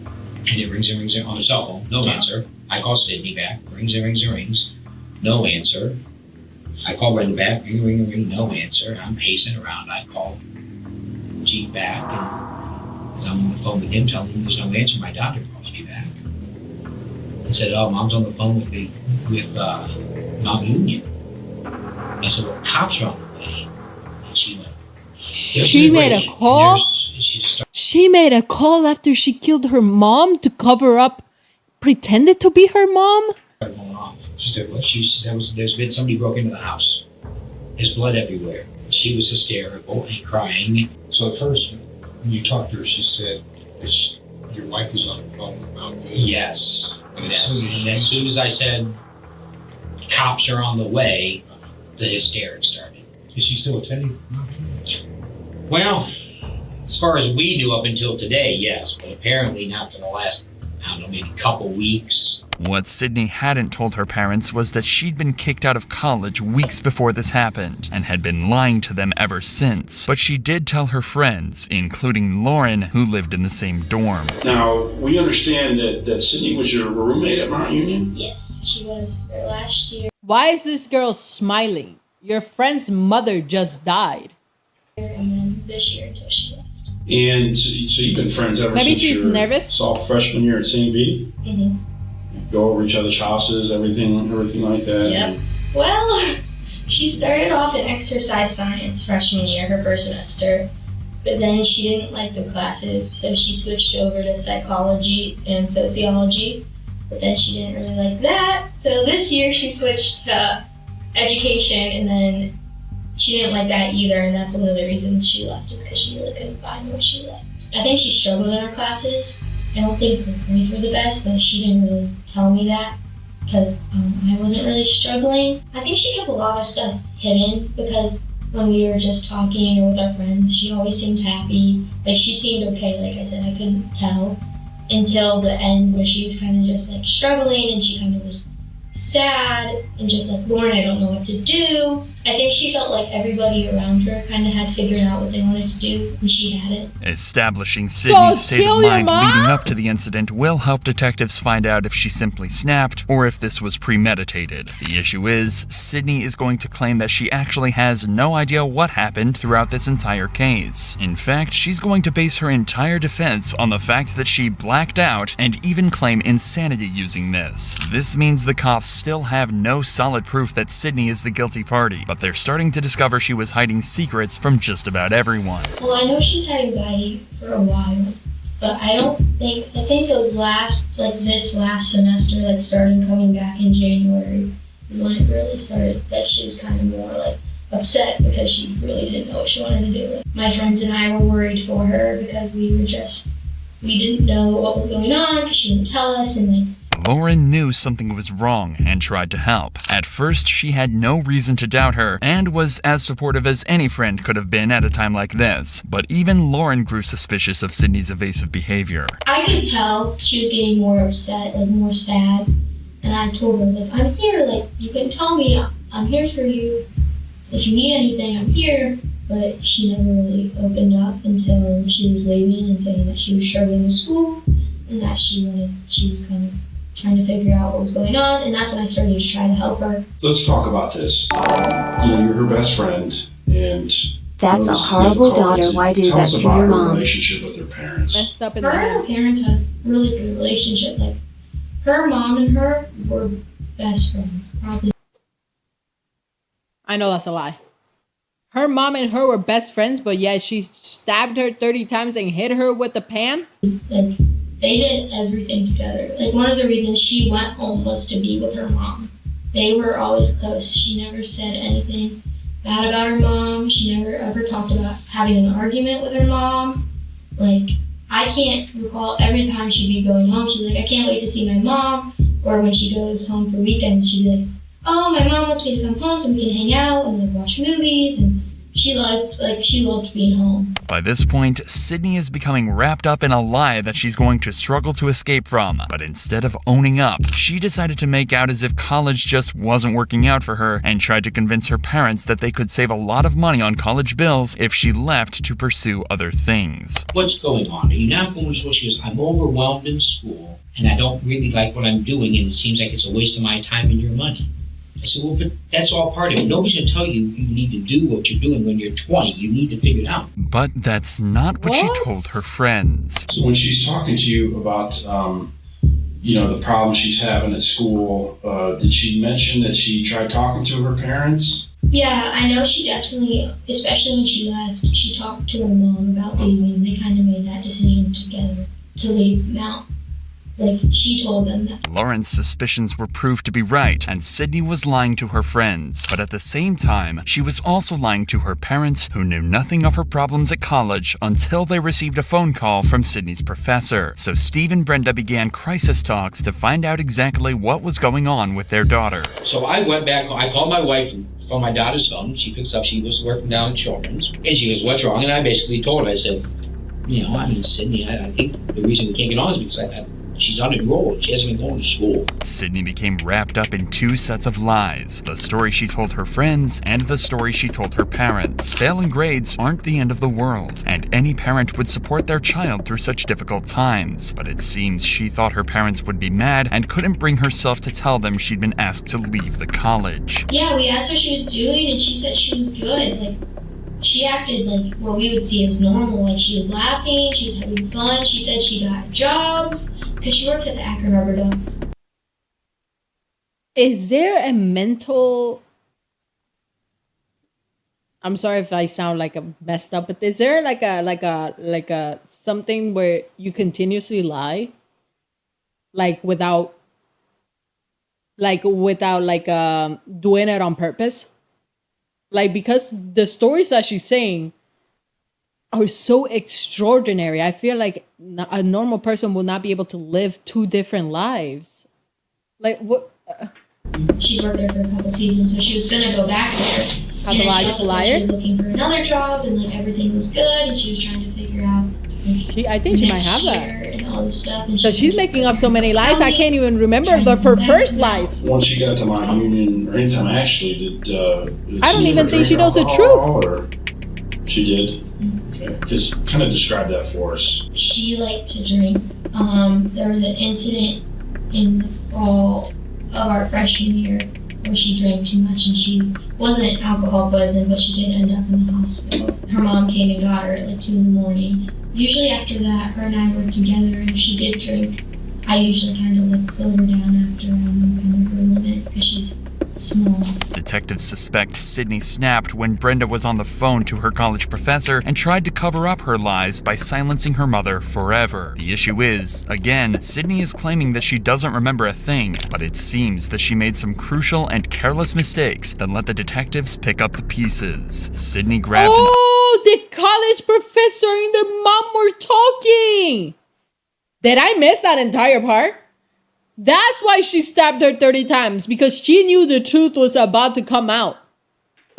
and it rings and rings on her cell phone, no answer. I call Sydney back, rings and rings and rings, no answer. I call Brenda back, ring, ring, ring, no answer. I'm pacing around. I call Chief back, and I'm on the phone with him telling him there's no answer. My doctor calls me back and said, oh, Mom's on the phone with Mount Union. I said, well, cops are on the way. And she went, She made a call? She made a call after she killed her mom to cover up, pretended to be her mom? She said, well, she said there's been somebody broke into the house. There's blood everywhere. She was hysterical and crying. So at first, when you talked to her, she said your wife was on the phone with Mount Union. Yes. And as soon as I said cops are on the way, the hysterics started. Is she still attending? Well, as far as we knew up until today, yes, but apparently not for the last, I don't know, maybe couple weeks. What Sydney hadn't told her parents was that she'd been kicked out of college weeks before this happened and had been lying to them ever since. But she did tell her friends, including Lauren, who lived in the same dorm. Now, we understand that Sydney was your roommate at Mount Union? Yes, she was for last year. Why is this girl smiling? Your friend's mother just died. And then this year until she left. And so you've been friends ever Maybe since she's your nervous? soft freshman year at St. B? Mm-hmm. Go over each other's houses, everything like that. Yep. Well, she started off in exercise science freshman year, her first semester. But then she didn't like the classes, so she switched over to psychology and sociology. But then she didn't really like that. So this year she switched to education, and then she didn't like that either, and that's one of the reasons she left, is because she really couldn't find what she liked. I think she struggled in her classes. I don't think her grades were the best, but she didn't really tell me that because I wasn't really struggling. I think she kept a lot of stuff hidden because when we were just talking or with our friends, she always seemed happy. Like, she seemed okay, like I said, I couldn't tell until the end where she was kind of just like struggling and she kind of was sad and just like, Lauren, I don't know what to do. I think she felt like everybody around her kind of had figured out what they wanted to do, and she had it. Establishing Sydney's state of mind leading up to the incident will help detectives find out if she simply snapped or if this was premeditated. The issue is, Sydney is going to claim that she actually has no idea what happened throughout this entire case. In fact, she's going to base her entire defense on the fact that she blacked out and even claim insanity using this. This means the cops still have no solid proof that Sydney is the guilty party, but they're starting to discover she was hiding secrets from just about everyone. Well, I know she's had anxiety for a while, but I think it was this last semester, like starting coming back in January, is when it really started, that she was kind of more like upset because she really didn't know what she wanted to do. My friends and I were worried for her because we didn't know what was going on because she didn't tell us, and like, Lauren knew something was wrong and tried to help. At first, she had no reason to doubt her and was as supportive as any friend could have been at a time like this. But even Lauren grew suspicious of Sydney's evasive behavior. I could tell she was getting more upset, like more sad. And I told her, like, I'm here, like, you can tell me, I'm here for you. If you need anything, I'm here. but she never really opened up until she was leaving and saying that she was struggling with school and that she was kind of trying to figure out what was going on, and that's when I started to try to help her. Let's talk about this. You're her best friend, and that's a horrible daughter. Why do that to your mom? Relationship with her parents. Messed up in Her the and her head. parents had a really good relationship. Like, her mom and her were best friends, probably. I know that's a lie. Her mom and her were best friends, but yeah, she stabbed her 30 times and hit her with a pan. Like, they did everything together. Like, one of the reasons she went home was to be with her mom. They were always close. She never said anything bad about her mom. She never ever talked about having an argument with her mom. Like, I can't recall every time she'd be going home, she's like, I can't wait to see my mom. Or when she goes home for weekends, she'd be like, oh, my mom wants me to come home so we can hang out and like watch movies. And she loved being home. By this point, Sydney is becoming wrapped up in a lie that she's going to struggle to escape from. But instead of owning up, she decided to make out as if college just wasn't working out for her and tried to convince her parents that they could save a lot of money on college bills if she left to pursue other things. What's going on? Are you not going to school? She goes, I'm overwhelmed in school and I don't really like what I'm doing and it seems like it's a waste of my time and your money. I said, well, but that's all part of it. Nobody's going to tell you you need to do what you're doing when you're 20. You need to figure it out. But that's not what she told her friends. So when she's talking to you about, the problem she's having at school, did she mention that she tried talking to her parents? Yeah, I know she definitely, especially when she left, she talked to her mom about leaving. They kind of made that decision together to leave Mount. Like, she told them that. Lauren's suspicions were proved to be right, and Sydney was lying to her friends. But at the same time, she was also lying to her parents, who knew nothing of her problems at college until they received a phone call from Sydney's professor. So Steve and Brenda began crisis talks to find out exactly what was going on with their daughter. So I went back, I called my wife from my daughter's phone. She picks up, she was working down at Children's. And she goes, what's wrong? And I basically told her, I said, Sydney, I think the reason we can't get on is because she's unenrolled. She hasn't been going to school. Sydney became wrapped up in two sets of lies. The story she told her friends and the story she told her parents. Failing grades aren't the end of the world, and any parent would support their child through such difficult times. But it seems she thought her parents would be mad and couldn't bring herself to tell them she'd been asked to leave the college. Yeah, we asked her what she was doing, and she said she was good. Like, she acted like what we would see as normal. Like, she was laughing, she was having fun. She said she got jobs because she works at the Akron Rubber Ducks. Is there a mental... I'm sorry if I sound like a messed up, but is there like a something where you continuously lie? Without doing it on purpose? Because the stories that she's saying are so extraordinary. I feel like a normal person will not be able to live two different lives. What? She's worked there for a couple seasons, so she was gonna go back there. How to lie to liar? She was looking for another job, and everything was good, and she was trying to figure out. I think she might have that. And all this stuff. And so she's making up so many lies. I can't even remember her first lies. Once she got to my union, or anytime actually, did I don't even think she knows the truth. Or she did. Okay. Just kind of describe that for us. She liked to drink. There was an incident in the fall of our freshman year where she drank too much, and she wasn't alcohol poisoned, but she did end up in the hospital. Her mom came and got her at 2 a.m. Usually after that, her and I were together, and if she did drink, I usually kind of slow her down after kind of her limit because she's small. Detectives suspect Sydney snapped when Brenda was on the phone to her college professor and tried to cover up her lies by silencing her mother forever. The issue is, again, Sydney is claiming that she doesn't remember a thing, but it seems that she made some crucial and careless mistakes that let the detectives pick up the pieces. Sydney grabbed the college professor and their mom were talking! Did I miss that entire part? That's why she stabbed her 30 times, because she knew the truth was about to come out.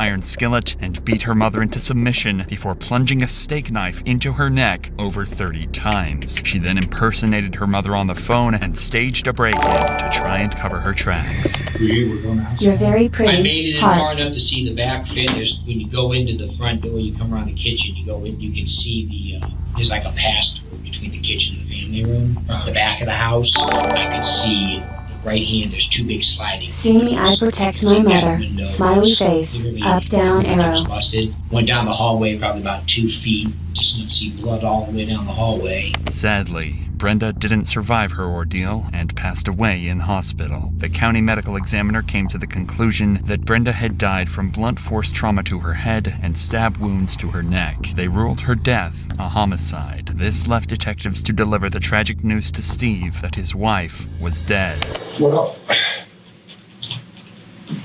iron skillet and beat her mother into submission before plunging a steak knife into her neck over 30 times. She then impersonated her mother on the phone and staged a break-in to try and cover her tracks. You're very pretty. I made it in Hot. far enough to see the back fit. When you go into the front door, you come around the kitchen, you go in, you can see there's like a pass-through between the kitchen and the family room. The back of the house, I can see right hand, there's two big sliding. See me, I protect my mother. Smiley face. Up, down, arrow. Busted. Went down the hallway probably about 2 feet. Just didn't see blood all the way down the hallway. Sadly, Brenda didn't survive her ordeal and passed away in hospital. The county medical examiner came to the conclusion that Brenda had died from blunt force trauma to her head and stab wounds to her neck. They ruled her death a homicide. This left detectives to deliver the tragic news to Steve that his wife was dead. Well,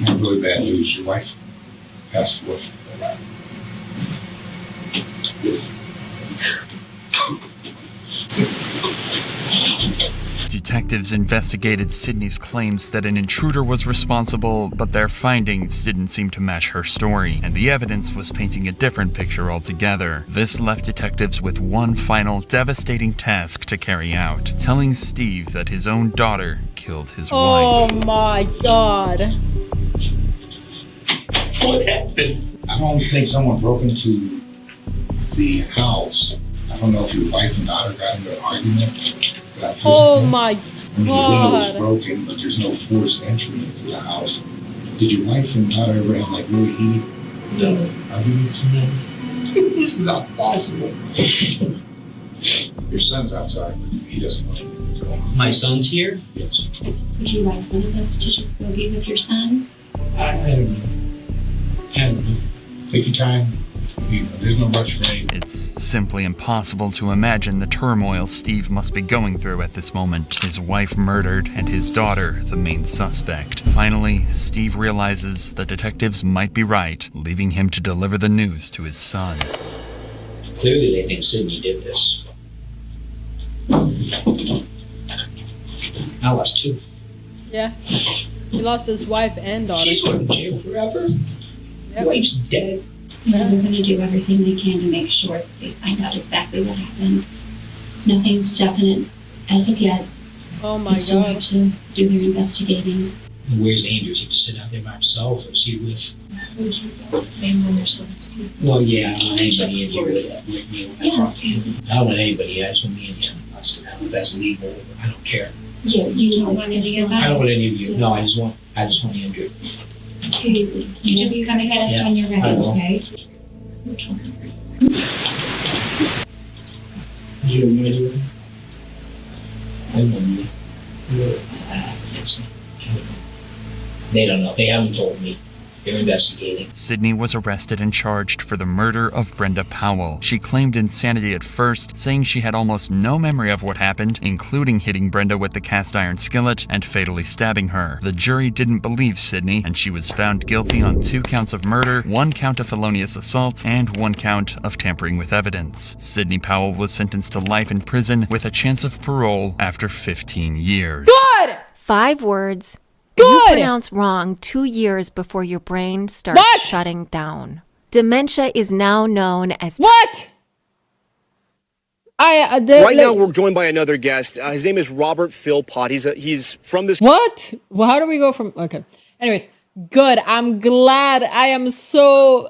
not really bad news. Your wife passed away. Detectives investigated Sydney's claims that an intruder was responsible, but their findings didn't seem to match her story, and the evidence was painting a different picture altogether. This left detectives with one final devastating task to carry out, telling Steve that his own daughter killed his wife. Oh my god. What happened? I don't think someone broke into the house. I don't know if your wife and daughter got into an argument. Oh my The window was god. broken, but there's no forced entry into the house. Did your wife and daughter ever have like really heated arguments? This is not possible. Your son's outside, but he doesn't want to go. My son's here? Yes. Would you like one of us to just go be with your son? I don't know. I don't know. Take your time. There's no rush for anything. It's simply impossible to imagine the turmoil Steve must be going through at this moment. His wife murdered and his daughter the main suspect. Finally, Steve realizes the detectives might be right, leaving him to deliver the news to his son. Clearly they think Sydney did this. I lost 2. Yeah. He lost his wife and daughter. She's going to jail forever. Yep. Wife's dead. Yeah, we're going to do everything we can to make sure that they find out exactly what happened. Nothing's definite as of yet. Oh my They still god. have to do their investigating. Where's Andrew? He just sit out there by himself, or is he with? Would you go when they're supposed to? Well, yeah, I don't want anybody in here with me when I talk to him. I don't want anybody. I just want me and him. I don't know if that's legal. I don't care. Yeah, you don't want any of that? I don't want any of you. No, I just want Andrew. So you just come ahead Yeah, when you're I ready, will. okay? You don't know anyone? I don't know. They don't know. They haven't told me. They're investigating. Sydney was arrested and charged for the murder of Brenda Powell. She claimed insanity at first, saying she had almost no memory of what happened, including hitting Brenda with the cast iron skillet and fatally stabbing her. The jury didn't believe Sydney, and she was found guilty on 2 counts of murder, 1 count of felonious assault, and 1 count of tampering with evidence. Sydney Powell was sentenced to life in prison with a chance of parole after 15 years. Good! 5 words. Good! You pronounce wrong 2 years before your brain starts shutting down. Dementia is now known as... What? Right now, we're joined by another guest. His name is Robert Philpott. He's from this... What? Well, how do we go from... Okay. Anyways, good. I'm glad. I'm so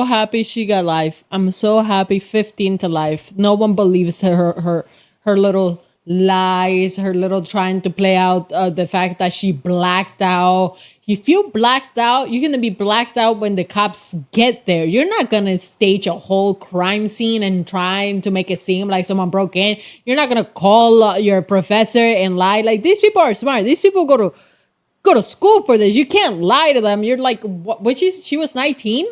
happy she got life. I'm so happy 15 to life. No one believes her little lies, her little trying to play out the fact that she blacked out. If you blacked out, you're gonna be blacked out when the cops get there. You're not gonna stage a whole crime scene and trying to make it seem like someone broke in. You're not gonna call your professor and lie. Like, these people are smart. These people go to school for this. You can't lie to them. You're like, what? She was 19?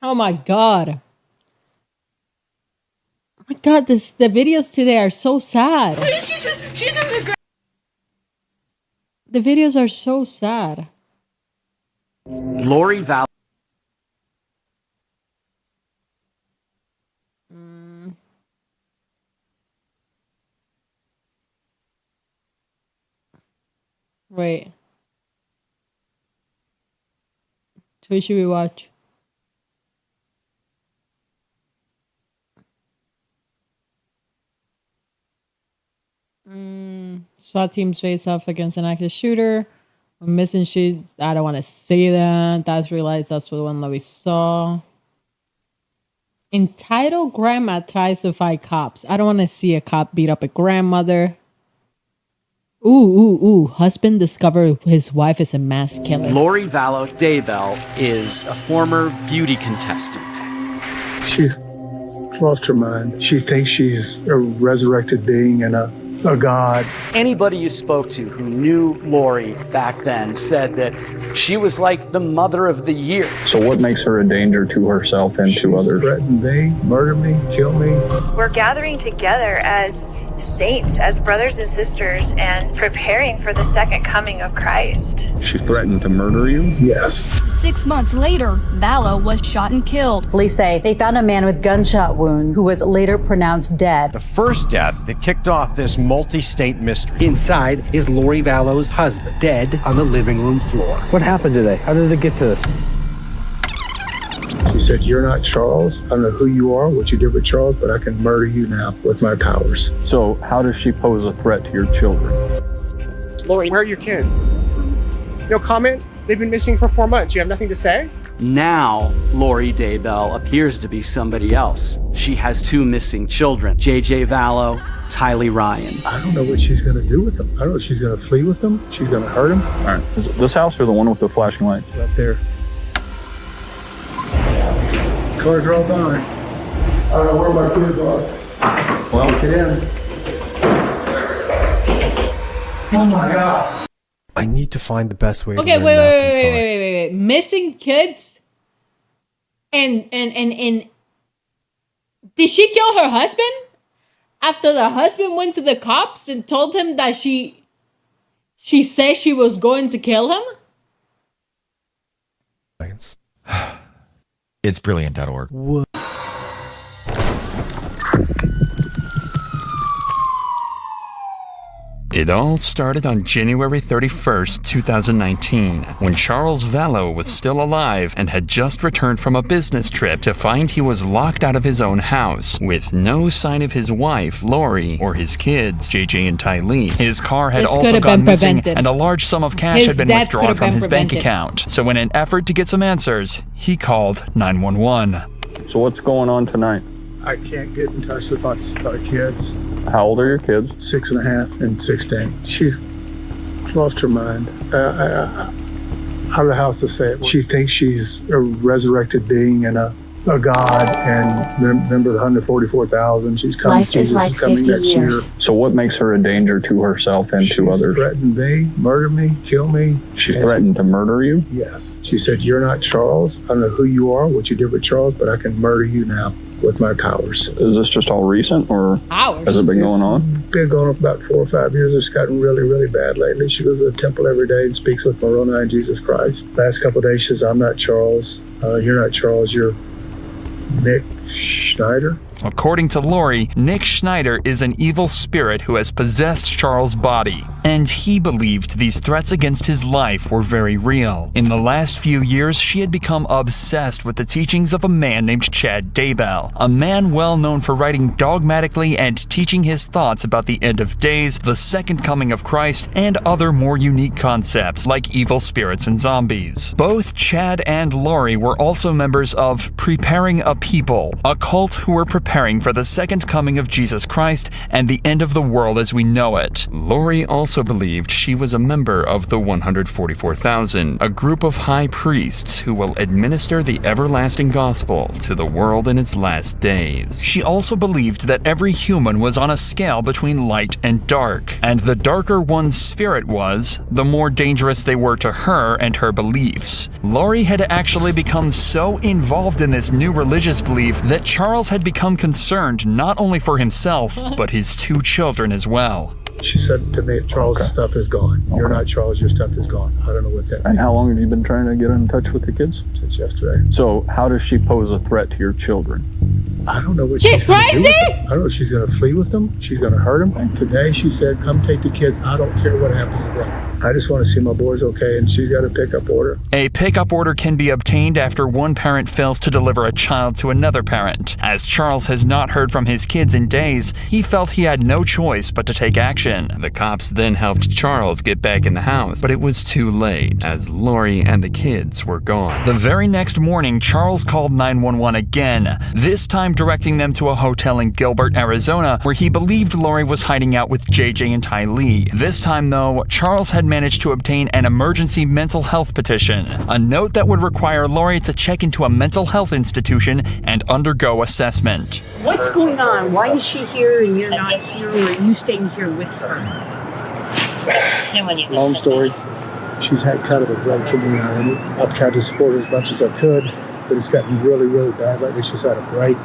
Oh my god. Oh my god, the videos today are so sad. She's in the ground. The videos are so sad. Lori Val. Wait. Who should we watch? SWAT teams face off against an active shooter. A missing sheet. I don't want to say that. That's realized that's the one that we saw. Entitled grandma tries to fight cops. I don't want to see a cop beat up a grandmother. Ooh. Husband discovered his wife is a mass killer. Lori Vallow Daybell is a former beauty contestant. She's lost her mind. She thinks she's a resurrected being and a god. Anybody you spoke to who knew Lori back then said that she was like the mother of the year. So what makes her a danger to herself and to others? Threaten me, murder me, kill me. We're gathering together as saints, as brothers and sisters, and preparing for the second coming of Christ. She threatened to murder you? Yes. 6 months later, Vallow was shot and killed. Police say they found a man with gunshot wound who was later pronounced dead. The first death that kicked off this multi-state mystery. Inside is Lori Vallow's husband, dead on the living room floor. What happened today? How did it get to this? She said, "You're not Charles. I don't know who you are, what you did with Charles, but I can murder you now with my powers." So how does she pose a threat to your children? Lori, where are your kids? No comment? They've been missing for 4 months. You have nothing to say? Now, Lori Daybell appears to be somebody else. She has 2 missing children, JJ Vallow, Tylee Ryan. I don't know what she's going to do with them. I don't know if she's going to flee with them. She's going to hurt them. All right. Is it this house or the one with the flashing lights? Right there. Cars are all gone. I don't know where my kids are. Well, get in. Oh my God. I need to find the best way to Okay, learn wait. math and science. Missing kids? And did she kill her husband? After the husband went to the cops and told him that she said she was going to kill him? It's brilliant.org. What? It all started on January 31st, 2019, when Charles Vallow was still alive and had just returned from a business trip to find he was locked out of his own house, with no sign of his wife, Lori, or his kids, JJ and Tylee. His car had also gone missing, and a large sum of cash had been withdrawn from his bank account. So in an effort to get some answers, he called 911. So what's going on tonight? I can't get in touch with our kids. How old are your kids? 6.5 and 16. She's lost her mind. I don't know how else to say it. She thinks she's a resurrected being and a god, and remember the 144,000. She's coming. Life is like 50 years. So what makes her a danger to herself and to others? Threatened me, murder me, kill me. She threatened to murder you? Yes. She said, "You're not Charles. I don't know who you are, what you did with Charles, but I can murder you now with my powers." Is this just all recent, or has it been going on? Been going on for about 4 or 5 years. It's gotten really, really bad lately. She goes to the temple every day and speaks with Moroni and Jesus Christ. Last couple of days, she says, "I'm not Charles. You're not Charles. You're Nick Schneider." According to Lori, Nick Schneider is an evil spirit who has possessed Charles' body, and he believed these threats against his life were very real. In the last few years, she had become obsessed with the teachings of a man named Chad Daybell, a man well known for writing dogmatically and teaching his thoughts about the end of days, the second coming of Christ, and other more unique concepts like evil spirits and zombies. Both Chad and Lori were also members of Preparing a People, a cult who were preparing for the second coming of Jesus Christ and the end of the world as we know it. Lori also believed she was a member of the 144,000, a group of high priests who will administer the everlasting gospel to the world in its last days. She also believed that every human was on a scale between light and dark, and the darker one's spirit was, the more dangerous they were to her and her beliefs. Lori had actually become so involved in this new religious belief that Charles had become concerned not only for himself, but his 2 children as well. She said to me, Charles' stuff is gone. You're not Charles, your stuff is gone. I don't know what that means. And how long have you been trying to get in touch with the kids? Since yesterday. So how does she pose a threat to your children? I don't know what she's crazy. I don't know if she's going to flee with them. She's going to hurt them. And today she said, come take the kids. I don't care what happens to them. I just want to see my boys okay, and she's got a pickup order. A pickup order can be obtained after one parent fails to deliver a child to another parent. As Charles has not heard from his kids in days, he felt he had no choice but to take action. The cops then helped Charles get back in the house, but it was too late, as Lori and the kids were gone. The very next morning, Charles called 911 again, this time directing them to a hotel in Gilbert, Arizona, where he believed Lori was hiding out with JJ and Ty Lee. This time, though, Charles had managed to obtain an emergency mental health petition, a note that would require Lori to check into a mental health institution and undergo assessment. What's going on? Why is she here and you're not here, or are you staying here with her? Long story. She's had kind of a break from me, and I've tried to support her as much as I could, but it's gotten really, really bad lately. She's had a break.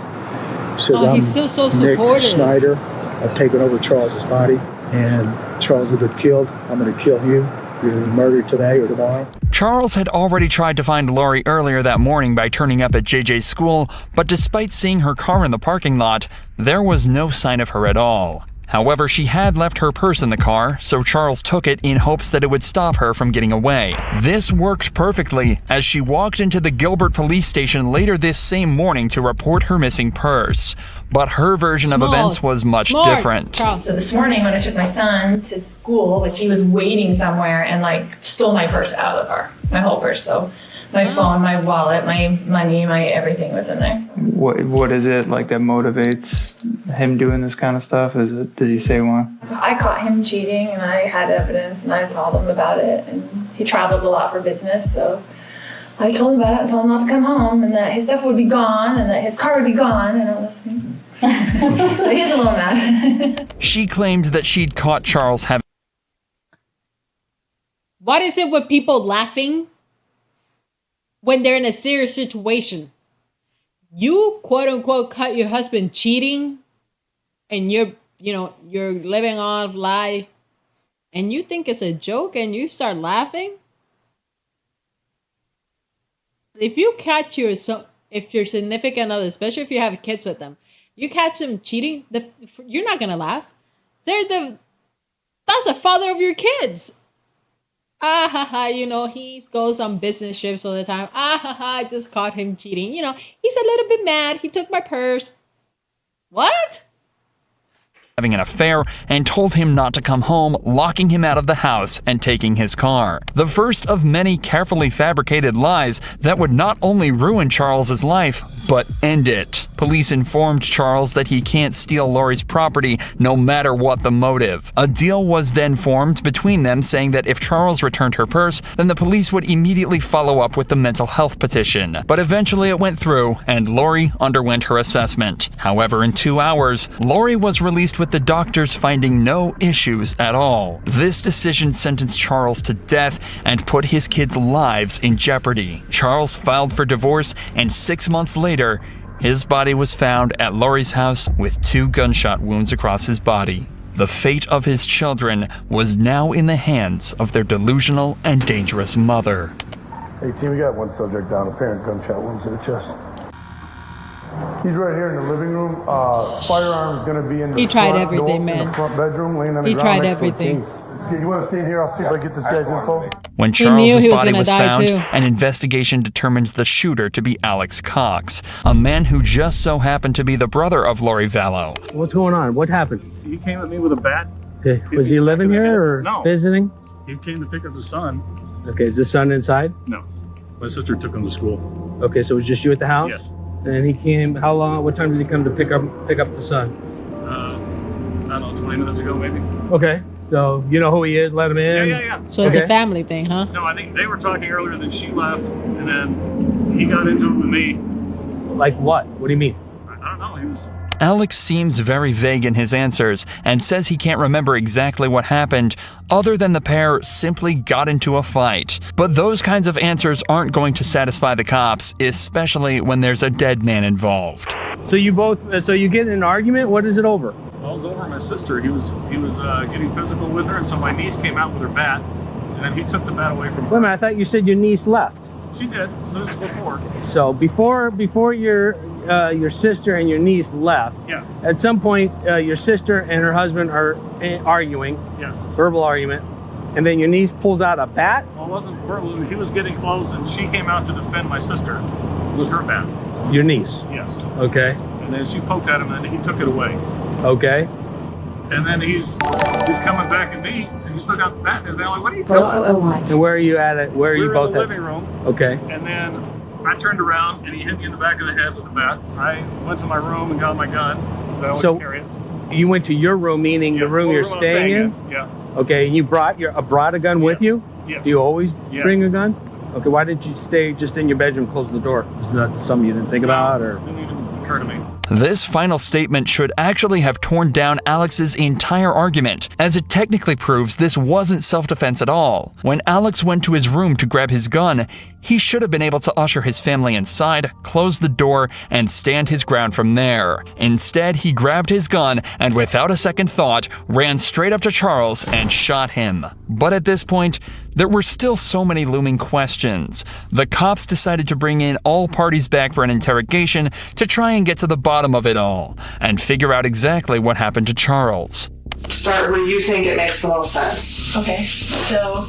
She says, he's so Nick supportive. Snyder. I've taken over Charles's body, and Charles has been killed. I'm going to kill you. You're going to be murdered today or tomorrow. Charles had already tried to find Lori earlier that morning by turning up at JJ's school, but despite seeing her car in the parking lot, there was no sign of her at all. However, she had left her purse in the car, so Charles took it in hopes that it would stop her from getting away. This worked perfectly, as she walked into the Gilbert police station later this same morning to report her missing purse. But her version of events was much different. So this morning when I took my son to school, he was waiting somewhere and stole my purse out of the car, my whole purse. So my phone, my wallet, my money, my everything was in there. What is it that motivates him doing this kind of stuff? Does he say why? I caught him cheating and I had evidence and I told him about it, and he travels a lot for business, so I told him about it and told him not to come home and that his stuff would be gone and that his car would be gone and all this thing. So he's a little mad. She claimed that she'd caught Charles having... What is it with people laughing when they're in a serious situation? You quote unquote caught your husband cheating and you're living off lie and you think it's a joke and you start laughing? If you catch if your significant other, especially if you have kids with them, you catch them cheating, you're not gonna laugh. That's the father of your kids. He goes on business trips all the time. I just caught him cheating. He's a little bit mad. He took my purse. What? Having an affair and told him not to come home, locking him out of the house and taking his car. The first of many carefully fabricated lies that would not only ruin Charles's life, but end it. Police informed Charles that he can't steal Lori's property no matter what the motive. A deal was then formed between them saying that if Charles returned her purse, then the police would immediately follow up with the mental health petition. But eventually it went through and Lori underwent her assessment. However, in 2 hours, Lori was released with the doctors finding no issues at all. This decision sentenced Charles to death and put his kids' lives in jeopardy. Charles filed for divorce, and 6 months later, his body was found at Lori's house with 2 gunshot wounds across his body. The fate of his children was now in the hands of their delusional and dangerous mother. Hey team, we got one subject down, apparent gunshot wounds to the chest. He's right here in the living room. Firearm's gonna be in the front bedroom, laying on the ground. He tried everything. You want to stay here? I'll see if I get this guy's info. When Charles's body was found, an investigation determined the shooter to be Alex Cox, a man who just so happened to be the brother of Lori Vallow. What's going on? What happened? He came at me with a bat. Okay. Was he living here or visiting? He came to pick up his son. Okay, is the son inside? No. My sister took him to school. Okay, so it was just you at the house? Yes. And he came, how long, what time did he come to pick up the son? I don't know, 20 minutes ago maybe. Okay, so you know who he is, let him in? Yeah. So it's a family thing, huh? No, I think they were talking earlier, then she left, and then he got into it with me. Like what? What do you mean? I don't know, he was... Alex seems very vague in his answers and says he can't remember exactly what happened, other than the pair simply got into a fight. But those kinds of answers aren't going to satisfy the cops, especially when there's a dead man involved. So you get in an argument? What is it over? I was over at my sister. He was getting physical with her, and so my niece came out with her bat, and then he took the bat away from her. Wait a minute, I thought you said your niece left. She did. This was before. So before your sister and your niece left, Yeah. at some point your sister and her husband are arguing. Yes. Verbal argument. And then your niece pulls out a bat? Well, it wasn't verbal. He was getting close, and she came out to defend my sister with her bat. Your niece? Yes. Okay. And then she poked at him, and he took it away. Okay. And then he's coming back at me, and he still got the bat in his hand. Like, what are you doing? And where are you at it? Where are you both in the at? living room. Okay. And then I turned around, and he hit me in the back of the head with the bat. I went to my room and got my gun. I always carry it. You went to your room, meaning the room you're I was staying in? Yeah. Okay, and you brought a gun with you? Yes. Do you always Yes. bring a gun? Okay, why did you stay just in your bedroom, close the door? Is that something you didn't think about, or? Didn't even occur to me. This final statement should actually have torn down Alex's entire argument, as it technically proves this wasn't self-defense at all. When Alex went to his room to grab his gun, he should have been able to usher his family inside, close the door, and stand his ground from there. Instead, he grabbed his gun and without a second thought, ran straight up to Charles and shot him. But at this point, there were still so many looming questions. The cops decided to bring in all parties back for an interrogation to try and get to the bottom of it all and figure out exactly what happened to Charles. Start where you think it makes the most sense. Okay, so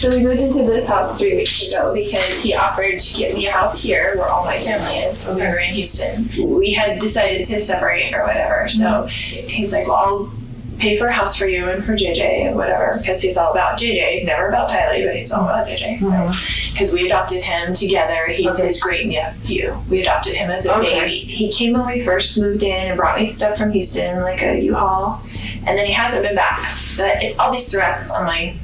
we moved into this house 3 weeks ago because he offered to get me a house here where all my family is. We were in Houston. We had decided to separate or whatever, so he's like, well, I'll pay for a house for you and for JJ and whatever, because he's all about JJ. He's never about Tylee, but he's all about JJ. Because we adopted him together. He's his great nephew. We adopted him as a baby. He came when we first moved in and brought me stuff from Houston, like a U-Haul, and then he hasn't been back. But it's all these threats on my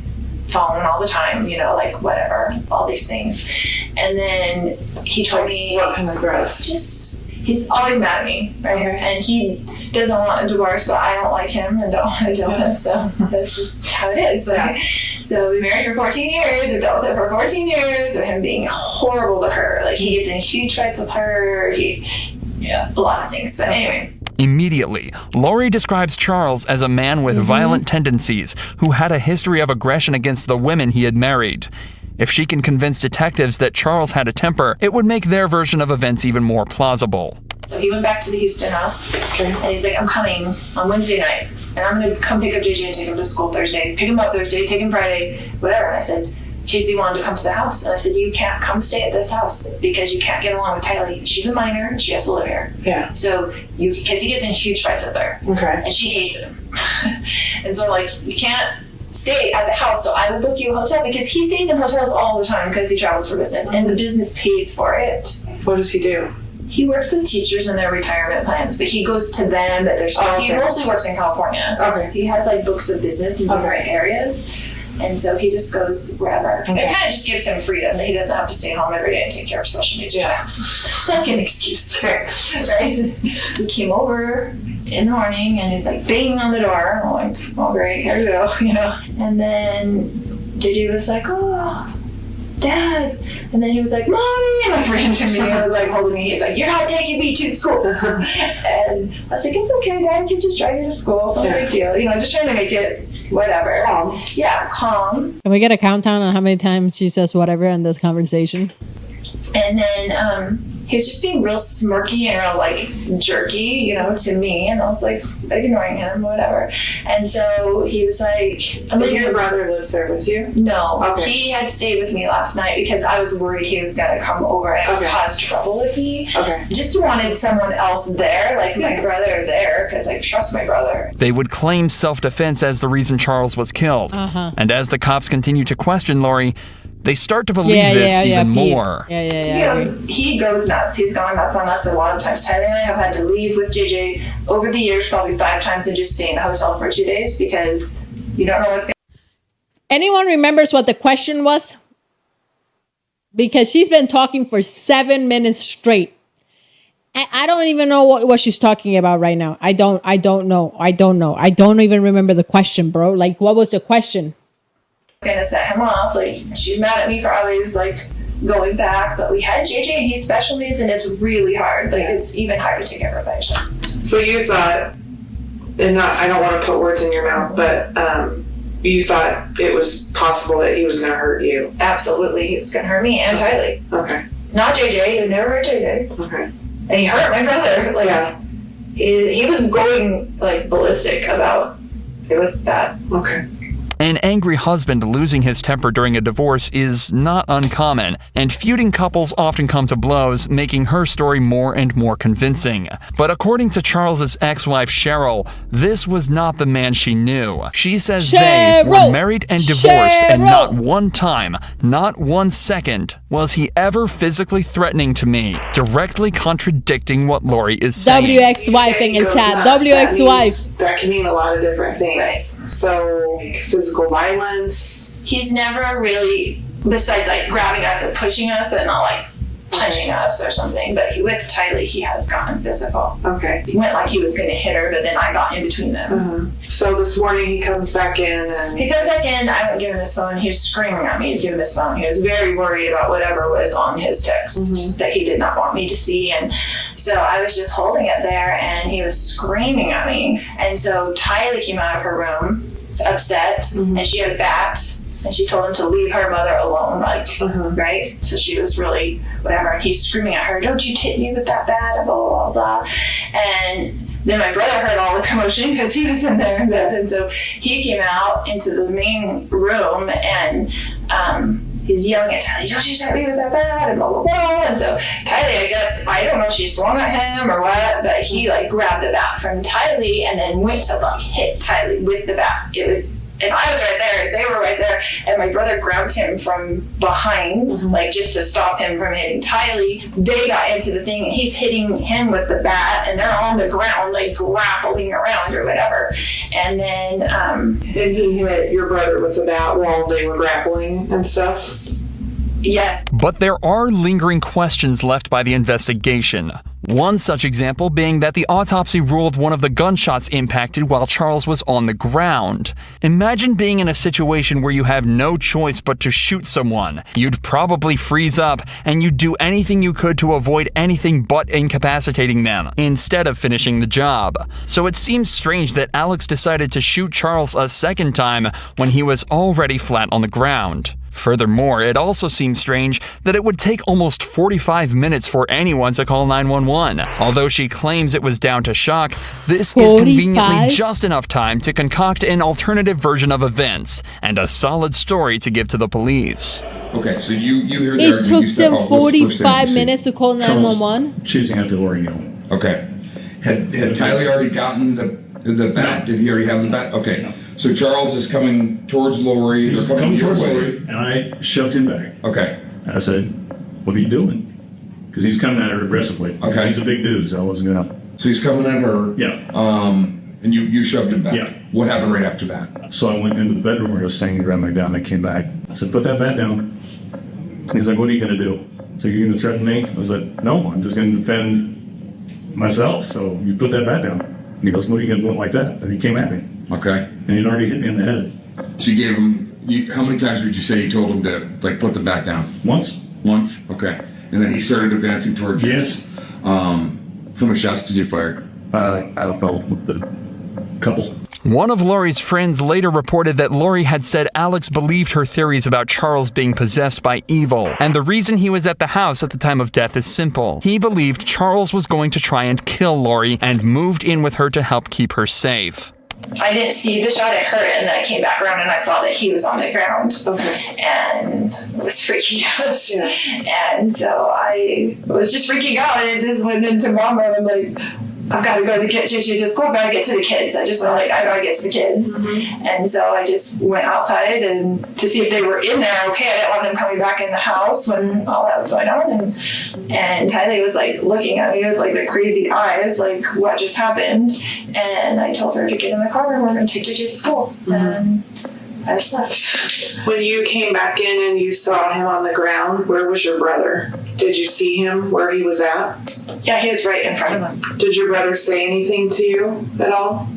phone all the time, you know, like whatever, all these things. And then he told me, what kind of threats? Just, he's always mad at me, right? And he doesn't want a divorce, but I don't like him and don't want to deal with him, so that's just how it is. Like, so we married for 14 years, we dealt with it for 14 years, of him being horrible to her. Like, he gets in huge fights with her, a lot of things, but anyway. Immediately, Lori describes Charles as a man with violent tendencies who had a history of aggression against the women he had married. If she can convince detectives that Charles had a temper, it would make their version of events even more plausible. So he went back to the Houston house, and he's like, I'm coming on Wednesday night, and I'm going to come pick up JJ and take him to school Thursday, pick him up Thursday, take him Friday, whatever. And I said, Casey wanted to come to the house, and I said, you can't come stay at this house because you can't get along with Tylee. She's a minor, and she has to live here. Yeah. So, because he gets in huge fights with her. Okay. And she hates him. And so, like, you can't stay at the house, so I will book you a hotel, because he stays in hotels all the time because he travels for business, and the business pays for it. What does he do? He works with teachers and their retirement plans, but he goes to them at their school. He mostly works in California. Okay. He has like books of business in different areas, and so he just goes wherever. It kind of just gives him freedom that he doesn't have to stay home every day and take care of special needs. Yeah. It's like an excuse, right? He came over in the morning and he's like banging on the door. I'm like, oh great, here we go, you know. And then JJ was like, oh, Dad. And then he was like, Mommy, and like ran to me and was like holding me. He's like, you're not taking me to school. And I was like, it's okay, Dad, I can just drive you to school. It's no big deal. You know, just trying to make it whatever. Yeah, calm. Can we get a countdown on how many times she says whatever in this conversation? And then he was just being real smirky and real like jerky, you know, to me. And I was like ignoring him, whatever. And so he was like, your brother lives there with you? No. Okay. He had stayed with me last night because I was worried he was going to come over and cause trouble with me. Okay. Just wanted someone else there, like my brother there, because I trust my brother. They would claim self-defense as the reason Charles was killed. And as the cops continue to question Lori, they start to believe this even more. He goes nuts. He's gone nuts on us a lot of times. Tylee and I have had to leave with JJ over the years probably 5 times and just stay in a hotel for 2 days because you don't know what's going to happen. Anyone remembers what the question was? Because she's been talking for 7 minutes straight. I don't even know what she's talking about right now. I don't know. I don't even remember the question, bro. Like, what was the question? Gonna set him off. Like, she's mad at me for always like going back, but we had JJ and he's special needs and it's really hard. Like, it's even hard to take care of by yourself. So you thought, and I don't want to put words in your mouth, but you thought it was possible that he was going to hurt you? Absolutely, he was going to hurt me and Tylee. Okay. Not JJ, he never hurt JJ. Okay. And he hurt my brother. Like, yeah. He was going like ballistic about it was bad. Okay. An angry husband losing his temper during a divorce is not uncommon, and feuding couples often come to blows, making her story more and more convincing. But according to Charles's ex-wife Cheryl, this was not the man she knew. She says they were married and divorced, and not one time, not 1 second, was he ever physically threatening to me, directly contradicting what Lori is saying. WX-wifing in chat. WX-wife. That can mean a lot of different things. Right. So, physical violence. He's never really, besides like grabbing us and pushing us, but not like punching us or something. But with Tylee, he has gotten physical. Okay. He went like he was going to hit her, but then I got in between them. So this morning he comes back in and... He comes back in, I wouldn't give him his phone. He was screaming at me to give him his phone. He was very worried about whatever was on his text that he did not want me to see. And so I was just holding it there and he was screaming at me. And so Tylee came out of her room upset and she had a bat. And she told him to leave her mother alone, like, right? So she was really, whatever. And he's screaming at her, don't you hit me with that bat, blah, blah, blah. And then my brother heard all the commotion because he was in there in bed. And so he came out into the main room and he's yelling at Tylee, don't you hit me with that bat, and blah, blah, blah. And so Tylee, I guess, I don't know if she swung at him or what, but he, like, grabbed the bat from Tylee and then went to, like, hit Tylee with the bat. It was... And I was right there, they were right there, and my brother grabbed him from behind, like just to stop him from hitting Tylee. They got into the thing, and he's hitting him with the bat, and they're on the ground, like grappling around or whatever. And then... and he hit your brother with the bat while they were grappling and stuff? Yes. But there are lingering questions left by the investigation. One such example being that the autopsy ruled one of the gunshots impacted while Charles was on the ground. Imagine being in a situation where you have no choice but to shoot someone. You'd probably freeze up, and you'd do anything you could to avoid anything but incapacitating them, instead of finishing the job. So it seems strange that Alex decided to shoot Charles a second time when he was already flat on the ground. Furthermore, it also seems strange that it would take almost 45 minutes for anyone to call 911. Although she claims it was down to shock, this is conveniently just enough time to concoct an alternative version of events and a solid story to give to the police. Okay, so you heard that. It took them 45 minutes to call 911? Chasing after Lori. Okay. Had Tylee already gotten the bat? Did he already have the bat? Okay. So Charles is coming towards Lori. He's coming towards Lori, and I shoved him back. Okay. I said, what are you doing? Because he's coming at her aggressively. Okay. He's a big dude, so I wasn't going to. So he's coming at her. Yeah. And you shoved him back. Yeah. What happened right after that? So I went into the bedroom where he was staying and grabbed back down. I came back. I said, put that bat down. And he's like, what are you going to do? So you're going to threaten me? I was like, no, I'm just going to defend myself. So you put that bat down. And he goes, what are you going to do it like that? And he came at me. Okay. And he'd already hit me in the head. So you gave him, how many times would you say you told him to, like, put the bat down? Once. Once? Okay. And then he started advancing towards you? Yes. How many shots did you fire? I don't know, a couple. One of Lori's friends later reported that Lori had said Alex believed her theories about Charles being possessed by evil, and the reason he was at the house at the time of death is simple. He believed Charles was going to try and kill Lori and moved in with her to help keep her safe. I didn't see the shot, I heard it, and then I came back around and I saw that he was on the ground. Okay. And I was freaking out. Yeah. And so I was just freaking out, and it just went into mom mode. I'm like, I've got to go to the school, I've got to get to the kids. I just went like, I got to get to the kids. And so I just went outside and to see if they were in there okay. I didn't want them coming back in the house when all that was going on. And Tylee was like looking at me with like the crazy eyes, like what just happened. And I told her to get in the car and we're going to take JJ to school. And I slept. When you came back in and you saw him on the ground, where was your brother? Did you see him where he was at? Yeah, he was right in front of him. Did your brother say anything to you at all?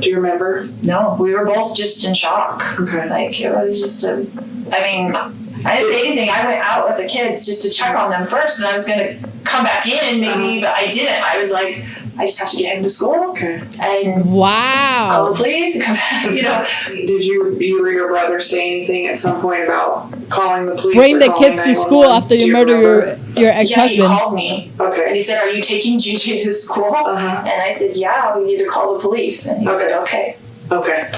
Do you remember? No, we were both just in shock. Okay. Like, it was just I didn't say anything. I went out with the kids just to check on them first, and I was going to come back in maybe, but I didn't. I was like I just have to get him to school. Okay. And wow. call the police and come back, you know. Did you or your brother say anything at some point about calling the police? Bring or the calling kids to school 911? after Do you murder remember? your ex-husband. Yeah, he called me. Okay. And he said, "Are you taking Gigi to school?" And I said, "Yeah, we need to call the police." And he said, "Okay." Okay.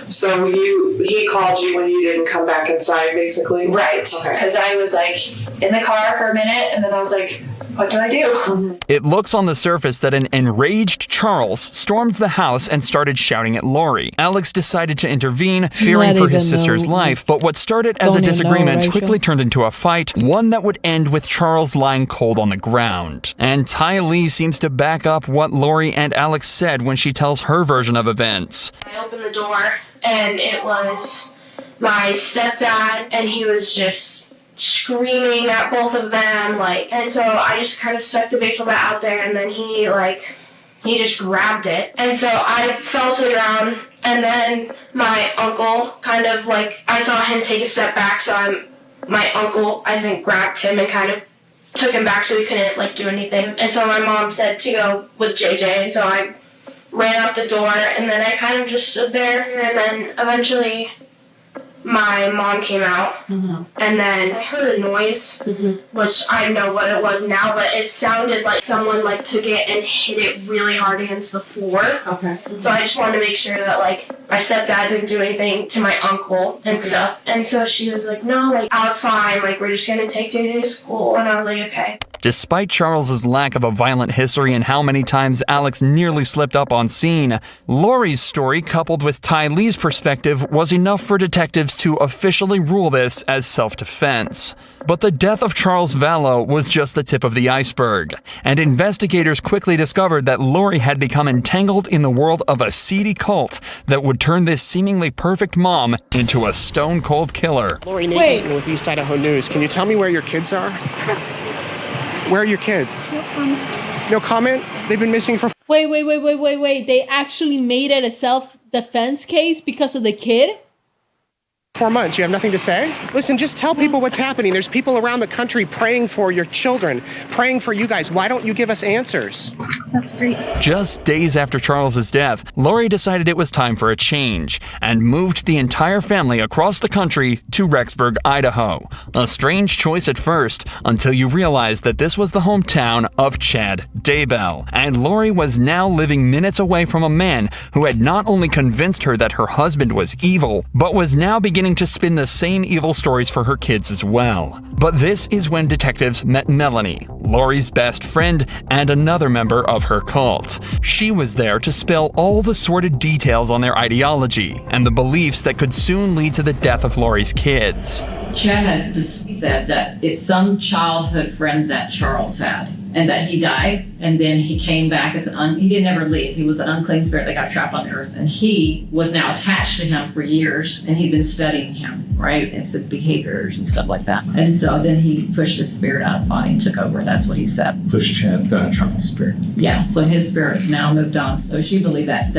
So he called you when you didn't come back inside, basically? Right. Okay. Because I was like in the car for a minute, and then I was like, what do I do? It looks on the surface that an enraged Charles stormed the house and started shouting at Lori. Alex decided to intervene, fearing Not for his even sister's know. life, but what started as a Don't even know, disagreement Rachel. quickly turned into a fight, one that would end with Charles lying cold on the ground. And Ty Lee seems to back up what Lori and Alex said when she tells her version of events. I opened the door, and it was my stepdad, and he was just screaming at both of them, and so I just kind of stuck the baseball bat out there, and then he just grabbed it, and so I fell to the ground, and then my uncle I saw him take a step back, so my uncle, I think, grabbed him and kind of took him back so he couldn't do anything, and so my mom said to go with JJ, and so I ran out the door, and then I kind of just stood there, and then eventually my mom came out, and then I heard a noise, which I know what it was now, but it sounded like someone took it and hit it really hard against the floor. Okay. So I just wanted to make sure that my stepdad didn't do anything to my uncle and stuff. And so she was like, no, I was fine, we're just gonna take JJ to school, and I was like, okay. Despite Charles's lack of a violent history and how many times Alex nearly slipped up on scene, Lori's story coupled with Ty Lee's perspective was enough for detectives to officially rule this as self-defense. But the death of Charles Vallow was just the tip of the iceberg, and investigators quickly discovered that Lori had become entangled in the world of a seedy cult that would turn this seemingly perfect mom into a stone-cold killer. Lori Nate with East Idaho News. Can you tell me where your kids are? Where are your kids? No comment? They've been missing for... Wait. They actually made it a self-defense case because of the kid? 4 months. You have nothing to say? Listen, just tell people what's happening. There's people around the country praying for your children, praying for you guys. Why don't you give us answers? That's great. Just days after Charles's death, Lori decided it was time for a change and moved the entire family across the country to Rexburg, Idaho. A strange choice at first, until you realized that this was the hometown of Chad Daybell, and Lori was now living minutes away from a man who had not only convinced her that her husband was evil, but was now beginning to spin the same evil stories for her kids as well. But this is when detectives met Melanie, Lori's best friend and another member of her cult. She was there to spill all the sordid details on their ideology and the beliefs that could soon lead to the death of Lori's kids. Chad had just said that it's some childhood friend that Charles had, and that he died, and then he came back as he didn't ever leave. He was an unclean spirit that got trapped on the earth, and he was now attached to him for years, and he'd been studying him, right? And his behaviors and stuff like that. And so then he pushed his spirit out of the body and took over. That's what he said. Push Chad, Charles' spirit. Yeah, so his spirit now moved on. So she believed that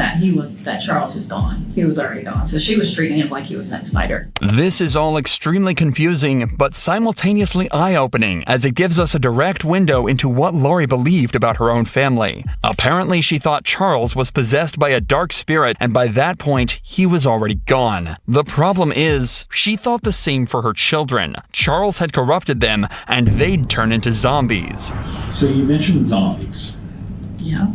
Charles was gone. He was already gone. So she was treating him like he was sent by her. This is all extremely confusing, but simultaneously eye-opening, as it gives us a direct window into what Lori believed about her own family. Apparently, she thought Charles was possessed by a dark spirit, and by that point, he was already gone. The problem is, she thought the same for her children. Charles had corrupted them, and they'd turn into zombies. So you mentioned zombies. Yeah.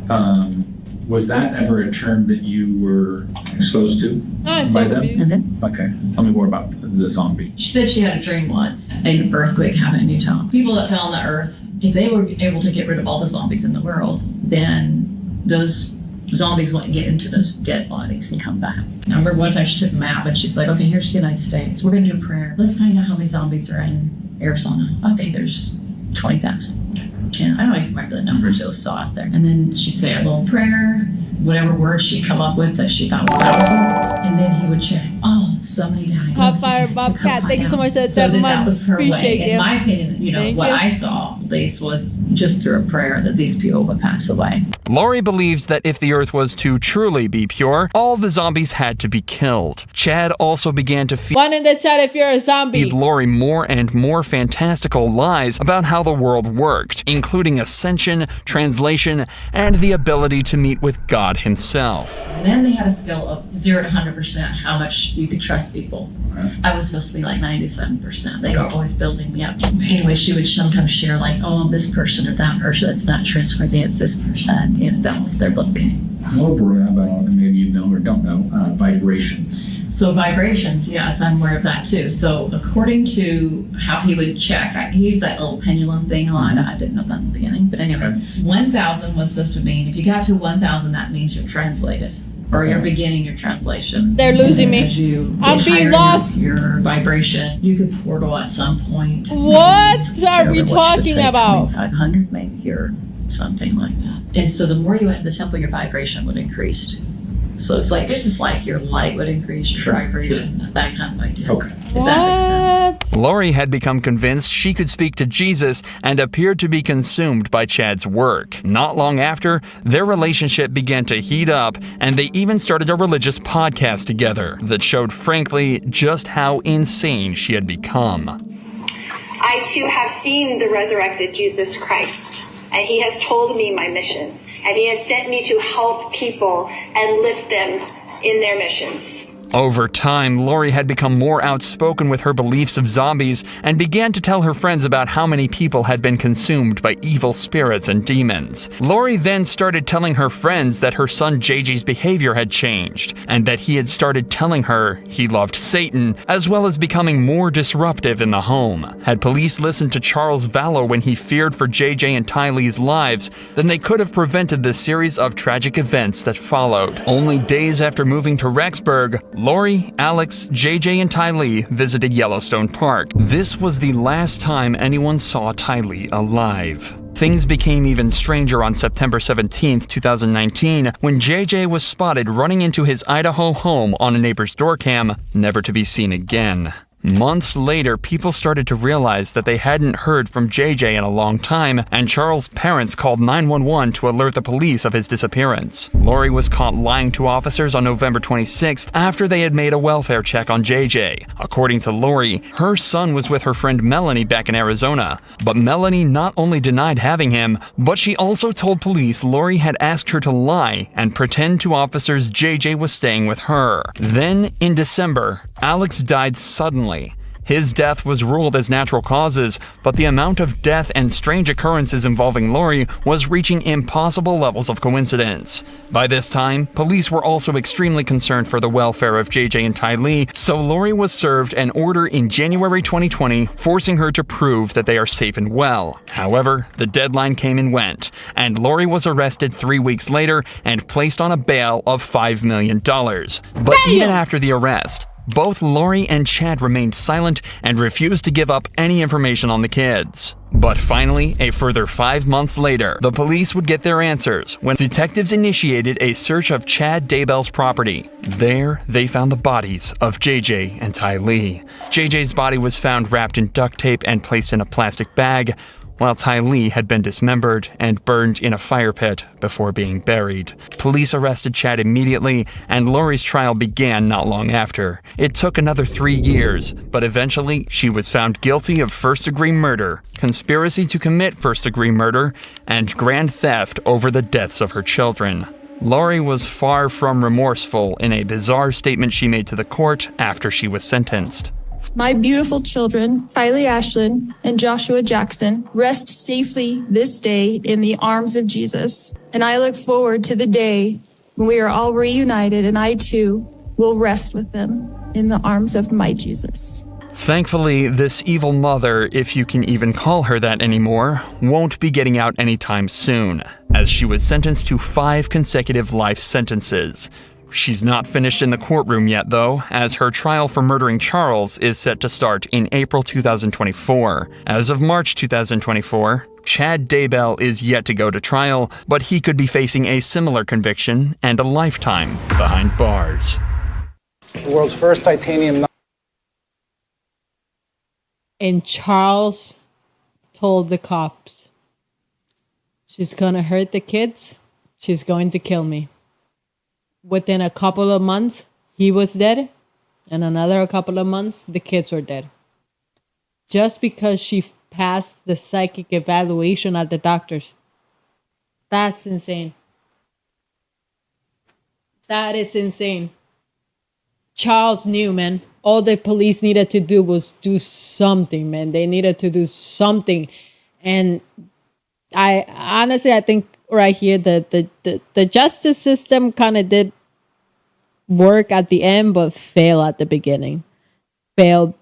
Was that ever a term that you were exposed to? I'm so confused. Okay. Tell me more about the zombie. She said she had a dream once, an earthquake happened in Utah. People that fell on the earth, if they were able to get rid of all the zombies in the world, then those zombies wouldn't get into those dead bodies and come back. I remember one time she took a map and she's like, okay, here's the United States. We're going to do a prayer. Let's find out how many zombies are in Arizona. Okay, there's 20,000. I don't even remember the numbers, it was so out there. And then she'd say a little prayer, whatever words she'd come up with that she thought was powerful, and then he would check, oh, somebody died. Fire Bobcat, thank you so much for the 7 months. That was her Appreciate way. you. In my opinion, Thank what you. I saw, this was just through a prayer that these people would pass away. Lori believed that if the Earth was to truly be pure, all the zombies had to be killed. Chad also began to feed One in the chat if you're a zombie. Lori more and more fantastical lies about how the world worked, including ascension, translation, and the ability to meet with God himself. And then they had a scale of 0 to 100% how much you could trust people. I was supposed to be like 97%. They were always building me up. Anyway, she would sometimes share like, oh, this person or that person, that's not trustworthy, it's this person, and that was their booking. What about, maybe you know or don't know, vibrations? So vibrations, yes, I'm aware of that too. So according to how he would check, he used that little pendulum thing a lot. I didn't know that in the beginning, but anyway, 1,000 was supposed to mean, if you got to 1,000, that means you're translated. Or you're beginning your translation. They're losing me. As you I'm being lost. Your vibration, you could portal at some point. What are we talking about? 500 maybe, or something like that. And so the more you went to the temple, your vibration would increase. So it's just like your light would increase, your vibration, that kind of idea. Okay. If that makes sense. Lori had become convinced she could speak to Jesus and appeared to be consumed by Chad's work. Not long after, their relationship began to heat up, and they even started a religious podcast together that showed, frankly, just how insane she had become. I too have seen the resurrected Jesus Christ, and he has told me my mission, and he has sent me to help people and lift them in their missions. Over time, Lori had become more outspoken with her beliefs of zombies and began to tell her friends about how many people had been consumed by evil spirits and demons. Lori then started telling her friends that her son JJ's behavior had changed, and that he had started telling her he loved Satan, as well as becoming more disruptive in the home. Had police listened to Charles Vallow when he feared for JJ and Tylee's lives, then they could have prevented the series of tragic events that followed. Only days after moving to Rexburg, Lori, Alex, JJ, and Tylee visited Yellowstone Park. This was the last time anyone saw Tylee alive. Things became even stranger on September 17, 2019, when JJ was spotted running into his Idaho home on a neighbor's door cam, never to be seen again. Months later, people started to realize that they hadn't heard from JJ in a long time, and Charles' parents called 911 to alert the police of his disappearance. Lori was caught lying to officers on November 26th after they had made a welfare check on JJ. According to Lori, her son was with her friend Melanie back in Arizona, but Melanie not only denied having him, but she also told police Lori had asked her to lie and pretend to officers JJ was staying with her. Then, in December, Alex died suddenly. His death was ruled as natural causes, but the amount of death and strange occurrences involving Lori was reaching impossible levels of coincidence. By this time, police were also extremely concerned for the welfare of JJ and Tylee, so Lori was served an order in January 2020 forcing her to prove that they are safe and well. However, the deadline came and went, and Lori was arrested 3 weeks later and placed on a bail of $5 million. But even after the arrest, both Lori and Chad remained silent and refused to give up any information on the kids. But finally, a further 5 months later, the police would get their answers when detectives initiated a search of Chad Daybell's property. There, they found the bodies of JJ and Tylee. JJ's body was found wrapped in duct tape and placed in a plastic bag, while Tylee had been dismembered and burned in a fire pit before being buried. Police arrested Chad immediately, and Lori's trial began not long after. It took another 3 years, but eventually she was found guilty of first-degree murder, conspiracy to commit first-degree murder, and grand theft over the deaths of her children. Lori was far from remorseful in a bizarre statement she made to the court after she was sentenced. My beautiful children, Tylee Ashlyn and Joshua Jackson, rest safely this day in the arms of Jesus. And I look forward to the day when we are all reunited and I too will rest with them in the arms of my Jesus. Thankfully, this evil mother, if you can even call her that anymore, won't be getting out anytime soon, as she was sentenced to 5 consecutive life sentences. She's not finished in the courtroom yet, though, as her trial for murdering Charles is set to start in April 2024. As of March 2024, Chad Daybell is yet to go to trial, but he could be facing a similar conviction and a lifetime behind bars. The world's first titanium. And Charles told the cops, she's gonna hurt the kids, she's going to kill me. Within a couple of months, he was dead, and another couple of months, the kids were dead. Just because she passed the psychic evaluation at the doctors. That's insane. That is insane. Charles knew, man. All the police needed to do was do something, man. They needed to do something. And I honestly, I think right here, the justice system kind of did work at the end, but failed at the beginning. They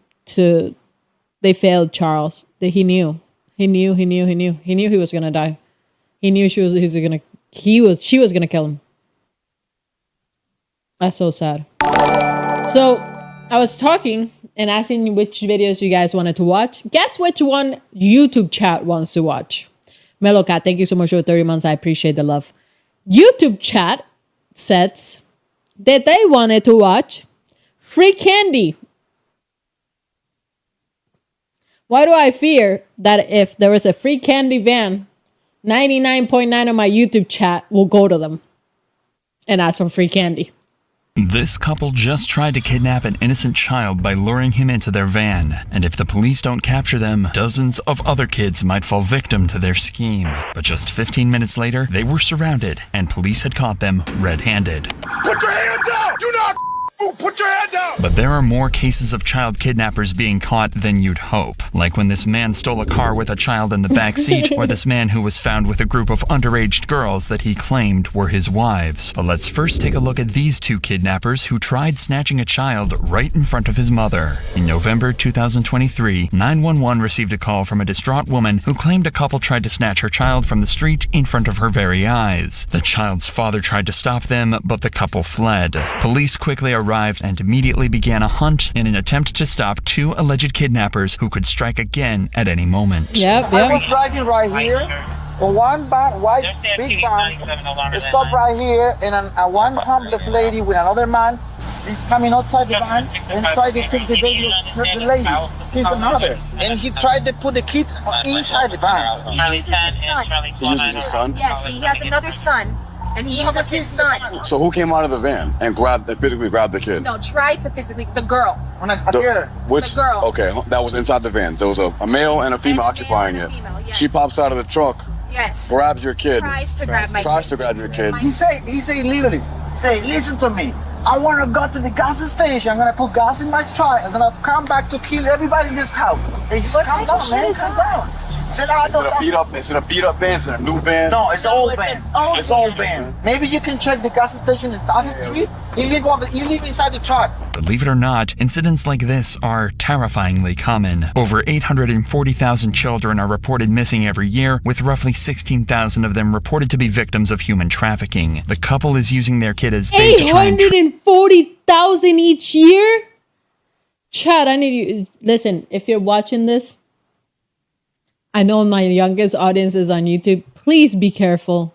failed Charles. He knew he was gonna die. He knew she was gonna kill him. That's so sad. So I was talking and asking which videos you guys wanted to watch. Guess which one YouTube chat wants to watch? Melocat, thank you so much for 30 months. I appreciate the love. YouTube chat says that they wanted to watch free candy. Why do I fear that if there was a free candy van, 99.9 of my YouTube chat will go to them and ask for free candy? This couple just tried to kidnap an innocent child by luring him into their van, and if the police don't capture them, dozens of other kids might fall victim to their scheme. But just 15 minutes later, they were surrounded, and police had caught them red-handed. Put your hands up! Do not put your hand down! But there are more cases of child kidnappers being caught than you'd hope. Like when this man stole a car with a child in the back seat, or this man who was found with a group of underage girls that he claimed were his wives. But let's first take a look at these two kidnappers who tried snatching a child right in front of his mother. In November 2023, 911 received a call from a distraught woman who claimed a couple tried to snatch her child from the street in front of her very eyes. The child's father tried to stop them, but the couple fled. Police quickly arrived and immediately began a hunt in an attempt to stop two alleged kidnappers who could strike again at any moment. I was driving right here. One white big van stopped right here, and one homeless lady with another man is coming outside the van and tried to take the baby of the lady. He's another. And he tried to put the kid inside the van. He uses his son. He uses his son? Yes, he has another son. And he uses his son. So who came out of the van and physically grabbed the kid? No, tried to physically, the girl. Which, the girl. Okay, that was inside the van. There was a male and a female occupying it. Yes. She pops out of the truck, yes, grabs your kid. Tries to grab my Tries kid. to grab your kid. He say literally, listen to me. I want to go to the gas station. I'm going to put gas in my truck. I'm going to come back to kill everybody in this house. Hey, just calm down, man. Calm down. Said, Is it a beat up van? Is it a new van? No, it's an old van. It's an old van. Maybe you can check the gas station in Tavi Street. You live inside the truck. Believe it or not, incidents like this are terrifyingly common. Over 840,000 children are reported missing every year, with roughly 16,000 of them reported to be victims of human trafficking. The couple is using their kid as bait to try and 840,000 each year? Chad, I need you. Listen, if you're watching this, I know my youngest audience is on YouTube. Please be careful.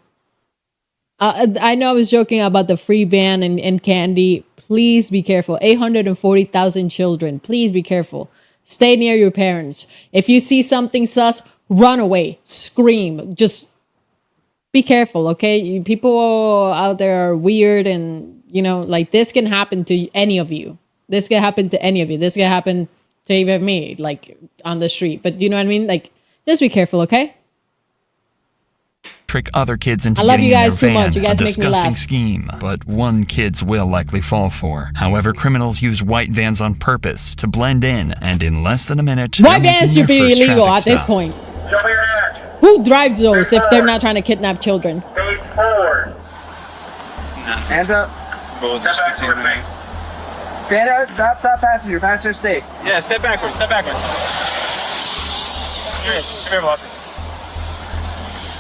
I know I was joking about the free van and candy. Please be careful. 840,000 children. Please be careful. Stay near your parents. If you see something sus, run away. Scream. Just be careful, okay? People out there are weird, and, you know, like, this can happen to any of you. This can happen to any of you. This can happen to even me, like, on the street. But you know what I mean? Like, just be careful, okay? Trick other kids into I love getting you guys in their too van. much. You guys a make me disgusting laugh. scheme, but one kids will likely fall for. However, criminals use white vans on purpose to blend in, and in less than a minute, White they're vans making should their be first illegal traffic at this stop. point. Who drives those if they're not trying to kidnap children? Hands up. Stand up, stop, passenger. Passenger, stay. Yeah, step backwards, Come here, boss.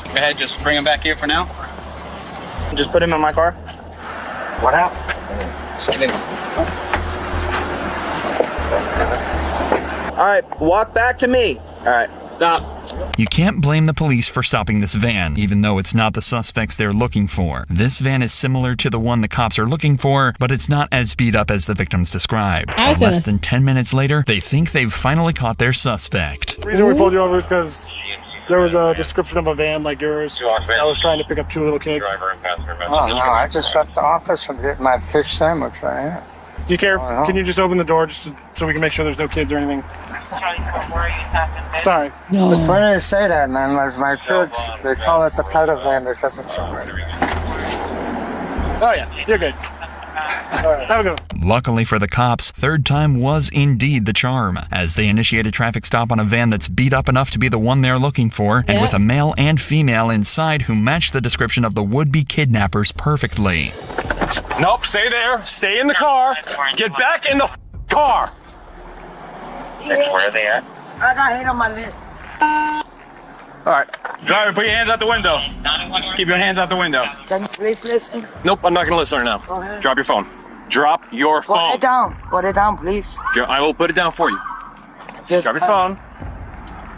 Go ahead, just bring him back here for now. Just put him in my car. What happened? Just kidding. All right, walk back to me. All right, stop. You can't blame the police for stopping this van, even though it's not the suspects they're looking for. This van is similar to the one the cops are looking for, but it's not as beat up as the victims described. But less than 10 minutes later, they think they've finally caught their suspect. The reason we pulled you over is because There was a description of a van like yours. I was trying to pick up 2 little kids. Oh, no, I just left the office and get my fish sandwich right here. Do you care? Can you just open the door just so we can make sure there's no kids or anything? Sorry. No. It's funny to say that, man. My kids, they call it the pedal van because it's... Oh, yeah. You're good. All right. Have a good one. Luckily for the cops, third time was indeed the charm, as they initiate a traffic stop on a van that's beat up enough to be the one they're looking for, and with a male and female inside who match the description of the would-be kidnappers perfectly. Nope, stay there. Stay in the car. Get back in the car. Where are they at? I got hit on my lip. All right. Driver, put your hands out the window. Just keep your hands out the window. Can you please listen? Nope, I'm not going to listen right now. Go ahead. Drop your phone. Drop your phone. Put it down. Put it down, please. I will put it down for you. Just Drop your phone.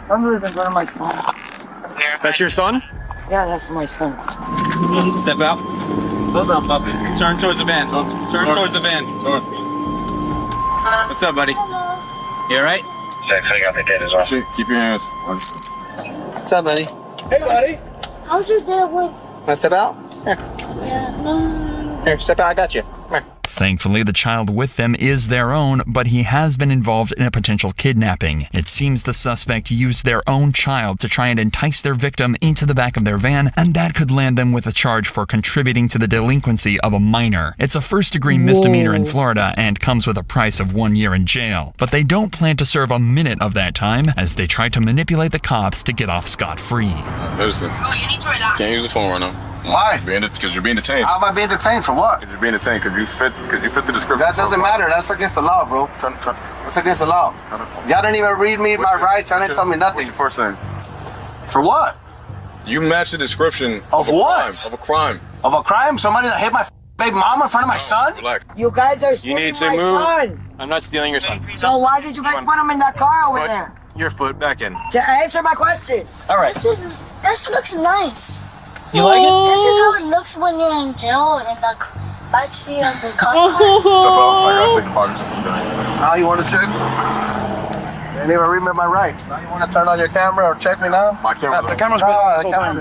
Don't do it in front of my son. That's your son? Yeah, that's my son. Step out. Hold on, puppy. Turn towards the van. Turn towards the van. What's up, buddy? You all right? Keep your hands. What's up, buddy? Hey, buddy. How's your dad work? Want to step out? Here. Yeah, no. Here, step out. I got you. Come here. Thankfully, the child with them is their own, but he has been involved in a potential kidnapping. It seems the suspect used their own child to try and entice their victim into the back of their van, and that could land them with a charge for contributing to the delinquency of a minor. It's a first-degree misdemeanor in Florida and comes with a price of 1 year in jail. But they don't plan to serve a minute of that time, as they try to manipulate the cops to get off scot-free. Listen, can't use the phone right now. Why? Because you're being detained. How am I being detained for what? You're being detained because you fit the description. That doesn't matter. That's against the law, bro. That's against the law. Y'all didn't even read me my rights. Y'all didn't tell me nothing. What's your first name? For what? You match the description of what? Of a crime. Of a crime? Somebody that hit my baby mama in front of my son? Relax. You guys are stealing You need to my move. son. I'm not stealing your son. So why did you guys put him in that car over Put there? your foot back in. To answer my question. All right. This looks nice. You like it? This is how it looks when you're in jail and in the backseat of the car. I gotta take a photo. Now you want to check? You didn't even read me my rights. Now you want to turn on your camera or check me now? My camera's the camera's been on. The camera's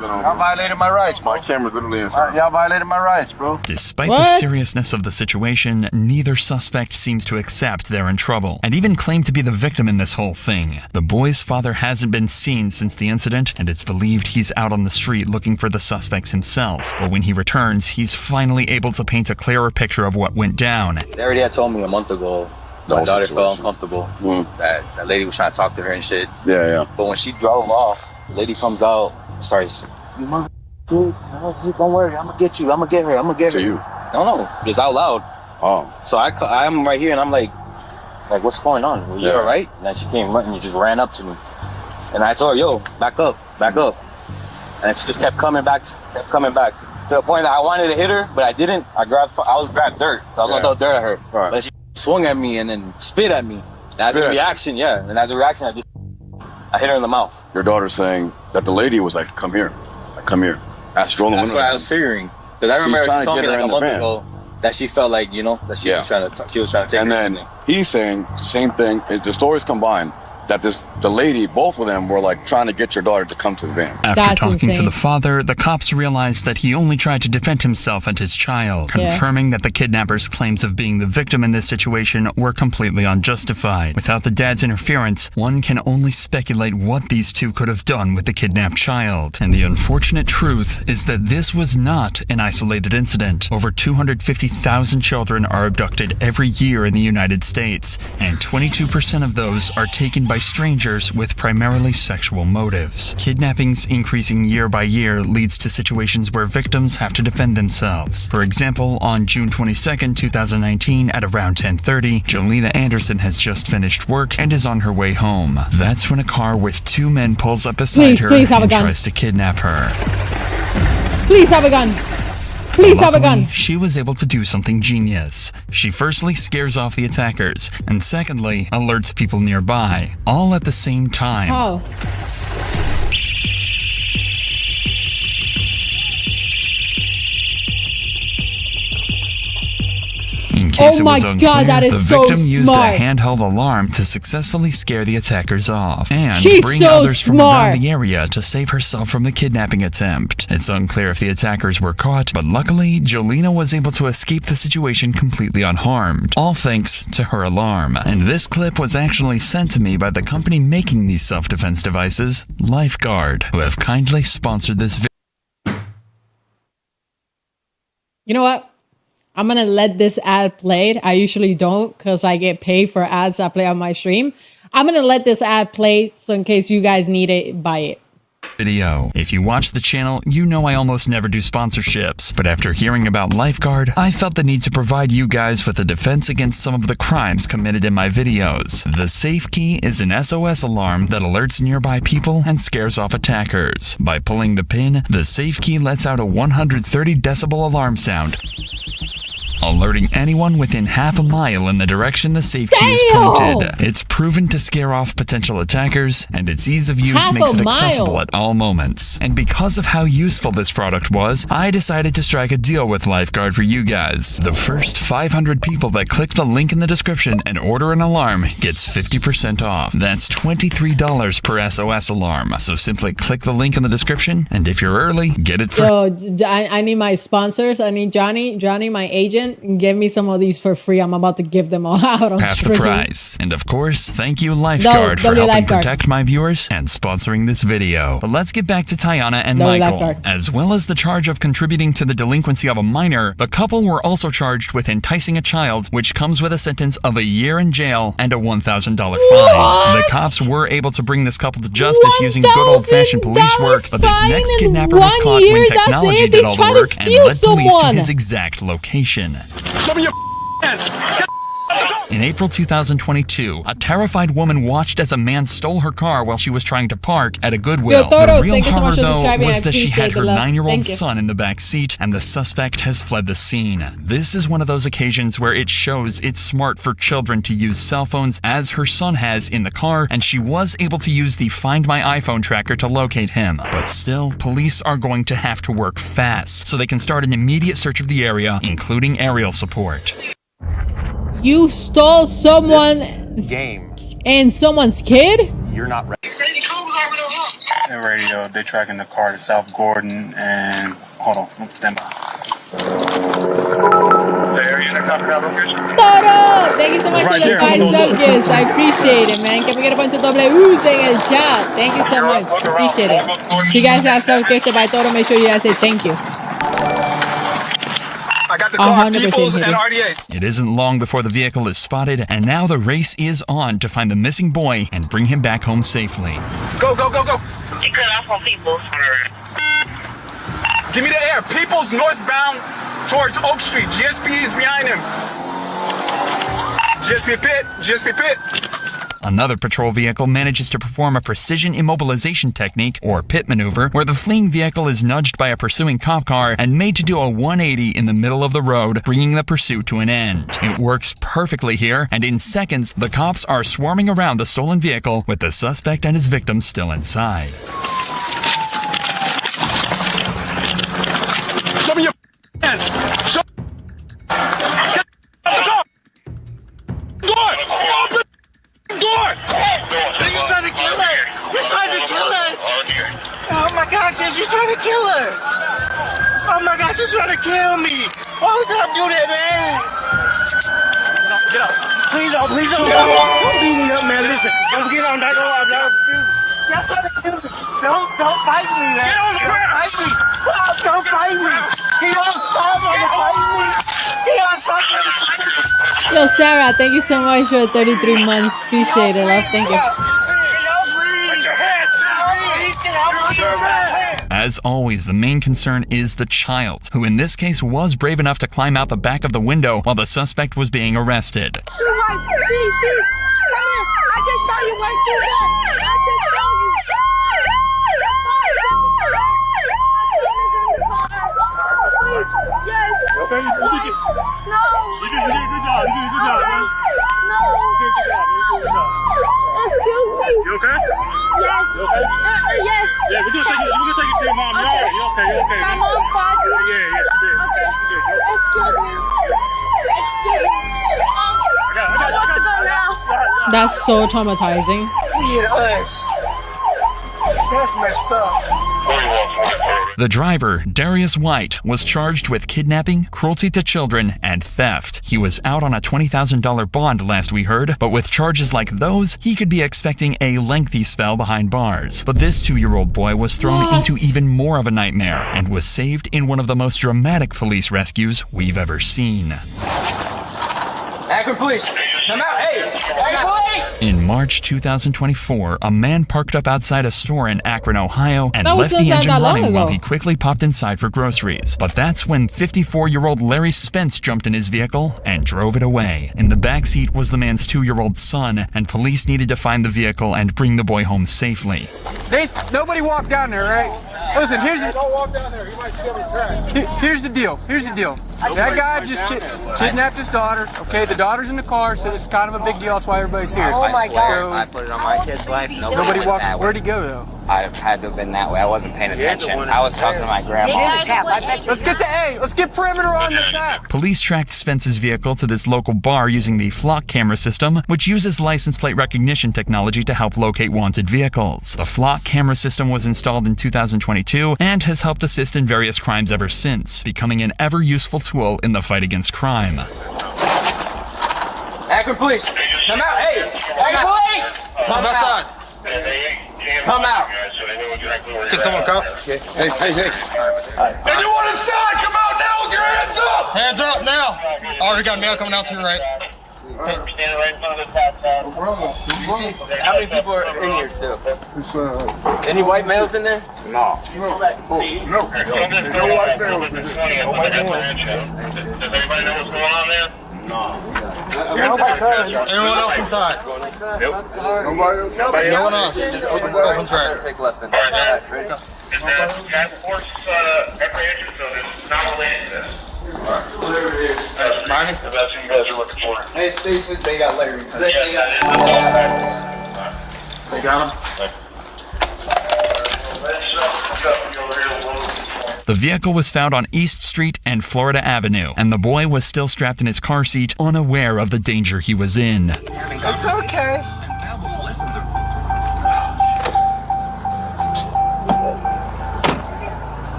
been on. Y'all violated my rights, bro. My camera's literally inside. Y'all violated my rights, bro. Despite the seriousness of the situation, neither suspect seems to accept they're in trouble, and even claim to be the victim in this whole thing. The boy's father hasn't been seen since the incident, and it's believed he's out on the street looking for the suspects himself. But when he returns, he's finally able to paint a clearer picture of what went down. They already had told me a month ago. My daughter felt uncomfortable. That lady was trying to talk to her and shit. Yeah. But when she drove off, the lady comes out and starts, "You mother, dude, don't worry, I'm gonna get you. I'm gonna get her. I'm gonna get her." To you? No, just out loud. Oh. So I'm right here and I'm like, what's going on? Well, you all right? And then she came running and just ran up to me. And I told her, yo, back up. And she just kept coming back. To the point that I wanted to hit her, but I didn't. I grabbed dirt. I was gonna throw dirt at her. Right. But she swung at me and then spit at me. And as a reaction, I hit her in the mouth. Your daughter's saying that the lady was like, come here. Ask her on the window. That's what I was figuring. Because I remember she told me like a month ago that she felt like, that she was trying to take and then he's saying same thing. The stories combine that the lady, both of them were like trying to get your daughter to come to the van. After talking to the father, the cops realized that he only tried to defend himself and his child, confirming that the kidnapper's claims of being the victim in this situation were completely unjustified. Without the dad's interference, one can only speculate what these two could have done with the kidnapped child. And the unfortunate truth is that this was not an isolated incident. Over 250,000 children are abducted every year in the United States, and 22% of those are taken by strangers with primarily sexual motives. Kidnappings increasing year by year leads to situations where victims have to defend themselves. For example, on June 22nd, 2019 at around 10:30, Jolena Anderson has just finished work and is on her way home. That's when a car with two men pulls up beside her and tries to kidnap her. Please have a gun. Please have a gun. She was able to do something genius. She firstly scares off the attackers, and secondly, alerts people nearby, all at the same time. How? In case Oh it my was unclear, God, that is the so victim used smart. a handheld alarm to successfully scare the attackers off and She's bring so others from smart. around the area to save herself from the kidnapping attempt. It's unclear if the attackers were caught, but luckily, Jolena was able to escape the situation completely unharmed, all thanks to her alarm. And this clip was actually sent to me by the company making these self-defense devices, Lifeguard, who have kindly sponsored this video. You know what? I'm gonna let this ad play. I usually don't because I get paid for ads I play on my stream. I'm gonna let this ad play so in case you guys need it, buy it. Video. If you watch the channel, you know I almost never do sponsorships, but after hearing about Lifeguard, I felt the need to provide you guys with a defense against some of the crimes committed in my videos. The Safe Key is an SOS alarm that alerts nearby people and scares off attackers. By pulling the pin, the Safe Key lets out a 130 decibel alarm sound, alerting anyone within half a mile in the direction the safe key is pointed. It's proven to scare off potential attackers, and its ease of use makes it accessible at all moments. And because of how useful this product was, I decided to strike a deal with Lifeguard for you guys. The first 500 people that click the link in the description and order an alarm gets 50% off. That's $23 per SOS alarm. So simply click the link in the description, and if you're early, get it for... Yo, I need my sponsors. I need Johnny, my agent. Give me some of these for free. I'm about to give them all out on half stream. the price. And of course, thank you Lifeguard for helping protect my viewers and sponsoring this video. But let's get back to Tiana and Michael. As well as the charge of contributing to the delinquency of a minor, the couple were also charged with enticing a child, which comes with a sentence of a year in jail and a $1,000 fine. The cops were able to bring this couple to justice using good old-fashioned police work, but this next kidnapper was caught when technology did all the work and led police to his exact location. Show me your hands. In April 2022, a terrified woman watched as a man stole her car while she was trying to park at a Goodwill. The real horror, though, was that she had her 9-year-old son in the back seat, and the suspect has fled the scene. This is one of those occasions where it shows it's smart for children to use cell phones, as her son has in the car, and she was able to use the Find My iPhone tracker to locate him. But still, police are going to have to work fast, so they can start an immediate search of the area, including aerial support. You stole someone and someone's kid? You're not ready. They're radio. They're tracking the car to South Gordon and hold on, stand by. Toro! Thank you so much for the 5 sub gifts. I appreciate it, man. Can we get a bunch of W's in el chat? Thank you so much. Appreciate it. If you guys have sub gifted by Toro, make sure you guys say thank you. I got the car, Peoples and RDA. It isn't long before the vehicle is spotted, and now the race is on to find the missing boy and bring him back home safely. Go, go, go, go. You cut off on Peoples. Give me the air. Peoples northbound towards Oak Street. GSP is behind him. GSP pit. GSP pit. Another patrol vehicle manages to perform a precision immobilization technique, or pit maneuver, where the fleeing vehicle is nudged by a pursuing cop car and made to do a 180 in the middle of the road, bringing the pursuit to an end. It works perfectly here, and in seconds, the cops are swarming around the stolen vehicle with the suspect and his victim still inside. Show me your hands. Show door! You're trying to kill us! You're trying to kill us! Oh my gosh, you're trying to kill us! Oh my gosh, you're trying to kill me! Why would y'all do that, man? Get up. Please don't, please don't. Don't beat me up, man. Listen, don't get on that. Y'all trying to kill me. Don't fight me, man. Get on the ground! Fight me! Stop! Don't fight me! He don't stop trying to fight me! He don't stop trying to fight me! Yo, Sarah, thank you so much for 33 months. Appreciate it, love. Thank you. As always, the main concern is the child, who in this case was brave enough to climb out the back of the window while the suspect was being arrested. Come here. I can show you where she's at. I can show you. Yes. Okay, you did it. No. You did a good job. You did a good job, man. No. You did a good job. You did a good job. Excuse me. You okay? Yes. You okay? Yes. Yeah, we're gonna take it to your mom. You alright? You okay? You okay? My mom called you. Yeah, she did. Okay. She did. Excuse me. Excuse me. I want to go now. That's so traumatizing. That's messed up. The driver, Darius White, was charged with kidnapping, cruelty to children, and theft. He was out on a $20,000 bond last we heard, but with charges like those, he could be expecting a lengthy spell behind bars. But this 2-year-old boy was thrown into even more of a nightmare and was saved in one of the most dramatic police rescues we've ever seen. Akron police, come out, hey, In March 2024, a man parked up outside a store in Akron, Ohio, and That was left the not that engine long running while ago. he quickly popped inside for groceries. But that's when 54-year-old Larry Spence jumped in his vehicle and drove it away. In the backseat was the man's 2-year-old son, and police needed to find the vehicle and bring the boy home safely. Nobody walked down there, right? Listen, here's the deal. Here's the deal. That guy just kidnapped his daughter. Okay, the daughter's in the car, so this is kind of a big deal. That's why everybody's here. Oh my God. So, I put it on my kid's life. nobody walked. Where'd he go though? I had to have been that way. I wasn't paying attention. I was talking to my grandma. Let's get perimeter on the tap. Police tracked Spence's vehicle to this local bar using the Flock camera system, which uses license plate recognition technology to help locate wanted vehicles. The Flock camera system was installed in 2022 and has helped assist in various crimes ever since, becoming an ever-useful tool in the fight against crime. Akron police, come out, hey, Akron police, come outside. Come out. Can someone come? Hey. Anyone inside, come out now with your hands up! Hands up now. Oh, we got a male coming out to your right. You see, how many people are in here still? Any white males in there? No. No white males in here. No white males. Does anybody know what's going on there? No. Anyone else inside? Nope. Nobody else? No one else. Opens right. Take left then. Task Force apprehension zone is not related to this. That's what you guys are looking for. Hey, they got Larry. They got him? The vehicle was found on East Street and Florida Avenue, and the boy was still strapped in his car seat, unaware of the danger he was in. It's okay.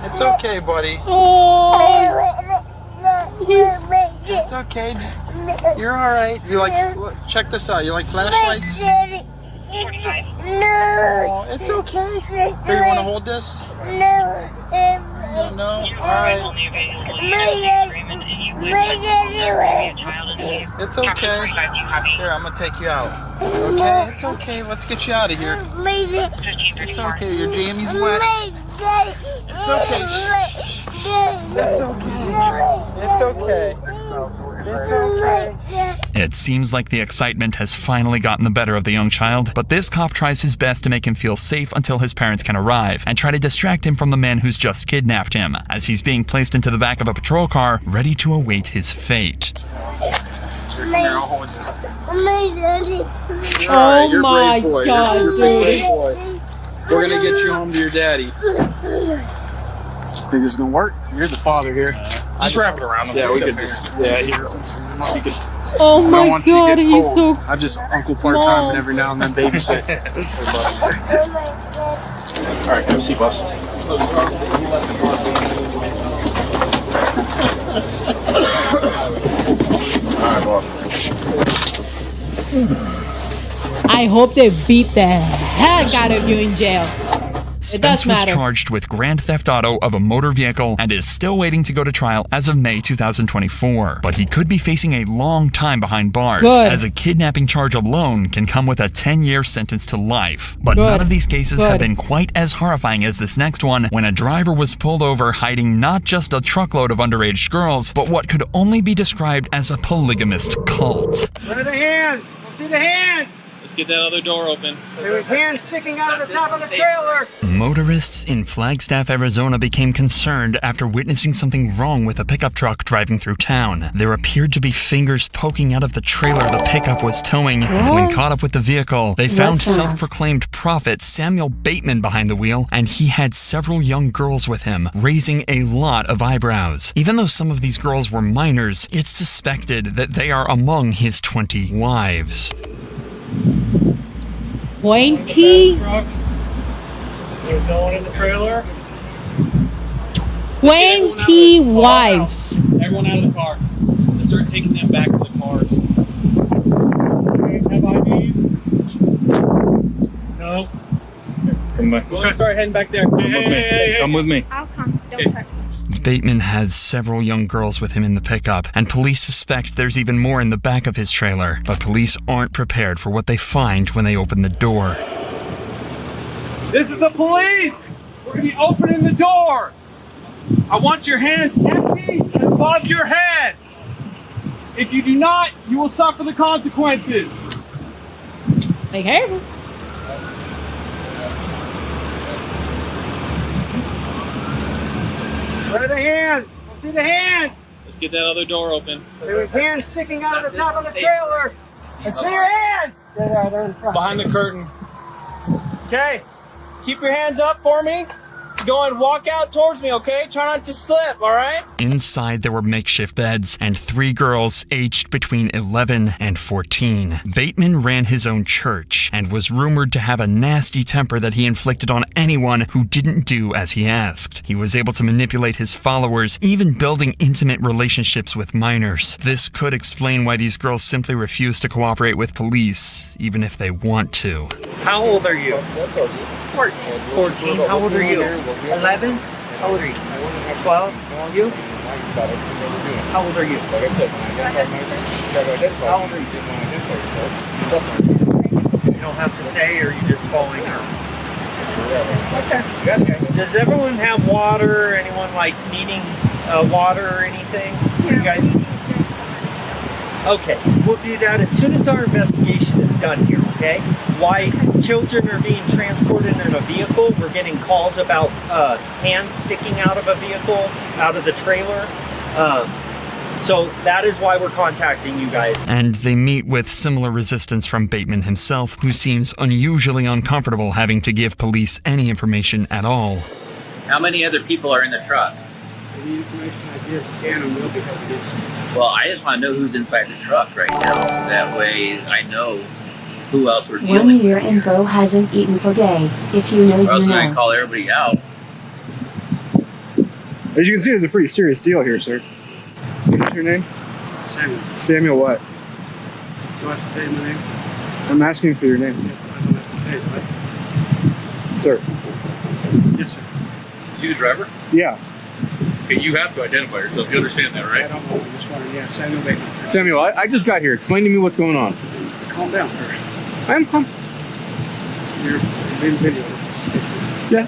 It's okay, buddy. Oh, It's okay. You're all right. You like? Check this out. You like flashlights? No. It's okay. Hey, you want to hold this? No. No. All right. It's okay. Here, I'm gonna take you out. Okay. It's okay. Let's get you out of here. It's okay. Your jammies wet. It's okay. It's okay. It's okay. It's okay. It seems like the excitement has finally gotten the better of the young child, but this cop tries his best to make him feel safe until his parents can arrive and try to distract him from the man who's just kidnapped him, as he's being placed into the back of a patrol car, ready to await his fate. Oh my God, dude. We're gonna get you home to your daddy. Think it's gonna work? You're the father here. Just wrap it around him. Yeah, we could just. Yeah, here. Oh my God, he's so. I just uncle part time and every now and then babysit. All right, have a seat, boss. I hope they beat the heck out of you in jail. It does Spence was matter. charged with grand theft auto of a motor vehicle and is still waiting to go to trial as of May 2024. But he could be facing a long time behind bars, Good. as a kidnapping charge alone can come with a 10-year sentence to life. But Good. none of these cases Good. have been quite as horrifying as this next one, when a driver was pulled over hiding not just a truckload of underage girls, but what could only be described as a polygamist cult. Where are the hands? Let's see the hands. Let's get that other door open. There was hands sticking out of the top of the trailer. Motorists in Flagstaff, Arizona became concerned after witnessing something wrong with a pickup truck driving through town. There appeared to be fingers poking out of the trailer the pickup was towing, and when caught up with the vehicle, they found self-proclaimed prophet Samuel Bateman behind the wheel, and he had several young girls with him, raising a lot of eyebrows. Even though some of these girls were minors, it's suspected that they are among his 20 wives. 20? There's no one in the trailer. 20 wives. Everyone out of the car. Let's start taking them back to the cars. Guys have IDs? No. Come back. We'll start heading back there. Come with me. I'll come. Don't touch me. Bateman had several young girls with him in the pickup, and police suspect there's even more in the back of his trailer. But police aren't prepared for what they find when they open the door. This is the police! We're gonna be opening the door! I want your hands empty and above your head! If you do not, you will suffer the consequences! Be careful. Where are the hands? Let's see the hands. Let's get that other door open. There was hands sticking out of the top of the trailer. Let's see your hands. There they are. They're in front. Behind the curtain. Okay. Keep your hands up for me. Go and walk out towards me, okay? Try not to slip, all right? Inside, there were makeshift beds and 3 girls aged between 11 and 14. Bateman ran his own church and was rumored to have a nasty temper that he inflicted on anyone who didn't do as he asked. He was able to manipulate his followers, even building intimate relationships with minors. This could explain why these girls simply refuse to cooperate with police, even if they want to. How old are you? 14. How old are you? 11. How old are you? 12. You? How old are you? How old are you? You don't have to say, or you just following her? Okay. Does everyone have water? Anyone like needing water or anything? You guys? Okay, we'll do that as soon as our investigation is done here, okay? Why children are being transported in a vehicle, we're getting calls about hands sticking out of a vehicle, out of the trailer. So that is why we're contacting you guys. And they meet with similar resistance from Bateman himself, who seems unusually uncomfortable having to give police any information at all. How many other people are in the truck? Any information I just can and will because it is. Well, I just want to know who's inside the truck right now, so that way I know who else we're dealing 1 year and bro hasn't eaten for day. If you know, with. Or else you I'm going to know. call everybody out. As you can see, it's a pretty serious deal here, sir. What's your name? Samuel. Samuel what? Do I have to tell you my name? I'm asking for your name. I don't have to tell you, right? Sir. Yes, sir. Is he the driver? Yeah. Okay, you have to identify yourself. You understand that, right? I don't know. I just want to, yeah, Samuel Bateman. Samuel, I just got here. Explain to me what's going on. Calm down first. I'm calm. You're being videoed. Yeah,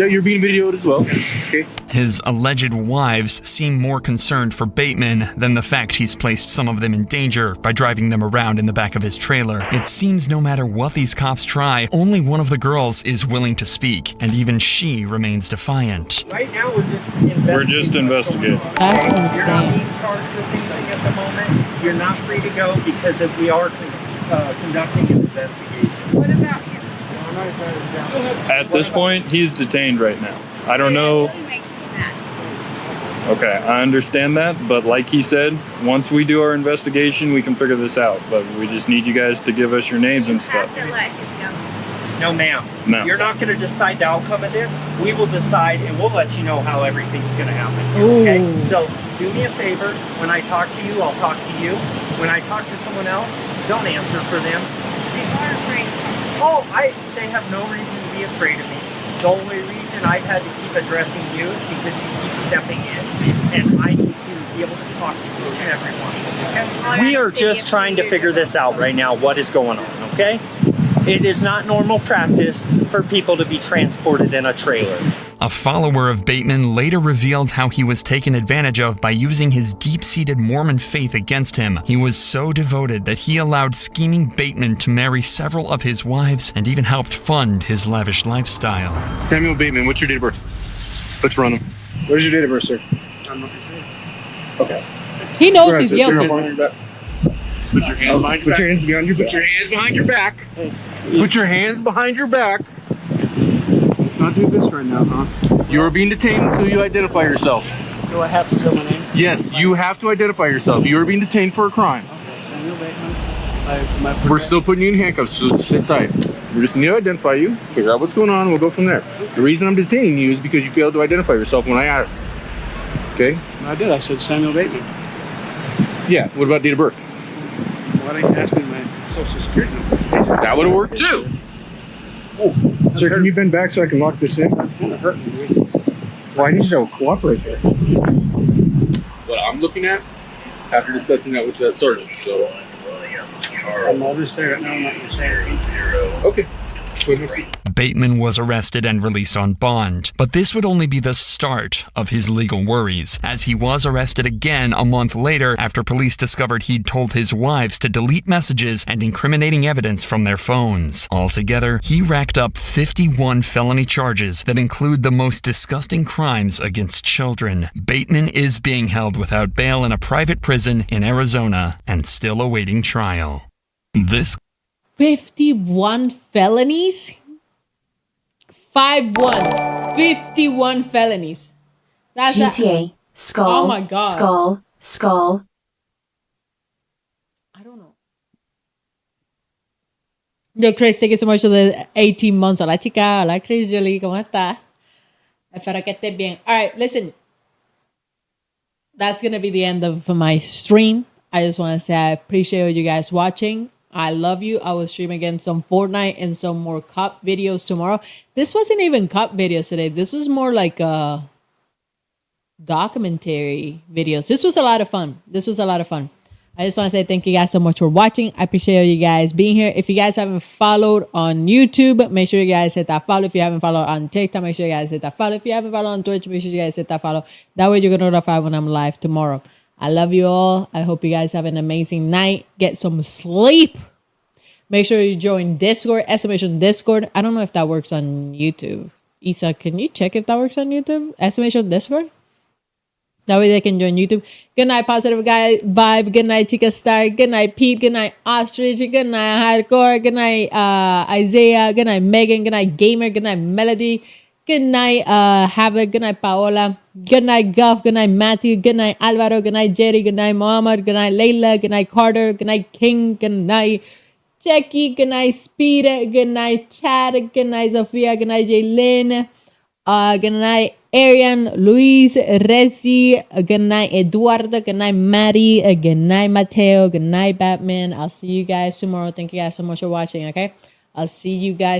you're being videoed as well. Okay. His alleged wives seem more concerned for Bateman than the fact he's placed some of them in danger by driving them around in the back of his trailer. It seems no matter what these cops try, only one of the girls is willing to speak, and even she remains defiant. Right now, we're just investigating. That's You're not insane. being charged with anything at the moment. You're not free to go because we are conducting an investigation. What about him? At this point, he's detained right now. I don't know. Okay, I understand that, but like he said, once we do our investigation, we can figure this out. But we just need you guys to give us your names and stuff. No, ma'am. No. You're not going to decide the outcome of this. We will decide, and we'll let you know how everything's going to happen. Okay? So do me a favor. When I talk to you, I'll talk to you. When I talk to someone else, don't answer for them. They are afraid. Oh, they have no reason to be afraid of me. The only reason I've had to keep addressing you is because you keep stepping in, and I need to be able to talk to each and everyone. Okay? We are just trying to figure this out right now, what is going on, okay? It is not normal practice for people to be transported in a trailer. A follower of Bateman later revealed how he was taken advantage of by using his deep-seated Mormon faith against him. He was so devoted that he allowed scheming Bateman to marry several of his wives and even helped fund his lavish lifestyle. Samuel Bateman, what's your date of birth? Let's run him. What is your date of birth, sir? I'm not sure. Okay. He knows he's guilty. Put your hands behind your back. Put your hands behind your back. Put your hands behind your back. Put your hands behind your back. Let's not do this right now, huh? You are being detained until you identify yourself. Do I have to tell my name? Yes, you have to identify yourself. You are being detained for a crime. Samuel Bateman. We're still putting you in handcuffs, so just sit tight. We're just going to identify you, figure out what's going on, and we'll go from there. The reason I'm detaining you is because you failed to identify yourself when I asked. Okay? I did. I said Samuel Bateman. Yeah, what about date of birth? Why didn't you ask me my social security number? That would have worked too. Oh, Sir, can you bend back so I can lock this in? that's kind of hurting me. Well, I need you to cooperate here. What I'm looking at, after discussing that with that sergeant, so. I'll just say right now, I'm not going to say anything. Okay. Bateman was arrested and released on bond, but this would only be the start of his legal worries, as he was arrested again a month later after police discovered he'd told his wives to delete messages and incriminating evidence from their phones. Altogether, he racked up 51 felony charges that include the most disgusting crimes against children. Bateman is being held without bail in a private prison in Arizona and still awaiting trial. This 51 felonies? 51 felonies. That's GTA. Skull. Oh my god. Skull. I don't know. Yo, Chris, thank you so much for the 18 months. Hola, chica. Hola, Chris Jolie. ¿Cómo está? Espero que estés bien. All right, listen. That's going to be the end of my stream. I just want to say I appreciate you guys watching. I love you. I will stream again some Fortnite and some more cop videos tomorrow. This wasn't even cop videos today. This was more like documentary videos. This was a lot of fun. I just want to say thank you guys so much for watching. I appreciate you guys being here. If you guys haven't followed on YouTube, make sure you guys hit that follow. If you haven't followed on TikTok, make sure you guys hit that follow. If you haven't followed on Twitch, make sure you guys hit that follow. That way you're going to notify when I'm live tomorrow. I love you all. I hope you guys have an amazing night. Get some sleep. Make sure you join Discord, Estimation Discord. I don't know if that works on YouTube. Isa, can you check if that works on YouTube? Estimation Discord? That way they can join YouTube. Good night, Positive Guy Vibe. Good night, Chica Star. Good night, Pete. Good night, Ostrich. Good night, Hardcore. Good night, Isaiah. Good night, Megan. Good night, Gamer. Good night, Melody. Good night, Havoc. Good night, Paola. Good night, Guff. Good night, Matthew. Good night, Alvaro. Good night, Jerry. Good night, Mohammed. Good night, Layla. Good night, Carter. Good night, King. Good night, Jackie. Good night, Speed. Good night, Chad. Good night, Sophia. Good night, Jaylin. Good night, Arian, Luis, Rezi. Good night, Eduardo. Good night, Maddie. Good night, Mateo. Good night, Batman. I'll see you guys tomorrow. Thank you guys so much for watching, okay? I'll see you guys